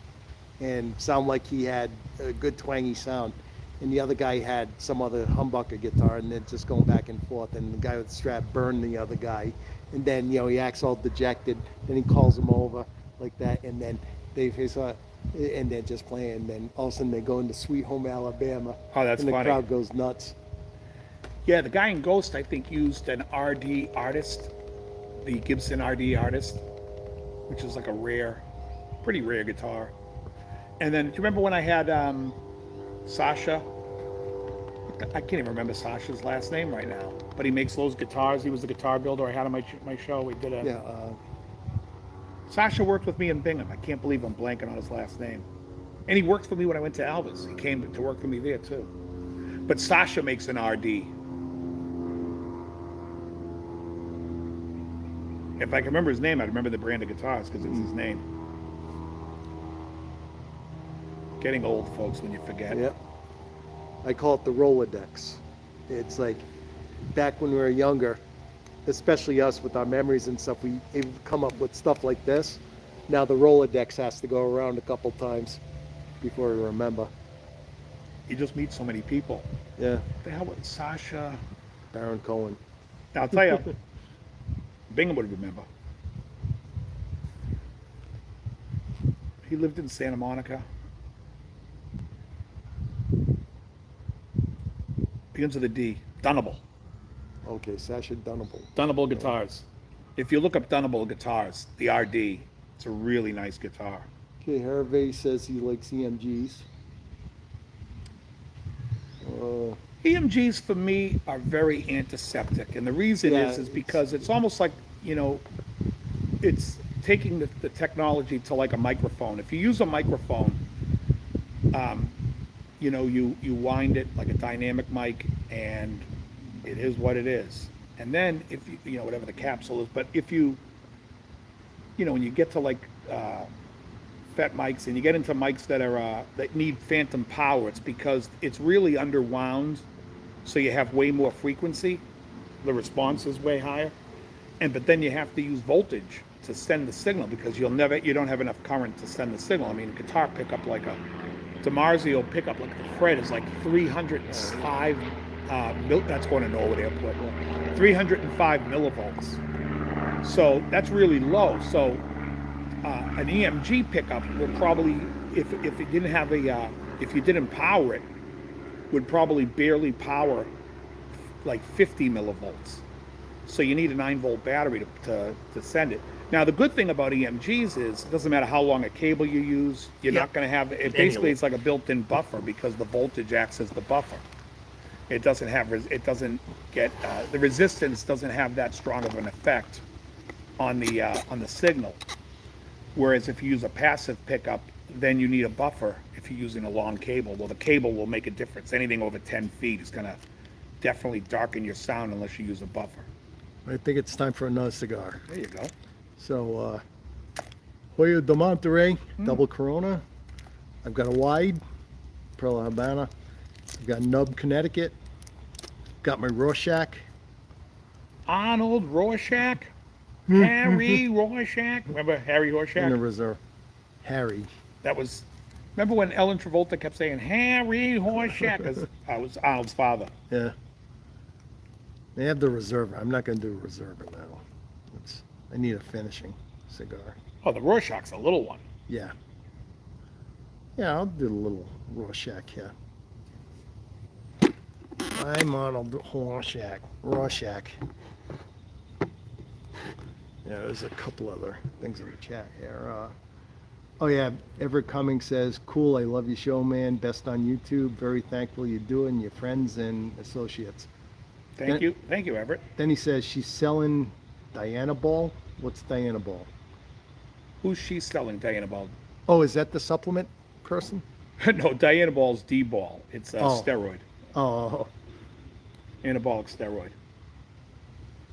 and sounded like he had a good twangy sound, and the other guy had some other humbucker guitar, and they're just going back and forth. And the guy with the Strat burned the other guy, and then he acts all dejected. Then he calls him over like that, and then and they're just playing. And then all of a sudden they go into Sweet Home Alabama. Oh, that's and the funny. crowd goes nuts. Yeah, the guy in Ghost, I think, used an RD Artist, the Gibson RD Artist, which is like a pretty rare guitar. And then, do you remember when I had Sasha. I can't even remember Sasha's last name right now, but he makes those guitars. He was the guitar builder I had on my show. We did a. Yeah. Sasha worked with me in Bingham. I can't believe I'm blanking on his last name. And he worked for me when I went to Elvis. He came to work for me there too. But Sasha makes an RD. If I can remember his name, I'd remember the brand of guitars because it's his name. Getting old, folks, when you forget. Yep. I call it the Rolodex. It's like back when we were younger, especially us with our memories and stuff, we come up with stuff like this. Now the Rolodex has to go around a couple times before we remember. You just meet so many people. Yeah. What the hell was Sasha? Baron Cohen. I'll tell you, Bingham would remember. He lived in Santa Monica. Begins with a D. Dunnable. Okay, Sasha Dunnable. Dunnable guitars. If you look up Dunnable guitars, the RD, it's a really nice guitar. Okay, Hervé says he likes EMGs. EMGs for me are very antiseptic, and the reason Yeah, is because it's almost like, it's taking the technology to like a microphone. If you use a microphone, you wind it like a dynamic mic, and it is what it is. And then if you whatever the capsule is, but if you when you get to like FET mics and you get into mics that are that need phantom power, it's because it's really underwound, so you have way more frequency, the response is way higher, but then you have to use voltage to send the signal because you don't have enough current to send the signal. I mean, guitar pickup like a DiMarzio pickup like the Fred is like 305 that's going to Norwood Airport. 305 millivolts. So that's really low. So an EMG pickup will probably, if it didn't have if you didn't power it, would probably barely power like 50 millivolts. So you need a 9-volt battery to send it. Now the good thing about EMGs is it doesn't matter how long a cable you use, you're not going to have it. Basically, it's like a built-in buffer because the voltage acts as the buffer. It doesn't get the resistance doesn't have that strong of an effect on the signal. Whereas if you use a passive pickup, then you need a buffer if you're using a long cable. Well, the cable will make a difference. Anything over 10 feet is going to definitely darken your sound unless you use a buffer. I think it's time for another cigar. There you go. So, Hoyo de Monterrey, double Corona. I've got a wide, Pearl Habana. I've got Nub, Connecticut. Got my Rorschach. Arnold Rorschach. Harry Rorschach. Remember Harry In the Rorschach? reserve. Harry. That was, remember when Ellen Travolta kept saying Harry Rorschach? Because I was Arnold's father. Yeah. They have the reserve. I'm not going to do a reserve now. I need a finishing cigar. Oh, the Rorschach's a little one. Yeah. Yeah, I'll do a little Rorschach here. I'm Arnold Rorschach. Rorschach. Yeah, there's a couple other things in the chat here. Oh yeah, Everett Cummings says, cool, I love your show, man. Best on YouTube. Very thankful you do it and your friends and associates. Thank you, Everett. Then he says she's selling Diana Ball. What's Diana Ball? Who's she selling Diana Ball? Oh, is that the supplement person? No, Diana Ball's D-Ball. It's a steroid. Oh. Anabolic steroid.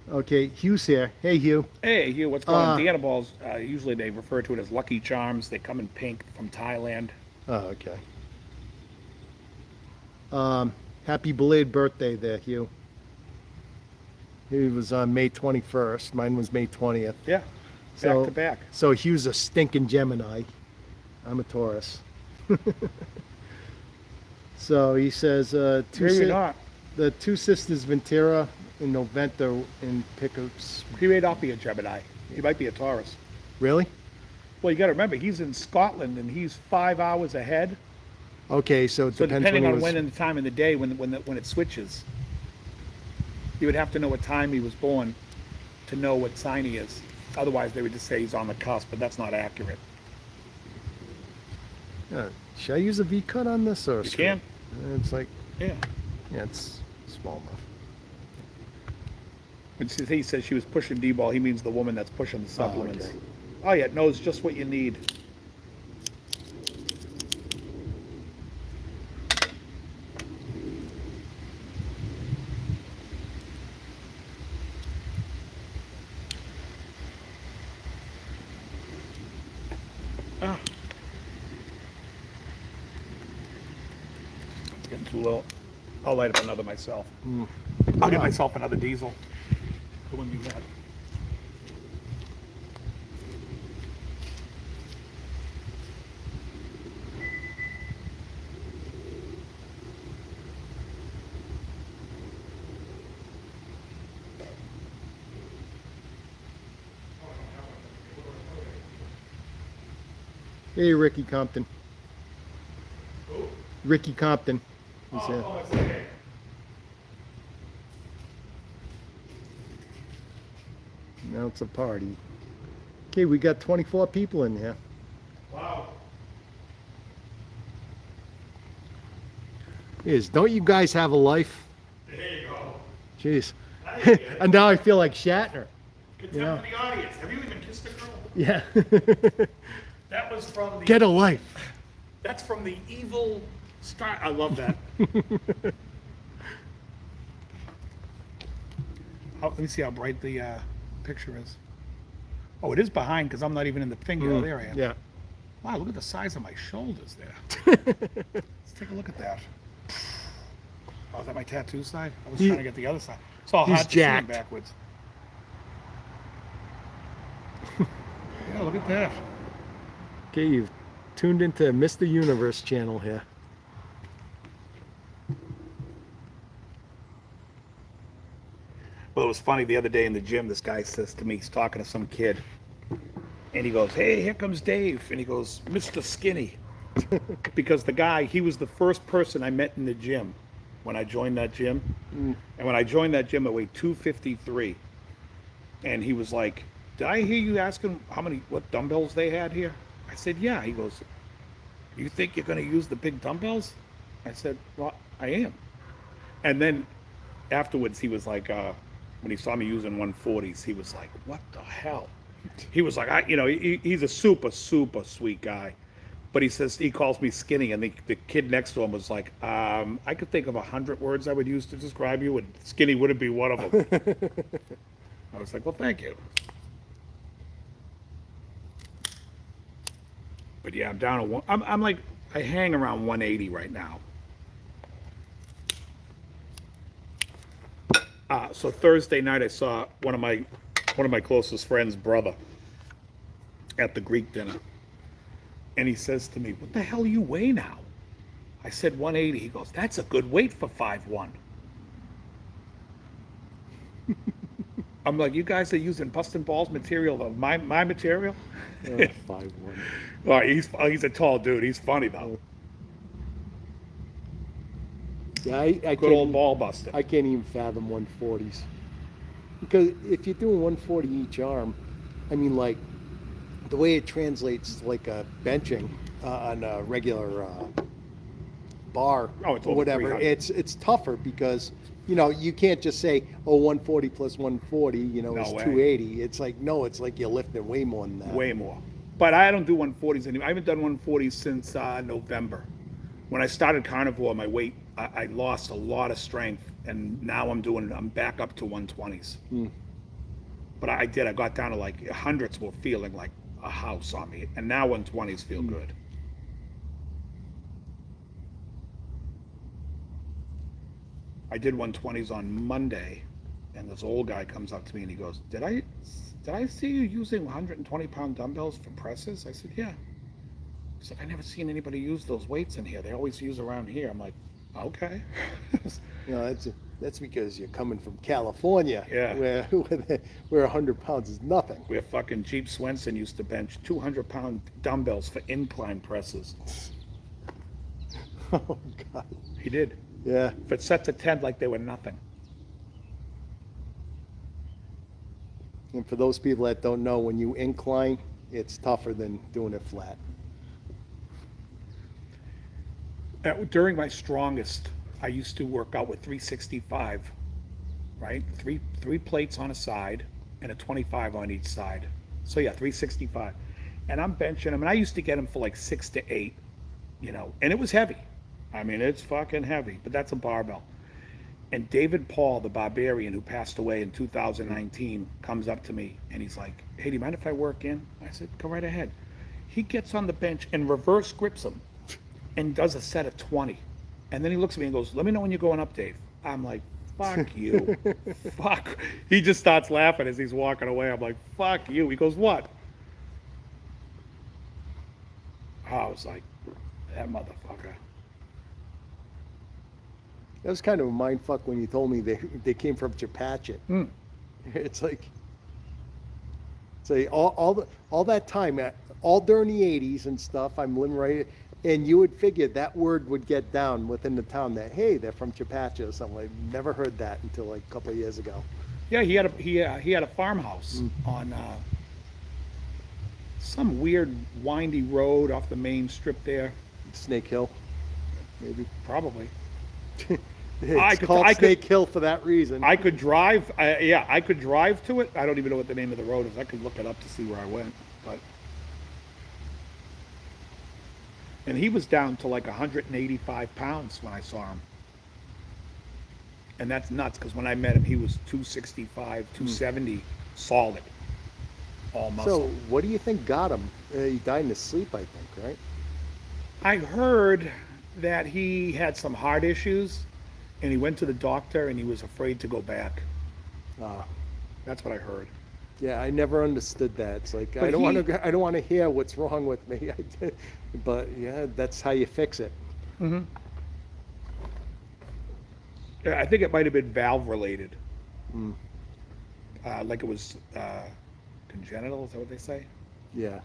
Okay, Hugh's here. Hey, Hugh. Hey, Hugh, what's going on? Diana Balls, usually they refer to it as Lucky Charms. They come in pink from Thailand. Oh, okay. Happy belated birthday there, Hugh. He was on May 21st. Mine was May 20th. Yeah, back to back. So Hugh's a stinking Gemini. I'm a Taurus. So he says, Maybe not. the two sisters Ventura in Noventa in pickups. He may not be a Gemini. He might be a Taurus. Really? Well, you got to remember, he's in Scotland and he's 5 hours ahead. Okay, so it So depends depending when on it was... when in the time in the day when it switches, you would have to know what time he was born to know what sign he is. Otherwise, they would just say he's on the cusp, but that's not accurate. Should I use a V-cut on this? Or You can. And it's like, Yeah. yeah, it's small enough. When he says she was pushing D-ball, he means the woman that's pushing the supplements. okay. Oh, yeah, it knows just what you need. Ah. It's getting too low. I'll light up another myself. I'll get myself another diesel. The one you had. Hey, Ricky Compton. Ricky Compton. He's here. it's okay. Now it's a party. Okay, we got 24 people in here. Wow. Don't you guys have a life? There you go. Jeez. Now you get it. And now I feel like Shatner. Contempt Yeah. for the audience. Have you even kissed a girl? Yeah. That was from the. Get a life. That's from the evil star. I love that. Let me see how bright the picture is. Oh, it is behind because I'm not even in the thing. Oh, there I am. Yeah. Wow, look at the size of my shoulders there. Let's take a look at that. Oh, is that my tattoo side? I was trying to get the other side. It's all He's hard to see jacked. backwards. Yeah, look at that. Okay, you've tuned into Mr. Universe channel here. Well, it was funny the other day in the gym. This guy says to me, he's talking to some kid, and he goes, "Hey, here comes Dave," and he goes, "Mr. Skinny," because the guy, he was the first person I met in the gym when I joined that gym, and when I joined that gym, I weighed 253, and he was like, "Did I hear you asking what dumbbells they had here?" I said, "Yeah." He goes, "You think you're going to use the big dumbbells?" I said, "Well, I am." And then afterwards, he was like, when he saw me using 140s, he was like, "What the hell?" He was like, he's a super, super sweet guy. But he says, he calls me skinny. And the kid next to him was like, I could think of 100 words I would use to describe you, and skinny wouldn't be one of them. I was like, well, thank you. But yeah, I'm down to one. I'm like, I hang around 180 right now. So Thursday night, I saw one of my closest friends' brother at the Greek dinner, and he says to me, "What the hell you weigh now?" I said 180. He goes, "That's a good weight for 5'1". I'm like, "You guys are using busting balls material of my material?" 5'1". Well, he's a tall dude. He's funny though. Yeah, I Good can't, old ball busting. I can't even fathom 140s. Because if you're doing 140 each arm, I mean, like, the way it translates like benching on a regular bar It's or over whatever, 300. it's tougher because, you can't just say, 140 plus 140, is No way. 280. It's like, no, it's like you're lifting way more than that. Way more. But I don't do 140s anymore. I haven't done 140s since November. When I started Carnivore, my weight, I lost a lot of strength, and now I'm back up to 120s. But I got down to like hundreds were feeling like a house on me, and now 120s feel good. I did 120s on Monday, and this old guy comes up to me and he goes, Did I see you using 120-pound dumbbells for presses? I said, yeah. He's like, I never seen anybody use those weights in here. They always use around here. I'm like, okay. That's because you're coming from California, Yeah. where 100 pounds is nothing. Where fucking Jeep Swenson used to bench 200-pound dumbbells for incline presses. Oh, God. He did. Yeah. If it's set to 10 like they were nothing. And for those people that don't know, when you incline, it's tougher than doing it flat. During my strongest, I used to work out with 365, right? Three plates on a side and a 25 on each side. So yeah, 365. And I'm benching them, and I used to get them for like 6 to 8, and it was heavy. I mean, it's fucking heavy, but that's a barbell. And David Paul, the barbarian who passed away in 2019, comes up to me and he's like, "Hey, do you mind if I work in?" I said, "Go right ahead." He gets on the bench and reverse grips him and does a set of 20. And then he looks at me and goes, "Let me know when you're going up, Dave." I'm like, "Fuck you." Fuck. He just starts laughing as he's walking away. I'm like, "Fuck you." He goes, "What?" I was like, that motherfucker. That was kind of a mind fuck when you told me they came from Chepachet. Mm. It's like all that time, all during the '80s and stuff. I'm living right, and you would figure that word would get down within the town that, hey, they're from Chepachet or something. I never heard that until like a couple of years ago. Yeah, he had a farmhouse on some weird windy road off the main strip there. Snake Hill, maybe. Probably. It's called Snake Hill for that reason. I could drive. I could drive to it. I don't even know what the name of the road is. I could look it up to see where I went. And he was down to like 185 pounds when I saw him. And that's nuts, because when I met him, he was 265, 270, solid, all muscle. So, what do you think got him? He died in his sleep, I think, right? I heard that he had some heart issues, and he went to the doctor, and he was afraid to go back. That's what I heard. Yeah, I never understood that. It's like But I don't want to hear what's wrong with me. But yeah, that's how you fix it. Mm-hmm. I think it might have been valve related. Like it was congenital, is that what they say? Yeah.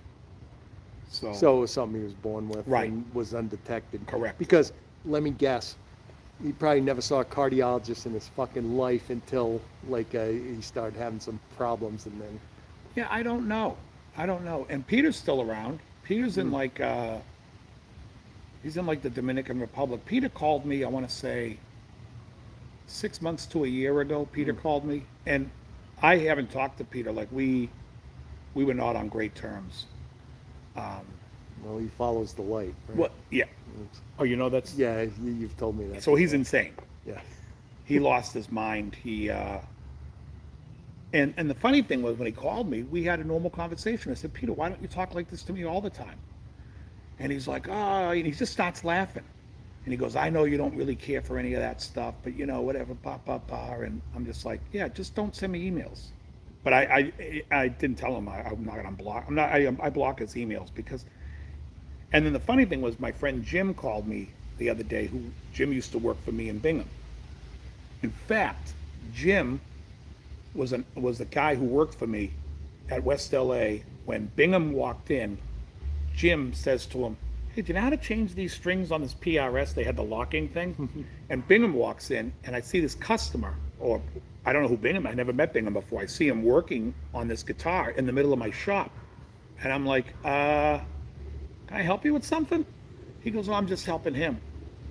So So it was something he was born with, Right. and was undetected. Correct. Because let me guess, he probably never saw a cardiologist in his fucking life until like he started having some problems, and then. yeah, I don't know. And Peter's still around. Peter's in like he's in like the Dominican Republic. Peter called me, I want to say 6 months to a year ago. Peter called me, and I haven't talked to Peter. Like we were not on great terms. Well, he follows the light. Right? What? Yeah. Oh, that's. Yeah, you've told me that. So he's before. insane. Yeah. He lost his mind. And the funny thing was, when he called me, we had a normal conversation. I said, "Peter, why don't you talk like this to me all the time?" And he's like, "Oh," and he just starts laughing. And he goes, "I know you don't really care for any of that stuff, but whatever, And I'm just like, "Yeah, just don't send me emails." But I didn't tell him I'm not gonna block. I block his emails because. And then the funny thing was, my friend Jim called me the other day. Jim used to work for me in Bingham. In fact, Jim was the guy who worked for me at West LA. When Bingham walked in, Jim says to him, "Hey, do you know how to change these strings on this PRS?" They had the locking thing. And Bingham walks in, and I see this customer, or I don't know who Bingham, I never met Bingham before. I see him working on this guitar in the middle of my shop. And I'm like, "Can I help you with something?" He goes, "Oh, I'm just helping him."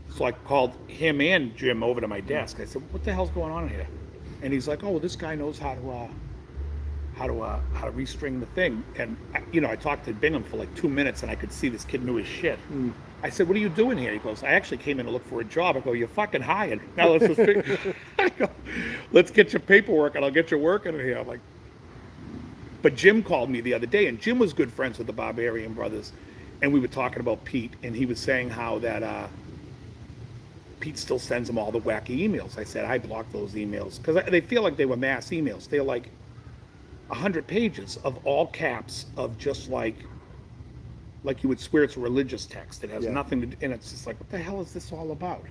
So I called him and Jim over to my desk. I said, "What the hell's going on here?" And he's like, "Oh, well, this guy knows how to restring the thing." And I talked to Bingham for like 2 minutes, and I could see this kid knew his shit. I said, "What are you doing here?" He goes, "I actually came in to look for a job." I go, "You're fucking hired. Now let's just I go, "Let's get your paperwork, and I'll get you working in here." I'm like, but Jim called me the other day, and Jim was good friends with the Barbarian brothers, and we were talking about Pete, and he was saying how that Pete still sends him all the wacky emails. I said, I blocked those emails because they feel like they were mass emails. They're like 100 pages of all caps of just like you would swear it's a religious text. It has nothing to do, and it's just like, what the hell is this all about?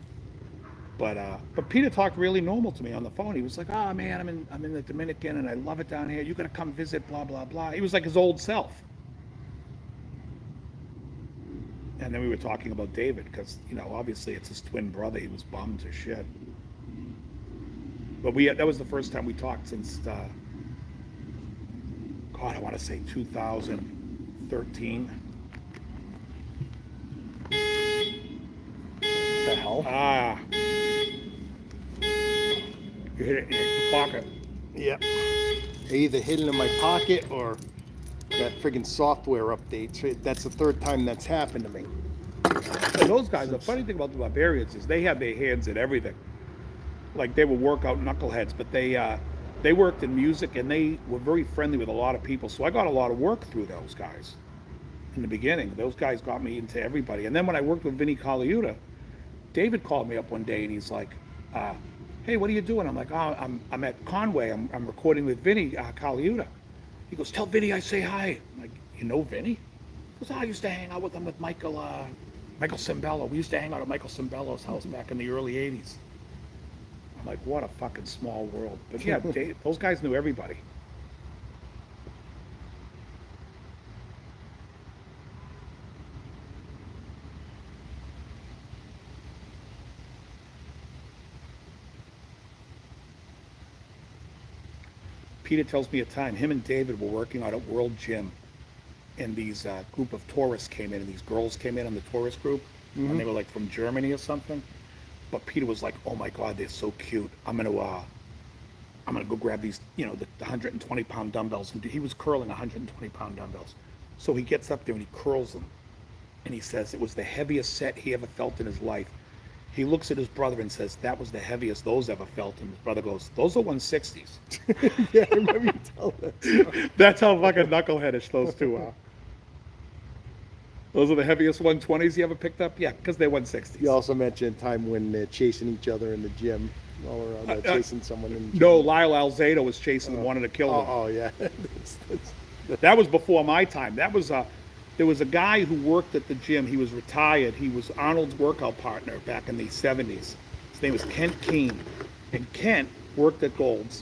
But Peter talked really normal to me on the phone. He was like, "Oh man, I'm in the Dominican and I love it down here. You gotta come visit, blah blah blah." He was like his old self. And then we were talking about David because obviously it's his twin brother. He was bummed to shit. But that was the first time we talked since God, I want to say 2013. the hell? Ah. You hit it in your pocket. Yep. I either hid it in my pocket or that friggin' software updates. That's the third time that's happened to me. And those guys, the funny thing about the Barbarians is they had their hands in everything. Like they were workout knuckleheads, but they worked in music and they were very friendly with a lot of people. So I got a lot of work through those guys in the beginning. Those guys got me into everybody. And then when I worked with Vinny Colaiuta, David called me up one day and he's like, hey, what are you doing? I'm like, oh, I'm at Conway. I'm recording with Vinny Colaiuta. He goes, tell Vinny I say hi. I'm like, you know Vinny? He goes, I used to hang out with him with Michael Cimbello. We used to hang out at Michael Cimbello's house back in the early 80s. I'm like, what a fucking small world. But yeah, those guys knew everybody. Peter tells me a time him and David were working out at World Gym, and these group of tourists came in, and these girls came in on the tourist group, and they were like from Germany or something. But Peter was like, "Oh my God, they're so cute. I'm gonna go grab these, the 120-pound dumbbells." And he was curling 120-pound dumbbells. So he gets up there and he curls them, and he says it was the heaviest set he ever felt in his life. He looks at his brother and says, "That was the heaviest those ever felt." And his brother goes, "Those are 160s." Yeah, I remember you telling that. That's how fucking knuckleheadish those two are. Those are the heaviest 120s you ever picked up? Yeah, because they're 160s. You also mentioned a time when they're chasing each other in the gym. All around, they're chasing someone in the gym. No, Lyle Alzado was chasing them, wanted to kill them. Oh, yeah. That was before my time. There was a guy who worked at the gym. He was retired. He was Arnold's workout partner back in the 70s. His name was Kent Keene. And Kent worked at Gold's.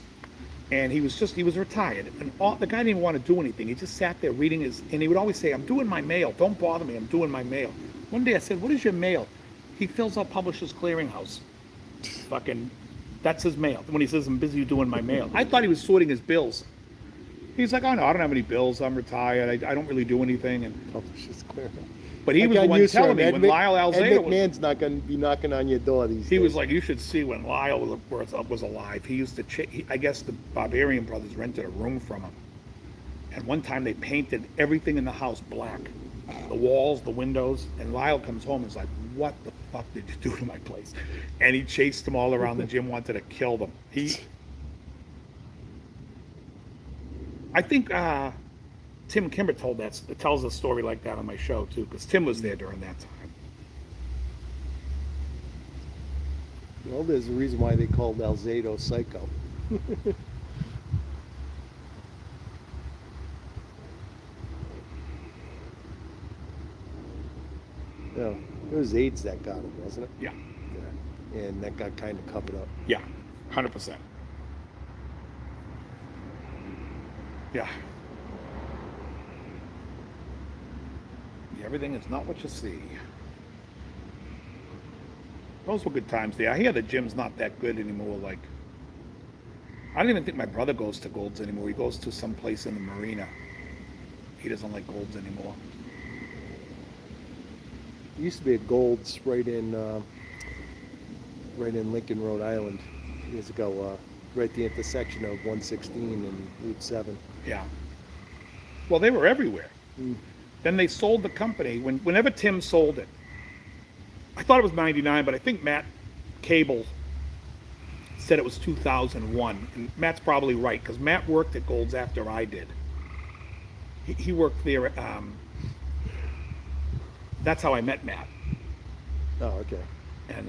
And he was retired. And the guy didn't even want to do anything. He just sat there reading and he would always say, "I'm doing my mail. Don't bother me. I'm doing my mail." One day I said, "What is your mail?" He fills out Publishers Clearinghouse. Fucking, that's his mail. When he says, "I'm busy doing my mail." I thought he was sorting his bills. He's like, "Oh no, I don't have any bills. I'm retired. I don't really do anything." And Publishers Clearinghouse. but he was the one telling me when Lyle Alzado Ed McMahon's not going to be knocking on your door these days. He was like, "You should see when Lyle was alive. He used to, I guess the Barbarian brothers rented a room from him. And one time they painted everything in the house black. The walls, the windows. And Lyle comes home and is like, "What the fuck did you do to my place?" And he chased them all around the gym, wanted to kill them. I think Tim Kimber tells a story like that on my show too, because Tim was there during that time. Well, there's a reason why they called Alzado Psycho. Yeah, it was AIDS that got him, wasn't it? Yeah. Yeah. And that got kind of covered up. Yeah, 100%. Yeah. Everything is not what you see. Those were good times there. I hear the gym's not that good anymore. Like, I don't even think my brother goes to Gold's anymore. He goes to some place in the marina. He doesn't like Gold's anymore. There used to be a Gold's right in Lincoln, Rhode Island, years ago, right at the intersection of 116 and Route 7. Yeah. Well, they were everywhere. Mm. Then they sold the company. Whenever Tim sold it, I thought it was 99, but I think Matt Cable said it was 2001. And Matt's probably right, because Matt worked at Gold's after I did. He worked there. That's how I met Matt. Oh, okay. And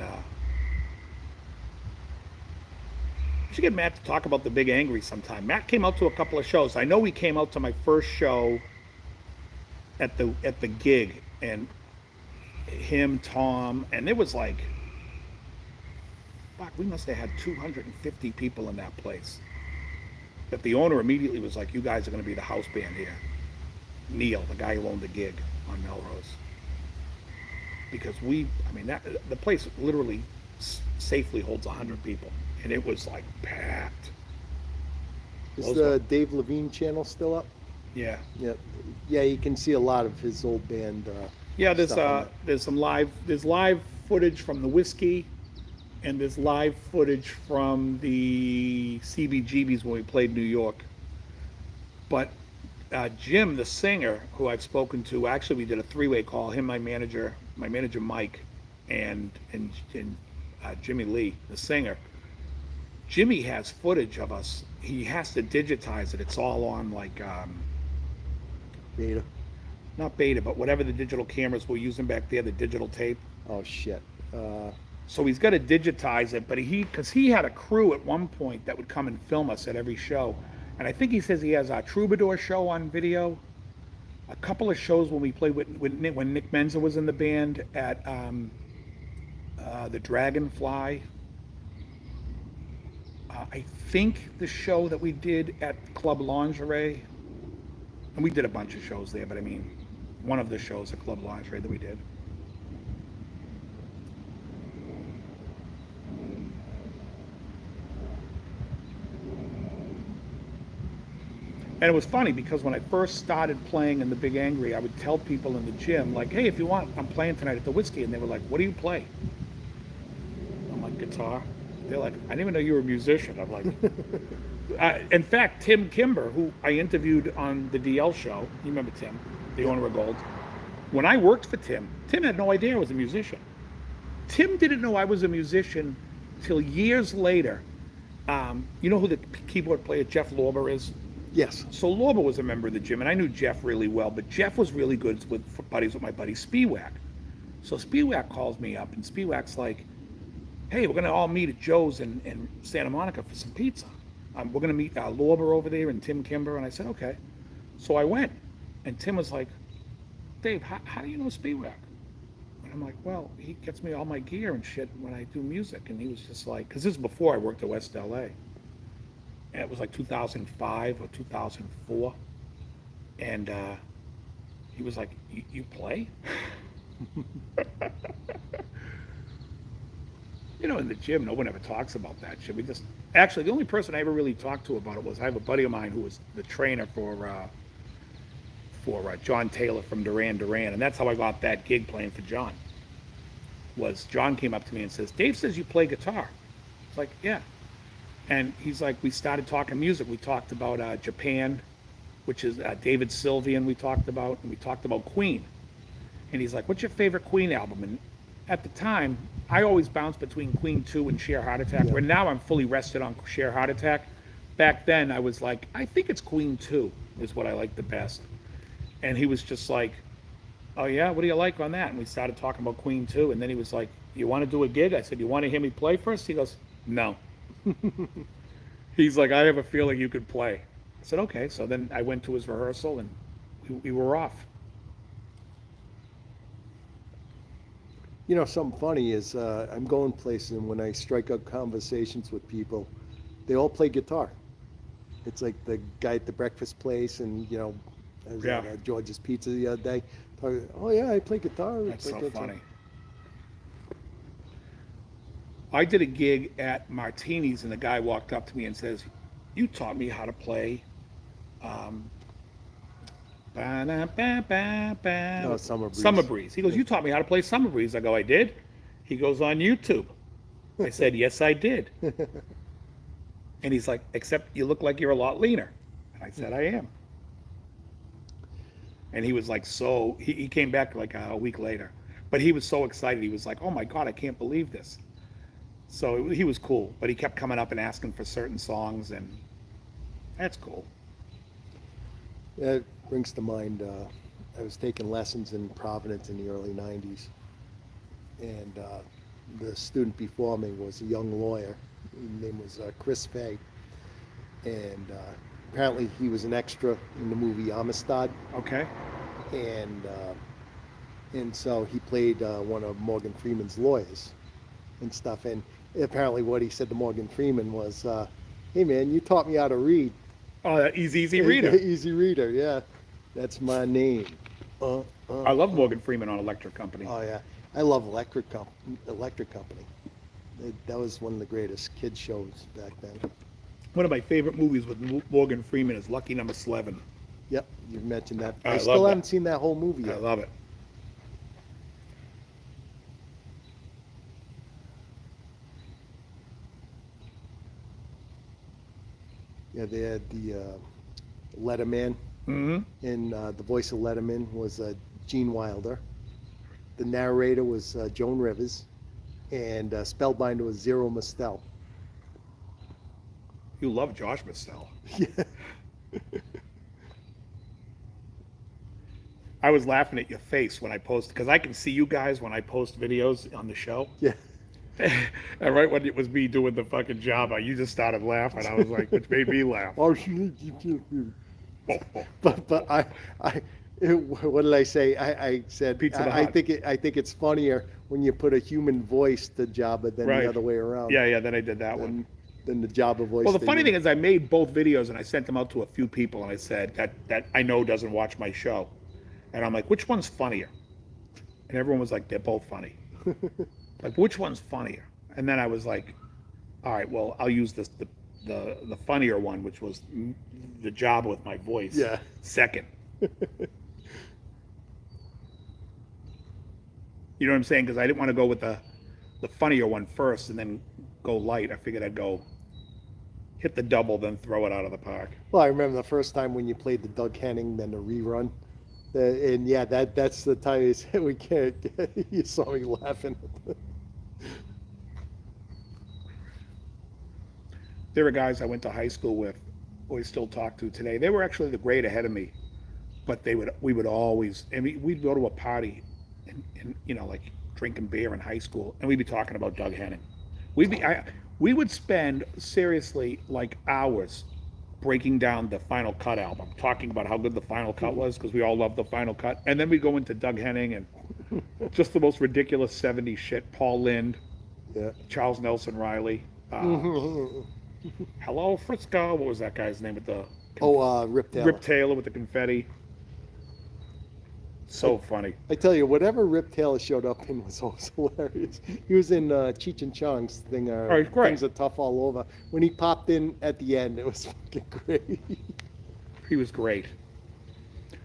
we should get Matt to talk about the Big Angry sometime. Matt came out to a couple of shows. I know he came out to my first show at the gig, and him, Tom, and it was like, fuck, we must have had 250 people in that place. That the owner immediately was like, "You guys are going to be the house band here." Neil, the guy who owned the gig on Melrose. Because the place literally safely holds 100 people, and it was like packed. Is the Dave Levine channel still up? Yeah. Yeah. Yeah, you can see a lot of his old band. Yeah, there's stuff on some live footage from the whiskey, and there's live footage from the CBGBs when we played New York. But Jim, the singer, who I've spoken to, actually we did a three-way call. Him, my manager Mike, and Jimmy Lee, the singer. Jimmy has footage of us. He has to digitize it. It's all on like Beta. not beta, but whatever the digital cameras we're using back there, the digital tape. Oh shit. So he's got to digitize it, but because he had a crew at one point that would come and film us at every show. And I think he says he has our Troubadour show on video. A couple of shows when we played with Nick, when Nick Menza was in the band at the Dragonfly. I think the show that we did at Club Lingerie, and we did a bunch of shows there, but I mean, one of the shows at Club Lingerie that we did. And it was funny because when I first started playing in the Big Angry, I would tell people in the gym, like, hey, if you want, I'm playing tonight at the Whiskey. And they were like, what do you play? I'm like, guitar. They're like, I didn't even know you were a musician. I'm like, in fact, Tim Kimber, who I interviewed on the DL show, you remember Tim, the owner of Gold. When I worked for Tim had no idea I was a musician. Tim didn't know I was a musician till years later. You know who the keyboard player Jeff Lorber is? Yes. So Lorber was a member of the gym, and I knew Jeff really well, but Jeff was really good with buddies with my buddy Spiewak. So Spiewak calls me up, and Spiewak's like, hey, we're going to all meet at Joe's in Santa Monica for some pizza. We're going to meet Lorber over there and Tim Kimber. And I said, okay. So I went, and Tim was like, Dave, how do you know Spiewak? And I'm like, well, he gets me all my gear and shit when I do music. And he was just like, because this is before I worked at West LA. And it was like 2005 or 2004. And he was like, you play? You know, in the gym, no one ever talks about that shit. Actually, the only person I ever really talked to about it was I have a buddy of mine who was the trainer for John Taylor from Duran Duran. And that's how I got that gig playing for John. Was John came up to me and says, Dave says you play guitar. It's like, yeah. And he's like, we started talking music. We talked about Japan, which is David Sylvian we talked about, and we talked about Queen. And he's like, what's your favorite Queen album? And at the time, I always bounced between Queen 2 and Sheer Heart Attack, where now I'm fully rested on Sheer Heart Attack. Back then, I was like, I think it's Queen 2 is what I like the best. And he was just like, oh yeah, what do you like on that? And we started talking about Queen 2, and then he was like, you want to do a gig? I said, you want to hear me play first? He goes, no. He's like, I have a feeling you could play. I said, okay. So then I went to his rehearsal, and we were off. You know, something funny is I'm going places, and when I strike up conversations with people, they all play guitar. It's like the guy at the breakfast place, and you know, I was at George's Pizza the other day. Oh yeah, I play guitar. That's so funny. I did a gig at Martini's, and the guy walked up to me and says, you taught me how to play Summer Breeze. Summer Breeze. He goes, you taught me how to play Summer Breeze. I go, I did? He goes, on YouTube. I said, yes, I did. And he's like, except you look like you're a lot leaner. And I said, I am. And he was like, he came back like a week later. But he was so excited. He was like, oh my God, I can't believe this. So he was cool. But he kept coming up and asking for certain songs, and that's cool. That brings to mind, I was taking lessons in Providence in the early 90s. And the student before me was a young lawyer. His name was Chris Fay. And apparently he was an extra in the movie Amistad. Okay. And so he played one of Morgan Freeman's lawyers and stuff. And apparently what he said to Morgan Freeman was, hey man, you taught me how to read. Oh, that easy reader. Easy reader, yeah. That's my name. I love Morgan Freeman on Electric Company. Oh yeah, I love Electric Company. That was one of the greatest kids shows back then. One of my favorite movies with Morgan Freeman is Lucky Number 11. Yep, you've mentioned that. I still love haven't seen that whole movie yet. I love it. Yeah, they had the Letterman, Mm-hmm. and the voice of Letterman was Gene Wilder. The narrator was Joan Rivers, and Spellbinder was Zero Mostel. You love Josh Mostel. Yeah. I was laughing at your face when I post, because I can see you guys when I post videos on the show. Yeah. And right when it was me doing the fucking job, you just started laughing. I was like, which made me laugh. Oh, Oh, oh. but what did I say? I said Pizza the I Hut. think it's funnier when you put a human voice to Jabba than Right. the other way around. Yeah, then I did that one. Than the Jabba voice. Well, the funny thing is, I made both videos and I sent them out to a few people, and I said that I know doesn't watch my show, and I'm like, which one's funnier? And everyone was like, they're both funny. Like, which one's funnier? And then I was like, all right, well, I'll use the funnier one, which was the job with my voice. Yeah. Second. You know what I'm saying? Because I didn't want to go with the funnier one first and then go light. I figured I'd go hit the double, then throw it out of the park. Well, I remember the first time when you played the Doug Henning, then the rerun. And yeah, that's the time you said we can't. You saw me laughing. There were guys I went to high school with, who I still talk to today. They were actually the grade ahead of me, but we would always, and we'd go to a party, and like drinking beer in high school, and we'd be talking about Doug Henning. We would spend seriously like hours breaking down the Final Cut album, talking about how good the Final Cut was, because we all loved the Final Cut, and then we go into Doug Henning and just the most ridiculous '70s shit. Paul Lynde, Yeah. Charles Nelson Riley. Hello, Frisco. What was that guy's name with the Rip Taylor. Rip Taylor with the confetti? So funny. I tell you, whatever Rip Taylor showed up in was always hilarious. He was in Cheech and Chong's thing. he's great. Things are tough all over. When he popped in at the end, it was fucking great. He was great.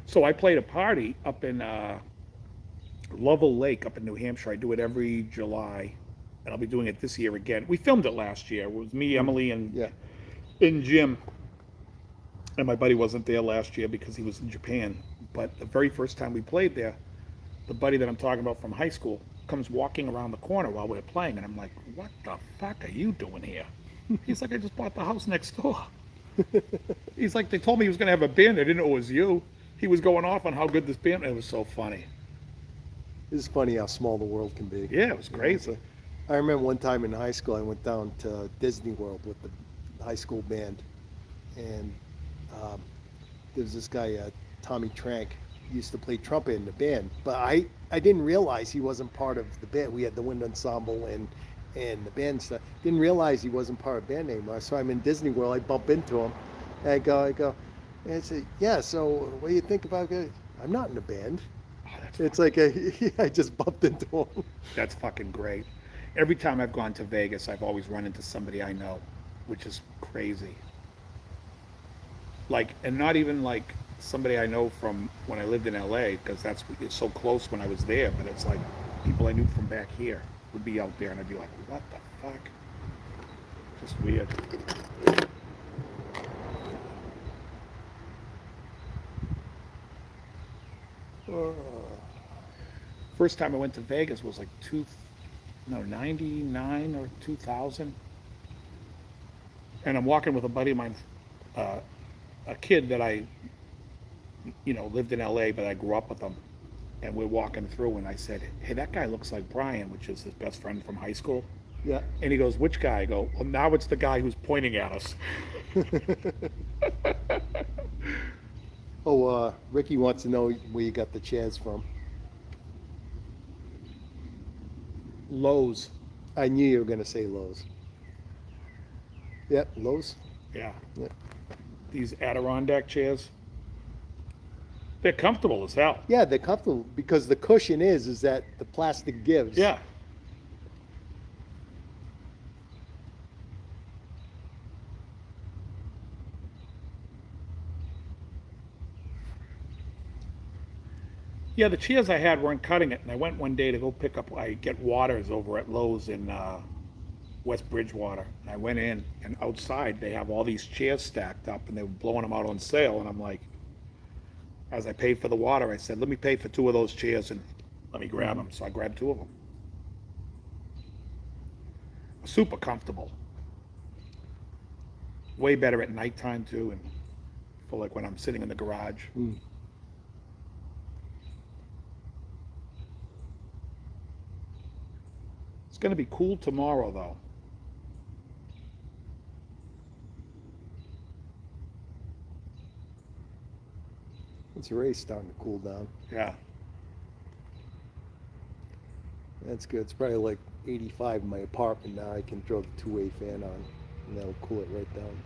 So I played a party up in Lovell Lake up in New Hampshire. I do it every July, and I'll be doing it this year again. We filmed it last year. It was me, Emily, and Jim. And my buddy wasn't there last year because he was in Japan. But the very first time we played there, the buddy that I'm talking about from high school comes walking around the corner while we're playing, and I'm like, what the fuck are you doing here? He's like, I just bought the house next door. He's like, they told me he was going to have a band. I didn't know it was you. He was going off on how good this band. It was so funny. It's funny how small the world can be. Yeah, it was crazy. I remember one time in high school, I went down to Disney World with the high school band, and there was this guy, Tommy Trank, used to play trumpet in the band, but I didn't realize he wasn't part of the band. We had the wind ensemble and the band stuff. Didn't realize he wasn't part of the band anymore. So I'm in Disney World. I bump into him, and I go, and I say, yeah. So what do you think about it? I'm not in the band. It's like I just bumped into him. That's fucking great. Every time I've gone to Vegas, I've always run into somebody I know, which is crazy. Like, and not even like somebody I know from when I lived in LA, because it's so close when I was there, but it's like people I knew from back here would be out there, and I'd be like, what the fuck? Just weird. First time I went to Vegas was like 99 or 2000. And I'm walking with a buddy of mine, a kid that I, lived in LA, but I grew up with him. And we're walking through, and I said, hey, that guy looks like Brian, which is his best friend from high school. Yeah. And he goes, which guy? I go, well, now it's the guy who's pointing at us. Ricky wants to know where you got the chairs from. Lowe's. I knew you were going to say Lowe's. Yep, Lowe's. Yeah. Yeah. These Adirondack chairs. They're comfortable as hell. Yeah, they're comfortable because the cushion is that the plastic gives. Yeah. Yeah, the chairs I had weren't cutting it, and I went one day to go pick up. I get waters over at Lowe's in West Bridgewater. And I went in, and outside they have all these chairs stacked up, and they were blowing them out on sale. And I'm like, as I paid for the water, I said, let me pay for 2 of those chairs and let me grab them. So I grabbed 2 of them. Super comfortable. Way better at nighttime too, and for like when I'm sitting in the garage. It's going to be cool tomorrow though. It's already starting to cool down. Yeah. That's good. It's probably like 85 in my apartment now. I can throw the two-way fan on, and that'll cool it right down.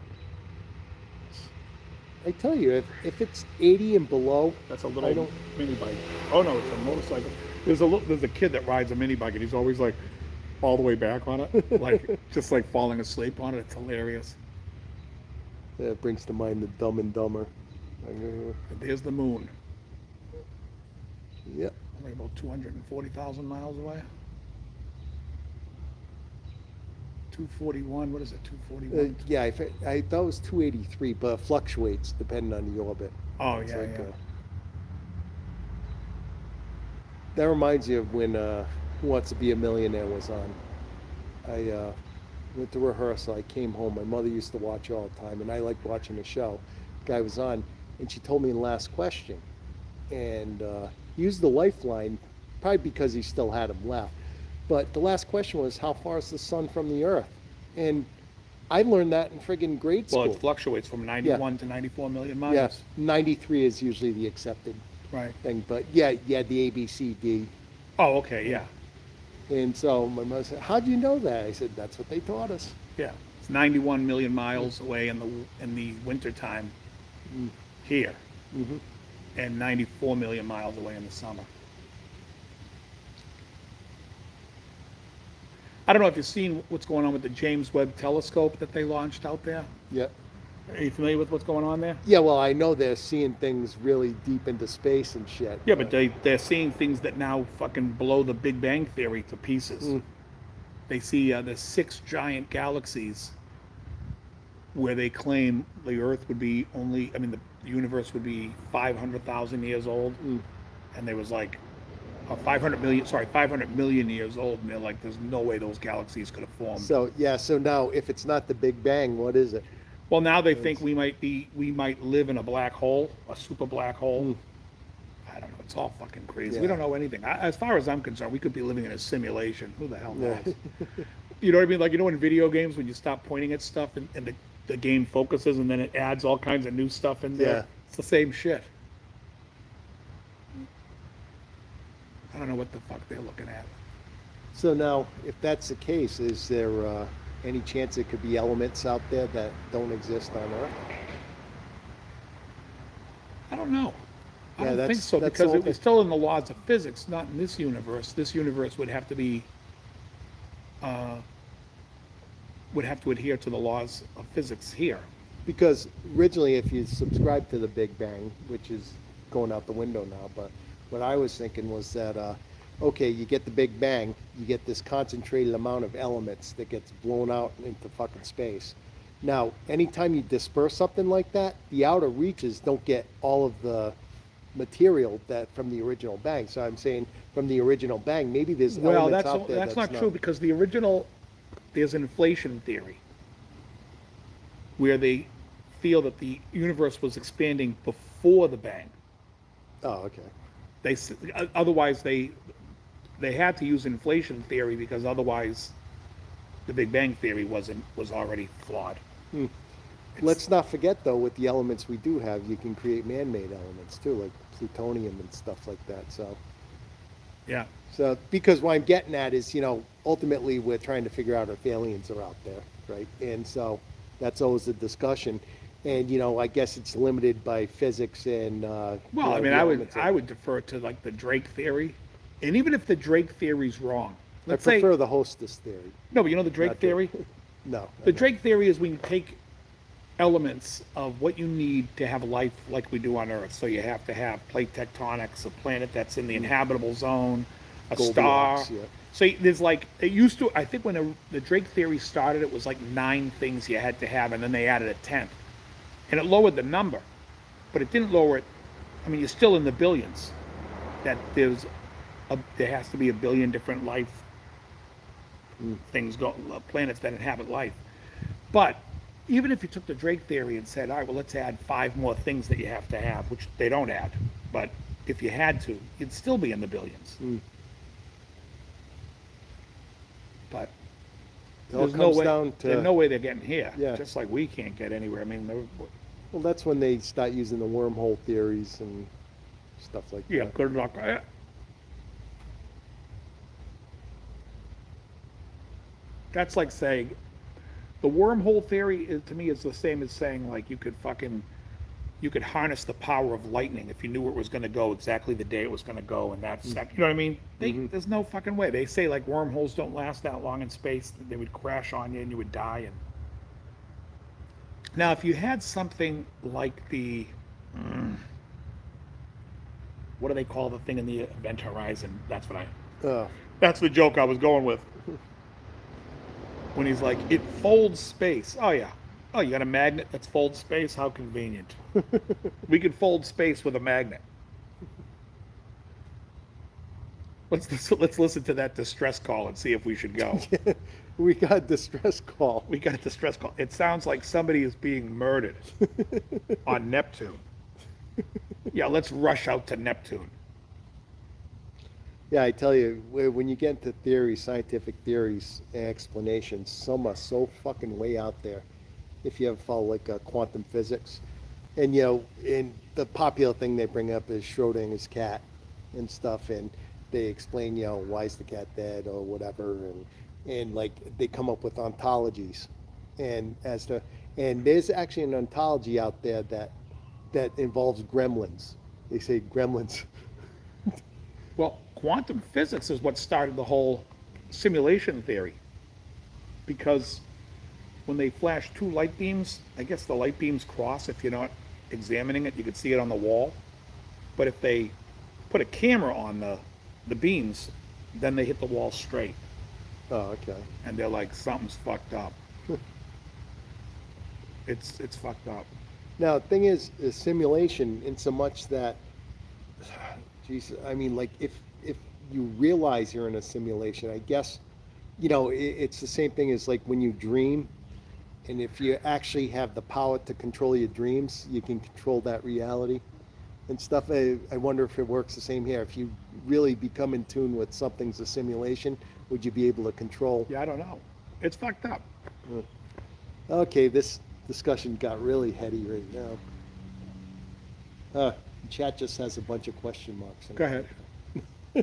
I tell you, if it's 80 and below, That's a little mini bike. Oh no, it's a motorcycle. There's a kid that rides a mini bike, and he's always like all the way back on it, like just like falling asleep on it. It's hilarious. that brings to mind the Dumb and Dumber. And there's the moon. Yep. Only about 240,000 miles away. 241. What is it? 241. Yeah, I thought it was 283, but it fluctuates depending on the orbit. Oh It's yeah, like, yeah. That reminds you of when Who Wants to Be a Millionaire was on. I went to rehearsal. I came home. My mother used to watch all the time, and I liked watching the show. The guy was on, and she told me the last question. And he used the lifeline, probably because he still had him left. But the last question was, how far is the sun from the earth? And I learned that in friggin' grade school. Well, it fluctuates from 91 to 94 million miles. Yeah, 93 is usually the accepted Right. thing. But yeah, you had the A, B, C, D. Oh, okay, yeah. And so my mother said, how'd you know that? I said, that's what they taught us. Yeah. It's 91 million miles away in the wintertime here, Mm-hmm. and 94 million miles away in the summer. I don't know if you've seen what's going on with the James Webb telescope that they launched out there. Yeah. Are you familiar with what's going on there? Yeah, well, I know they're seeing things really deep into space and shit. Yeah, but they're seeing things that now fucking blow the Big Bang Theory to pieces. They see there's 6 giant galaxies where they claim the Earth would be the universe would be 500,000 years old, and there was like 500 million years old, and they're like, there's no way those galaxies could have formed. So yeah, so now if it's not the Big Bang, what is it? Well, now they think we might live in a black hole, a super black hole. I don't know. It's all fucking crazy. Yeah. We don't know anything. As far as I'm concerned, we could be living in a simulation. Who the hell knows? Yeah. You know what I mean? Like, you know, in video games, when you stop pointing at stuff and the game focuses, and then it adds all kinds of new stuff in there. Yeah. It's the same shit. I don't know what the fuck they're looking at. So now, if that's the case, is there any chance there could be elements out there that don't exist on Earth? I don't know. I Yeah, don't think that's- so, that's because all it was still in the laws of physics, not in this universe. This universe would have to be, would have to adhere to the laws of physics here. Because originally, if you subscribe to the Big Bang, which is going out the window now, but what I was thinking was that, okay, you get the Big Bang, you get this concentrated amount of elements that gets blown out into fucking space. Now, anytime you disperse something like that, the outer reaches don't get all of the material that from the original bang. So I'm saying from the original bang, maybe there's Well, elements out there that's not true, because the original, there's an inflation theory where they feel that the universe was expanding before the bang. Oh, okay. Otherwise they had to use inflation theory, because otherwise the Big Bang theory was already flawed. Let's not forget, though, with the elements we do have, you can create man-made elements too, like plutonium and stuff like that. Yeah. So because what I'm getting at is, ultimately we're trying to figure out if aliens are out there, right? And so that's always the discussion. And, I guess it's limited by physics and, Well, the I elements of- would defer to like the Drake theory, and even if the Drake theory's wrong, I let's say prefer the hostess theory. no, but you know the Drake Not the- theory. No. The Drake theory is when you take elements of what you need to have life like we do on Earth. So you have to have plate tectonics, a planet that's in the inhabitable zone, a star. Goldilocks, yeah. So there's like, it used to, I think when the Drake theory started, it was like 9 things you had to have, and then they added a 10th. And it lowered the number, but it didn't lower it. I mean, you're still in the billions. That there has to be a billion different life things, planets that inhabit life. But even if you took the Drake theory and said, all right, well, let's add 5 more things that you have to have, which they don't add, but if you had to, you'd still be in the billions. But It all there's no comes way, down to there's no way they're getting here. Yeah. Just like we can't get anywhere. I mean, well, that's when they start using the wormhole theories and stuff like yeah, that. good luck. That's like saying the wormhole theory to me is the same as saying like you could harness the power of lightning if you knew where it was going to go exactly the day it was going to go, and that's you know what I mean? There's no fucking way. They say like wormholes don't last that long in space. They would crash on you and you would die. And now if you had something like the what do they call the thing in the Event Horizon? That's the joke I was going with. When he's like, it folds space. Oh, yeah. Oh, you got a magnet that folds space? How convenient. We could fold space with a magnet. Let's listen to that distress call and see if we should go. We got a distress call. We got a distress call. It sounds like somebody is being murdered on Neptune. Yeah, let's rush out to Neptune. Yeah, I tell you, when you get into theories, scientific theories and explanations, some are so fucking way out there. If you ever follow like quantum physics, and and the popular thing they bring up is Schrodinger's cat and stuff, and they explain, why is the cat dead or whatever, and like they come up with ontologies, and there's actually an ontology out there that involves gremlins. They say gremlins. Well, quantum physics is what started the whole simulation theory. Because when they flash 2 light beams, I guess the light beams cross. If you're not examining it, you could see it on the wall. But if they put a camera on the beams, then they hit the wall straight. Oh, okay. And they're like, something's fucked up. It's fucked up. Now, the thing is simulation in so much that, geez, I mean, like if you realize you're in a simulation, I guess, it's the same thing as like when you dream, and if you actually have the power to control your dreams, you can control that reality and stuff. I wonder if it works the same here. If you really become in tune with something's a simulation, would you be able to control? Yeah, I don't know. It's fucked up. Okay, this discussion got really heady right now. Chat just has a bunch of question marks. Go ahead.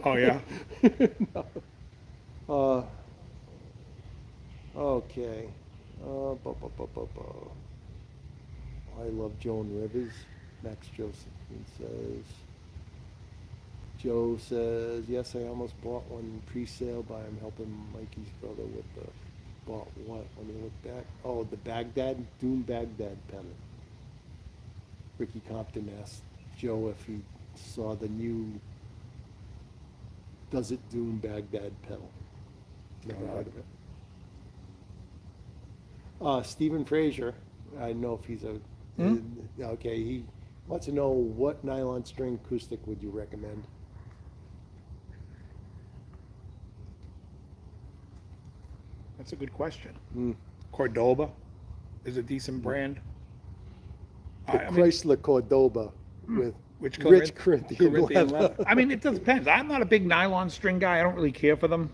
Oh, yeah? No. Okay. I love Joan Rivers. Max Josephine says. Joe says, yes, I almost bought one pre-sale, but I'm helping Mikey's brother with the, bought what? Let me look back. Oh, the Doom Baghdad pennant. Ricky Compton asked Joe if he saw the new Does It Doom Baghdad pedal. Never heard of it. Stephen Frazier, I don't know if he's okay, he wants to know what nylon string acoustic would you recommend? That's a good question. Cordoba is a decent brand. The Chrysler Cordoba with Which rich Corinthian leather. I mean, it depends. I'm not a big nylon string guy. I don't really care for them.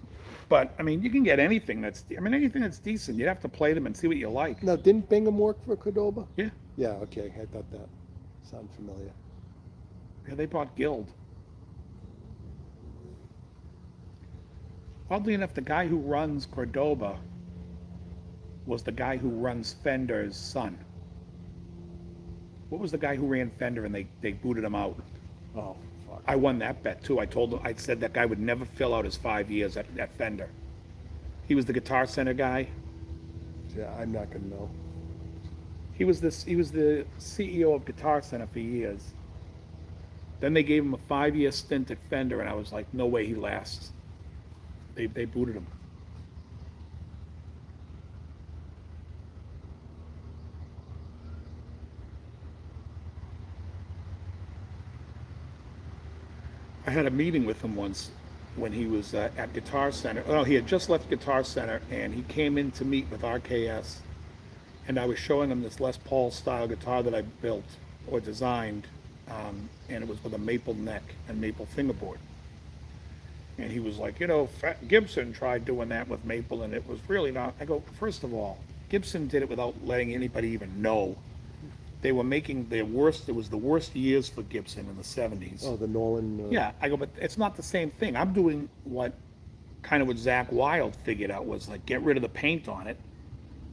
But, I mean, you can get anything anything that's decent. You'd have to play them and see what you like. Now, didn't Bingham work for Cordoba? Yeah. Yeah, okay. I thought that sounded familiar. Yeah, they bought Guild. Oddly enough, the guy who runs Cordoba was the guy who runs Fender's son. What was the guy who ran Fender and they booted him out? Oh, fuck. I won that bet too. I said that guy would never fill out his 5 years at Fender. He was the Guitar Center guy. Yeah, I'm not going to know. He was the CEO of Guitar Center for years. Then they gave him a 5-year stint at Fender, and I was like, no way he lasts. They booted him. I had a meeting with him once when he was at Guitar Center. Oh, he had just left Guitar Center, and he came in to meet with RKS, and I was showing him this Les Paul style guitar that I built or designed, and it was with a maple neck and maple fingerboard. And he was like, Gibson tried doing that with maple, and it was really not. I go, first of all, Gibson did it without letting anybody even know. They were making their worst, it was the worst years for Gibson in the 70s. Oh, the Nolan. Yeah, I go, but it's not the same thing. I'm doing what Zach Wilde figured out was like, get rid of the paint on it,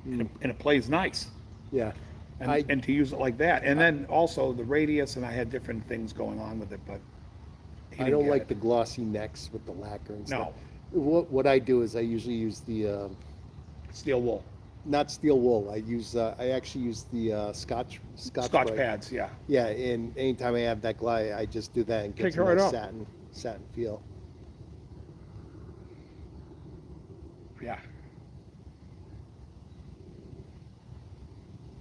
and it plays nice. Yeah. And to use it like that. And then also the radius, and I had different things going on with it, but I don't like the glossy necks with the lacquer and stuff. No. What I do is I usually use the Steel wool. not steel wool. I actually use the Scotch Scotch Brite. pads, yeah. Yeah, and anytime I have that glide, I just do that and get Take some it right nice off. satin feel. Yeah.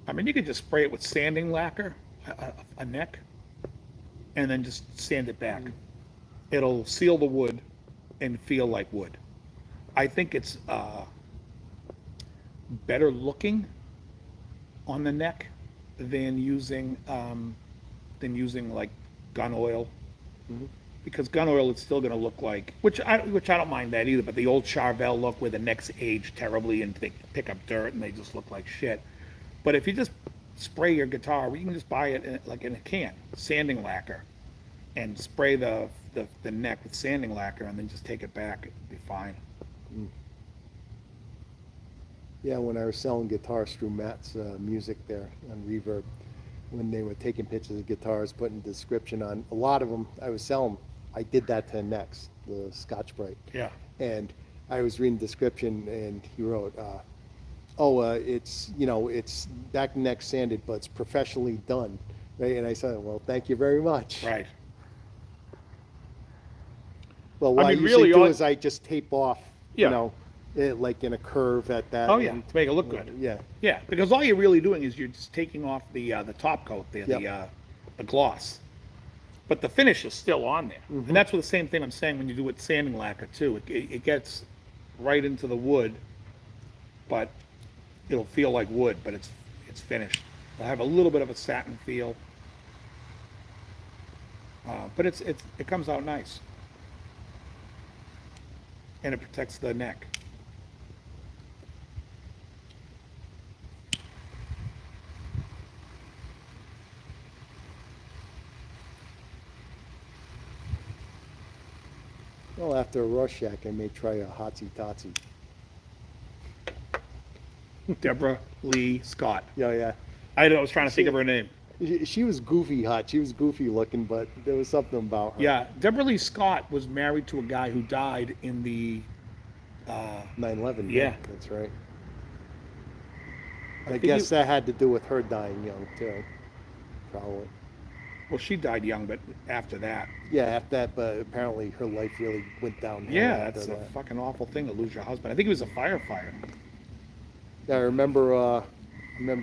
I mean, you could just spray it with sanding lacquer, a neck, and then just sand it back. It'll seal the wood and feel like wood. I think it's better looking on the neck than using like gun oil, because gun oil it's still going to look like, which I don't mind that either. But the old Charvel look where the necks age terribly and they pick up dirt and they just look like shit. But if you just spray your guitar, you can just buy it in a can, sanding lacquer, and spray the neck with sanding lacquer, and then just take it back. It'll be fine. Yeah, when I was selling guitars through Matt's music there on Reverb, when they were taking pictures of guitars, putting a description on, a lot of them I was selling, I did that to necks, the Scotch Brite. Yeah. And I was reading the description, and he wrote, it's back neck sanded, but it's professionally done. Right? And I said, well, thank you very much. Right. Well, what I mean, usually really, do is I just tape off, Yeah. like in a curve at that. Oh yeah, and- to make it look good. Yeah. Yeah, because all you're really doing is you're just taking off the top coat there, Yep. the gloss, but the finish is still on there. And that's what the same thing I'm saying when you do with sanding lacquer too. It gets right into the wood, but it'll feel like wood, but it's finished. It'll have a little bit of a satin feel, but it comes out nice, and it protects the neck. Well, after a Rorschach, I may try a Hotsy Totsy. Deborah Lee Scott. Yeah. I was trying to think of her name. She was goofy hot. She was goofy looking, but there was something about her. Yeah, Deborah Lee Scott was married to a guy who died in the 9/11. Yeah. That's right. I think guess that had to do with her dying young too. Probably. well, she died young, but after that. Yeah, after that, but apparently her life really went downhill. Yeah, after that's a that. fucking awful thing to lose your husband. I think he was a firefighter. Yeah, I remember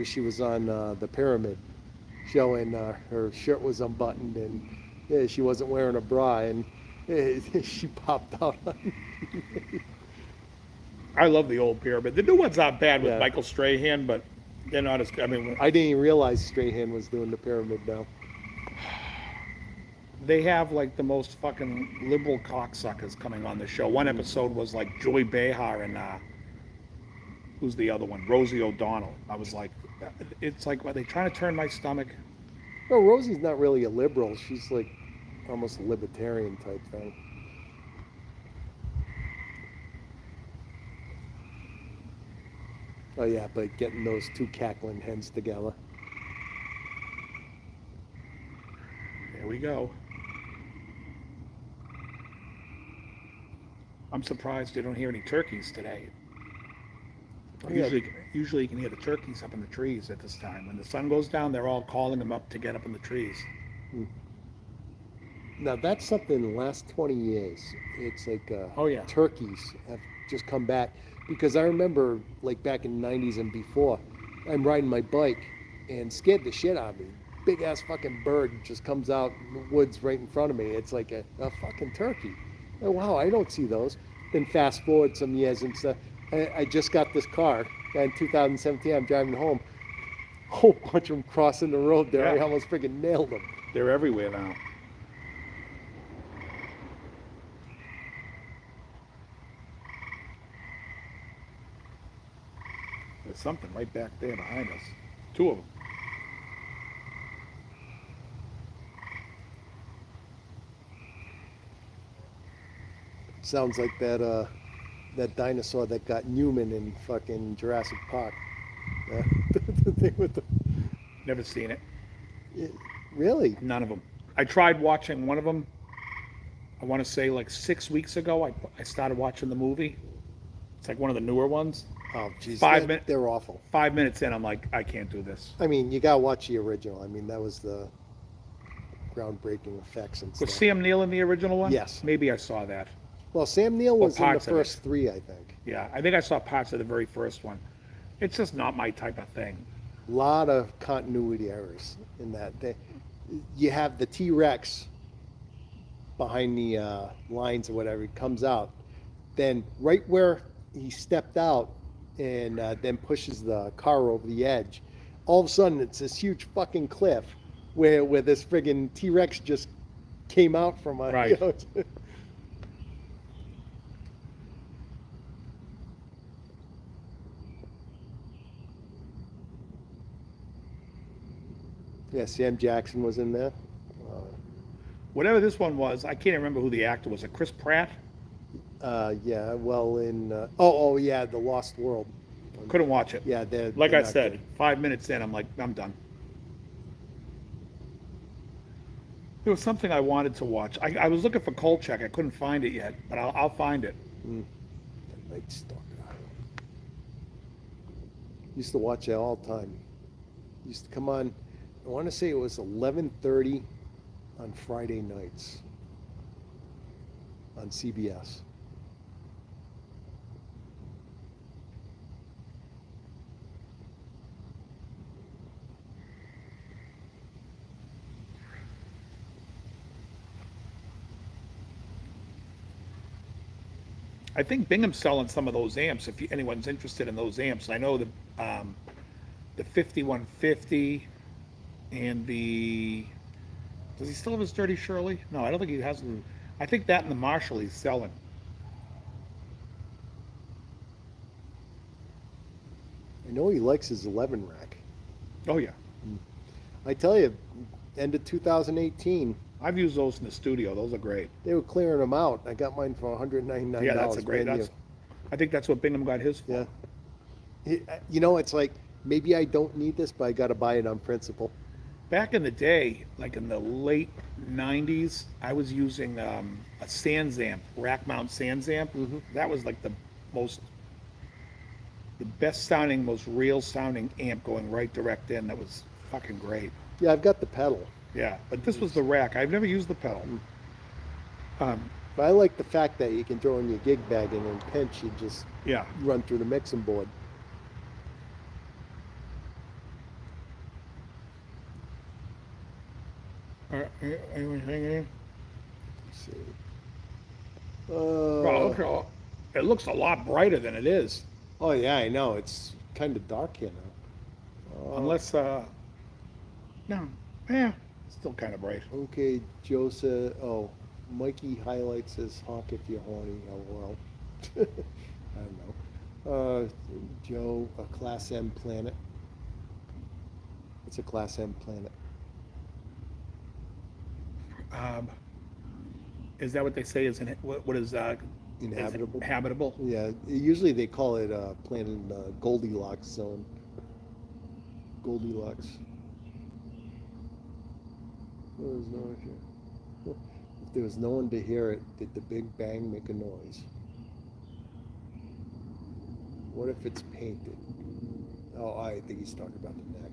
she was on the Pyramid show, and her shirt was unbuttoned, and she wasn't wearing a bra, and she popped out. I love the old Pyramid. The new ones aren't bad with Yeah. Michael Strahan, but they're not as. I mean, I didn't even realize Strahan was doing the Pyramid now. they have like the most fucking liberal cocksuckers coming on the show. One episode was like Joy Behar and who's the other one? Rosie O'Donnell. I was like, it's like, are they trying to turn my stomach? Well, Rosie's not really a liberal. She's like almost a libertarian type thing. Oh yeah, but getting those two cackling hens together. There we go. I'm surprised you don't hear any turkeys today. Yeah. Usually you can hear the turkeys up in the trees at this time. When the sun goes down, they're all calling them up to get up in the trees. Now that's something in the last 20 years. It's like Oh, yeah. turkeys have just come back because I remember like back in the 90s and before, I'm riding my bike and scared the shit out of me. Big ass fucking bird just comes out in the woods right in front of me. It's like a fucking turkey. Oh, wow, I don't see those. Then fast forward some years and stuff. I just got this car in 2017. I'm driving home. Whole bunch of them crossing the road there. I Yeah. almost freaking nailed them. They're everywhere now. There's something right back there behind us. Two of them. Sounds like that dinosaur that got Newman in fucking Jurassic Park. The thing with the Never seen it. it- really? None of them. I tried watching one of them. I want to say like 6 weeks ago. I started watching the movie. It's like one of the newer ones. Oh, jeez, 5 minutes. they're awful. 5 minutes in, I'm like, I can't do this. I mean, you gotta watch the original. I mean, that was the groundbreaking effects and Was stuff. Sam Neill in the original one? Yes. Maybe I saw that. Well, Sam Neill was in the parts of it. first three, I think. Yeah, I think I saw parts of the very first one. It's just not my type of thing. A lot of continuity errors in that. You have the T-Rex behind the lines or whatever. He comes out. Then right where he stepped out and then pushes the car over the edge, all of a sudden it's this huge fucking cliff where this friggin' T-Rex just came out from a... Right. Yeah, Sam Jackson was in there. Whatever this one was, I can't remember who the actor was. Chris Pratt? Yeah, well, oh, yeah, The Lost World. Couldn't watch it. Yeah, they're Like they're I not said, good. 5 minutes in, I'm like, I'm done. There was something I wanted to watch. I was looking for Kolchak. I couldn't find it yet, but I'll find it. Night Stalker. Used to watch it all the time. Used to come on. I want to say it was 11:30 on Friday nights on CBS. I think Bingham's selling some of those amps. If anyone's interested in those amps, I know the 5150 and the. Does he still have his Dirty Shirley? No, I don't think he has. I think that and the Marshall he's selling. I know he likes his 11 rack. Oh yeah, I tell you, end of 2018, I've used those in the studio. Those are great. they were clearing them out. I got mine for $199. Yeah, that's a great. brand new. I think that's what Bingham got his for. Yeah. You know, it's like maybe I don't need this, but I got to buy it on principle. Back in the day, like in the late 90s, I was using a Sands amp, rack mount Sands amp. That was like the best sounding, most real sounding amp going right direct in. That was fucking great. Yeah, I've got the pedal. Yeah, but this was the rack. I've never used the pedal. But I like the fact that you can throw in your gig bag and in pinch you just Yeah. run through the mixing board. Anything in? Let's see. Well, it looks a lot brighter than it is. Oh yeah, I know. It's kind of dark here now. Unless, no, yeah, still kind of bright. Okay, Joe said, oh, Mikey highlights says honk if you're horny. Oh well. I don't know. Joe, a Class M planet. It's a Class M planet. Is that what they say is what is Inhabitable. Is it habitable? Yeah, usually they call it planet in the Goldilocks zone. Goldilocks. There was no one here. If there was no one to hear it, did the Big Bang make a noise? What if it's painted? Oh, I think he's talking about the neck.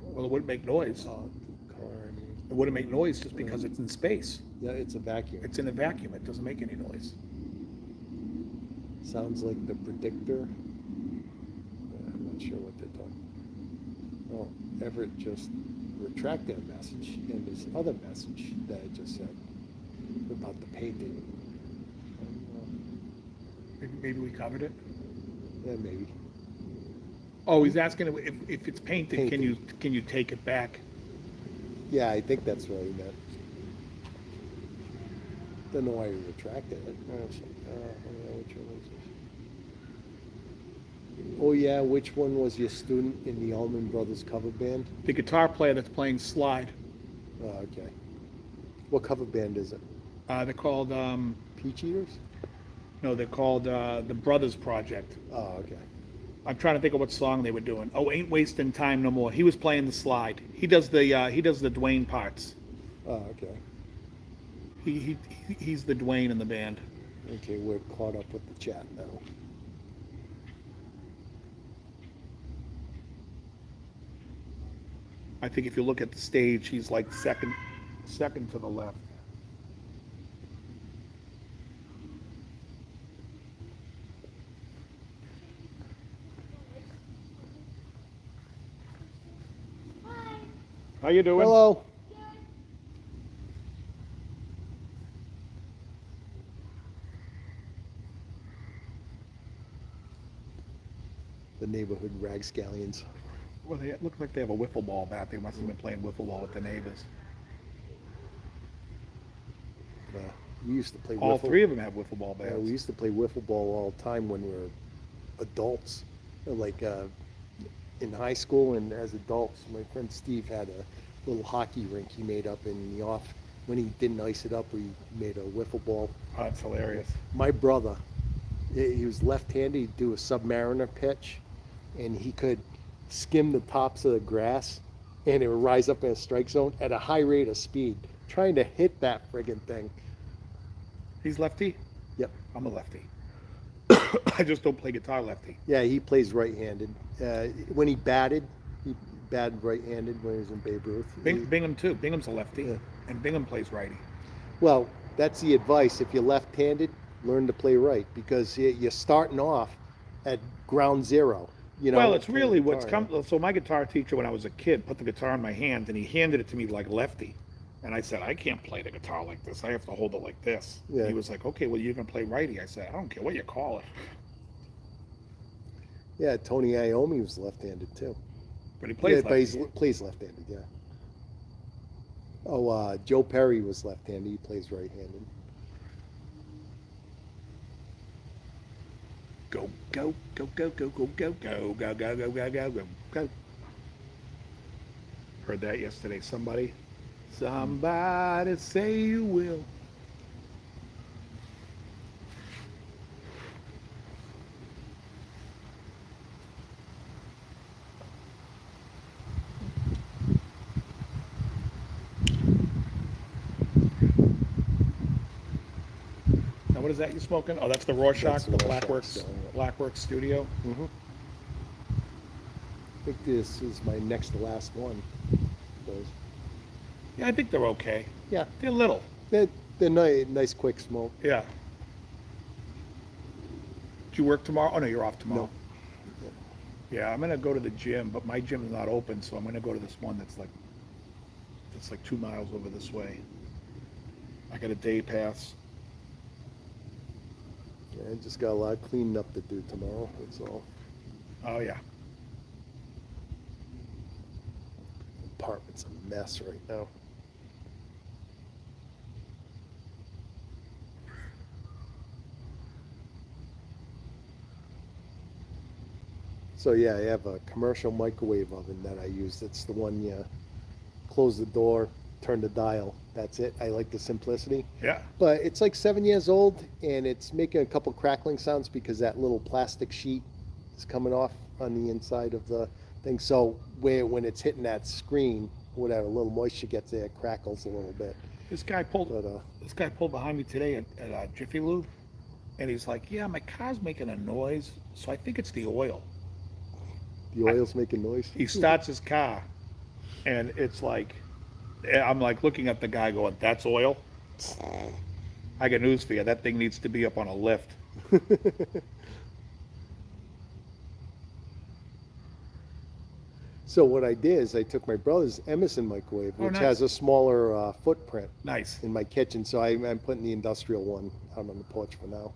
Well, it wouldn't make noise. Carnivore. It wouldn't make noise just because it's in space. Yeah, it's a vacuum. It's in a vacuum. It doesn't make any noise. Sounds like the predictor. I'm not sure what they're talking. Oh, Everett just retracted a message in this other message that I just said about the painting. Maybe we covered it. Yeah, maybe. Oh, he's asking if it's painted, Painted. can you take it back? Yeah, I think that's what he meant. Don't know why he retracted it. Which one was this? Oh yeah, which one was your student in the Allman Brothers cover band? The guitar player that's playing slide. Oh, okay. What cover band is it? They're called Peach Eaters? no, they're called the Brothers Project. Oh, okay. I'm trying to think of what song they were doing. Oh, Ain't Wasting Time No More. He was playing the slide. He does the Dwayne parts. Oh, okay. He's the Dwayne in the band. Okay, we're caught up with the chat now. I think if you look at the stage, he's like second to the left. How you doing? Hello. The neighborhood ragscallions. Well, they look like they have a wiffle ball bat. They must have been playing wiffle ball with the neighbors. We used to play All wiffle. three of them have wiffle ball bats. We used to play wiffle ball all the time when we were adults, like in high school and as adults. My friend Steve had a little hockey rink he made up in the off. When he didn't ice it up, we made a wiffle ball. Oh, that's hilarious. My brother, he was left-handed. He'd do a submariner pitch, and he could skim the tops of the grass, and it would rise up in a strike zone at a high rate of speed, trying to hit that friggin' thing. He's lefty? Yep. I'm a lefty. I just don't play guitar lefty. Yeah, he plays right-handed. When he batted right-handed when he was in Babe Ruth. Bingham too. Bingham's a lefty, Yeah. and Bingham plays righty. Well, that's the advice. If you're left-handed, learn to play right, because you're starting off at ground zero. You know, Well, it's playing really what's guitar. come. So my guitar teacher, when I was a kid, put the guitar in my hand and he handed it to me like lefty, and I said, I can't play the guitar like this. I have to hold it like this. Yeah. He was like, okay, well you're gonna play righty. I said, I don't care what you call it, Yeah, Tony Iommi was left-handed too. but he plays Yeah, but lefty. he plays left-handed, yeah. Oh, Joe Perry was left-handed. He plays right-handed. Go, go, go, go, go, go, go, go, go, go, go, go, go, go, go. Heard that yesterday. Somebody say you will. Now, what is that you're smoking? Oh, that's the Rorschach, That's the the Rorschach Blackworks, stone, yeah. Blackworks Studio. Mm-hmm. I think this is my next to last one. Those. Yeah, I think they're okay. Yeah, They're little. they're nice quick smoke. Yeah. Do you work tomorrow? Oh, no, you're off tomorrow. No. Yeah, I'm gonna go to the gym, but my gym is not open, so I'm gonna go to this one that's like 2 miles over this way. I got a day pass. Yeah, I just got a lot of cleaning up to do tomorrow. That's all. Oh yeah. Apartment's a mess right now. So yeah, I have a commercial microwave oven that I use. It's the one you close the door, turn the dial. That's it. I like the simplicity. Yeah. But it's like 7 years old, and it's making a couple crackling sounds because that little plastic sheet is coming off on the inside of the thing. So when it's hitting that screen, whatever, a little moisture gets there, it crackles a little bit. This guy pulled But behind me today at Jiffy Lube, and he's like, "Yeah, my car's making a noise, so I think it's the oil." the oil's making noise. He starts his car, and it's like I'm like looking at the guy going, that's oil? I got news for you. That thing needs to be up on a lift. So what I did is I took my brother's Emerson microwave, Oh, which nice. has a smaller footprint Nice. in my kitchen. So I'm putting the industrial one out on the porch for now.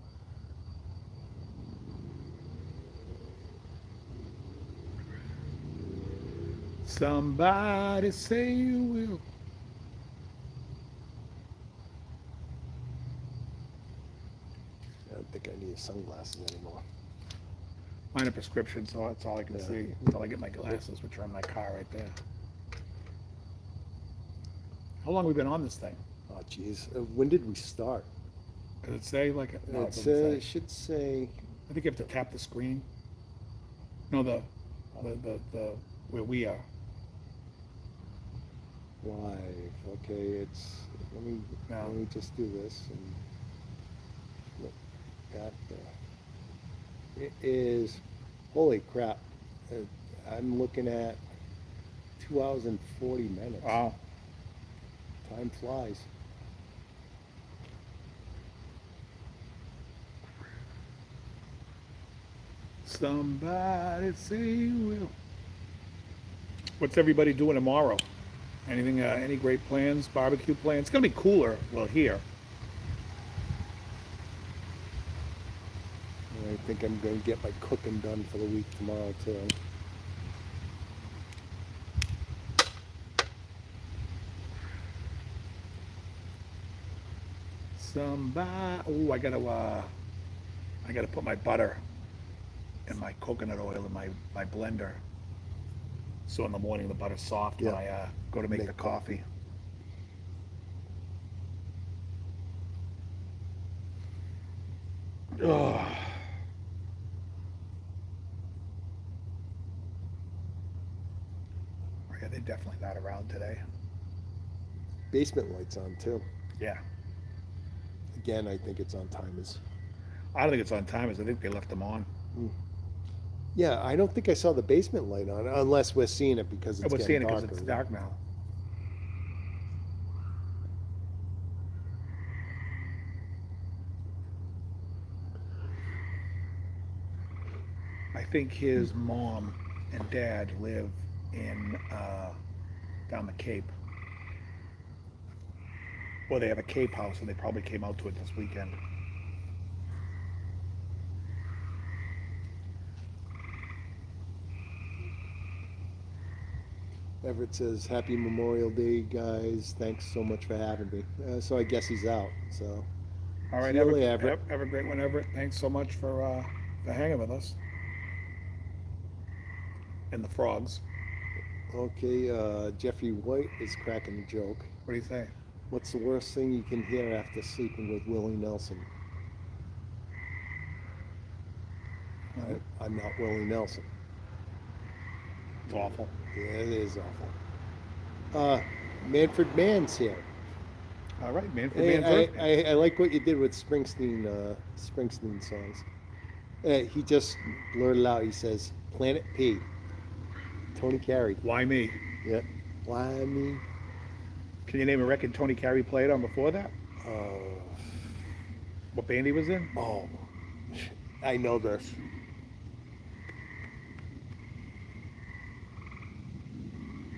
Somebody say you will. I don't think I need sunglasses anymore. Mine are prescription, so that's all I can Yeah. see until I get my glasses, which are in my car right there. How long have we been on this thing? Oh, geez. When did we start? Does it say like? No, it It's, doesn't say. it should say I think you have to tap the screen. No, the where we are. live. Okay, it's No. let me just do this and look at the. It is, holy crap! I'm looking at 2 hours and 40 minutes. Wow. Time flies. Somebody say you will. What's everybody doing tomorrow? Anything? Any great plans? Barbecue plans? It's gonna be cooler. Well, here. And I think I'm going to get my cooking done for the week tomorrow too. Somebody. Oh, I gotta put my butter and my coconut oil in my blender. So in the morning the butter's soft when Yeah. I go to make the coffee. Ugh. Yeah, they're definitely not around today. Basement lights on too. Yeah. Again, I think it's on timers. I don't think it's on timers. I think they left them on. Yeah, I don't think I saw the basement light on, unless we're seeing it because it's We're seeing getting it because darker. it's dark now. I think his mom and dad live in down the Cape. Well, they have a Cape house, and they probably came out to it this weekend. Everett says, "Happy Memorial Day, guys. Thanks so much for having me." So I guess he's out. So All right, See you have later, Everett. have a great one, Everett. Thanks so much for hanging with us. And the frogs. okay, Jeffrey White is cracking a joke. What do you say? What's the worst thing you can hear after sleeping with Willie Nelson? I'm not Willie Nelson. It's awful. Yeah, it is awful. Manfred Mann's here. All right, man. For Hey, man's birthday. I like what you did with Springsteen songs. He just blurted out. He says, "Planet P." Tony Carey. Why me? Yeah. Why me? Can you name a record Tony Carey played on before that? What band he was in? Oh, I know this.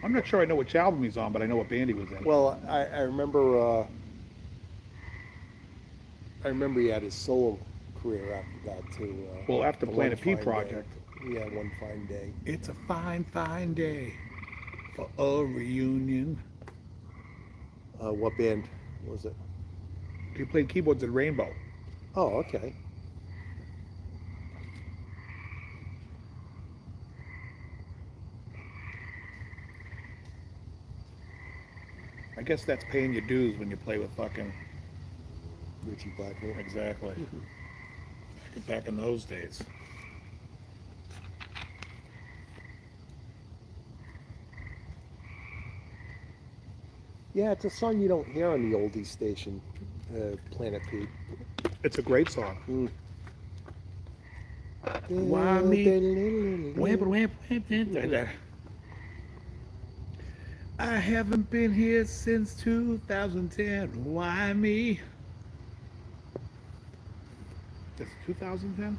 I'm not sure I know which album he's on, but I know what band he was in. Well, I remember. I remember he had his solo career after that too. Well, after The Planet One P Fine Project. Day. Yeah, One Fine Day. It's a fine, fine day for a reunion. What band was it? He played keyboards at Rainbow. Oh, okay. I guess that's paying your dues when you play with fucking. Richie Blackmore. Exactly. Back in those days. Yeah, it's a song you don't hear on the oldies station, Planet P. It's a great song. Mm. Why me? Wham, wham, wham, wham. Right there. I haven't been here since 2010. Why me? That's 2010?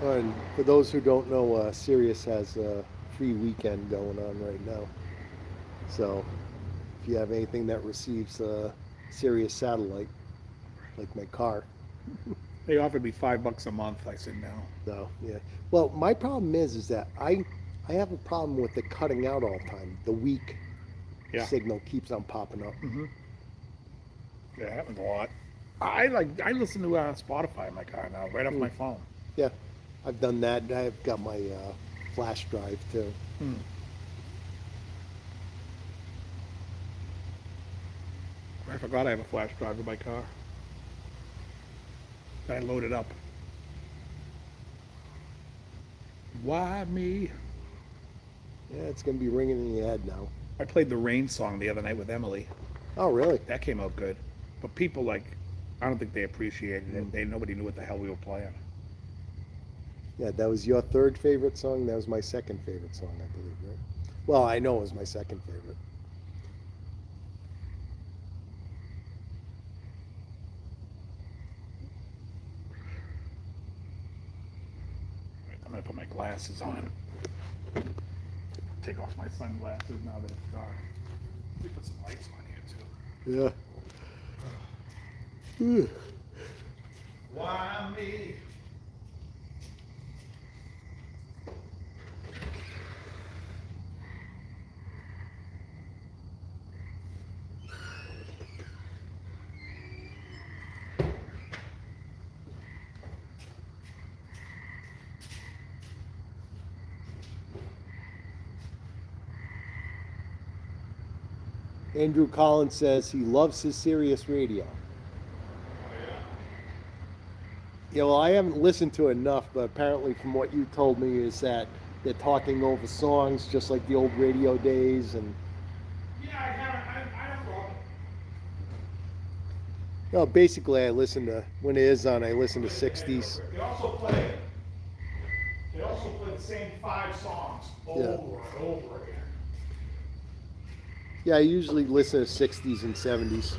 And for those who don't know, Sirius has a free weekend going on right now. So if you have anything that receives Sirius satellite, like my car, They offered me $5 a month. I said no. so yeah. Well, my problem is that I have a problem with it cutting out all the time. The weak Yeah. signal keeps on popping up. Yeah, it happens a lot. I listen to Spotify in my car now, right off my phone. Yeah, I've done that. I've got my flash drive too. I forgot I have a flash drive in my car. I load it up. Why me? Yeah, it's gonna be ringing in your head now. I played the Rain song the other night with Emily. Oh, really? That came out good. But people I don't think they appreciated it. Nobody knew what the hell we were playing. Yeah, that was your third favorite song. That was my second favorite song, I believe, right? Well, I know it was my second favorite. I'm gonna put my glasses on. Take off my sunglasses now that it's dark. Let me put some lights on here too. Yeah. Why me? Andrew Collins says he loves his Sirius radio. Yeah, well, I haven't listened to it enough, but apparently from what you told me is that they're talking over songs just like the old radio days. And Yeah, I have a problem. well, basically I listen to, when it is on, I listen to 60s. They also play the same 5 songs over and over again. Yeah, I usually listen to 60s and 70s.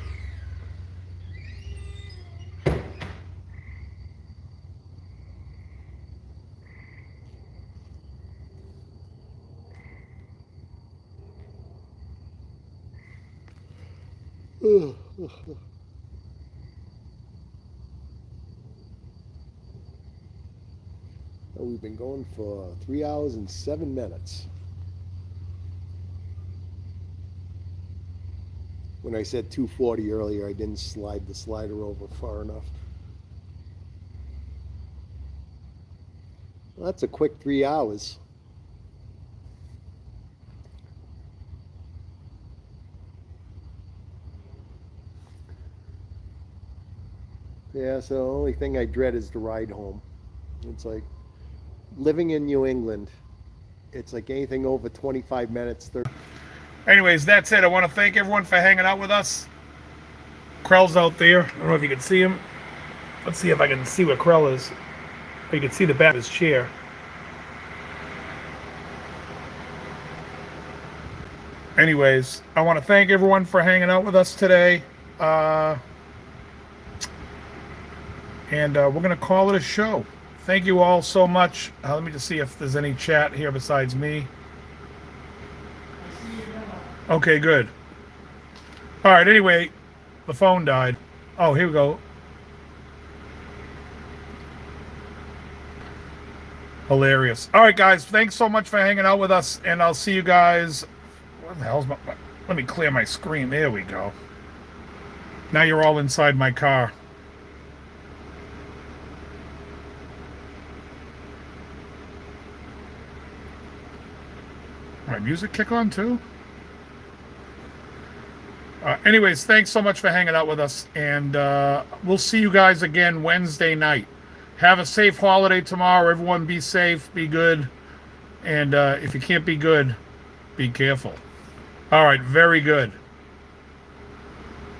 We've been going for 3 hours and 7 minutes. When I said 240 earlier, I didn't slide the slider over far enough. Well, that's a quick 3 hours. Yeah, so the only thing I dread is the ride home. It's like living in New England. It's like anything over 25 minutes, 30. Anyways, that's it. I want to thank everyone for hanging out with us. Krell's out there. I don't know if you can see him. Let's see if I can see where Krell is. You can see the back of his chair. Anyways, I want to thank everyone for hanging out with us today. And we're going to call it a show. Thank you all so much. Let me just see if there's any chat here besides me. Okay, good. All right, anyway, the phone died. Oh, here we go. Hilarious. All right, guys, thanks so much for hanging out with us, and I'll see you guys. What the hell's my... Let me clear my screen. There we go. Now you're all inside my car. My music kick on too? Anyways, thanks so much for hanging out with us, and we'll see you guys again Wednesday night. Have a safe holiday tomorrow. Everyone be safe, be good, and if you can't be good, be careful. All right, very good.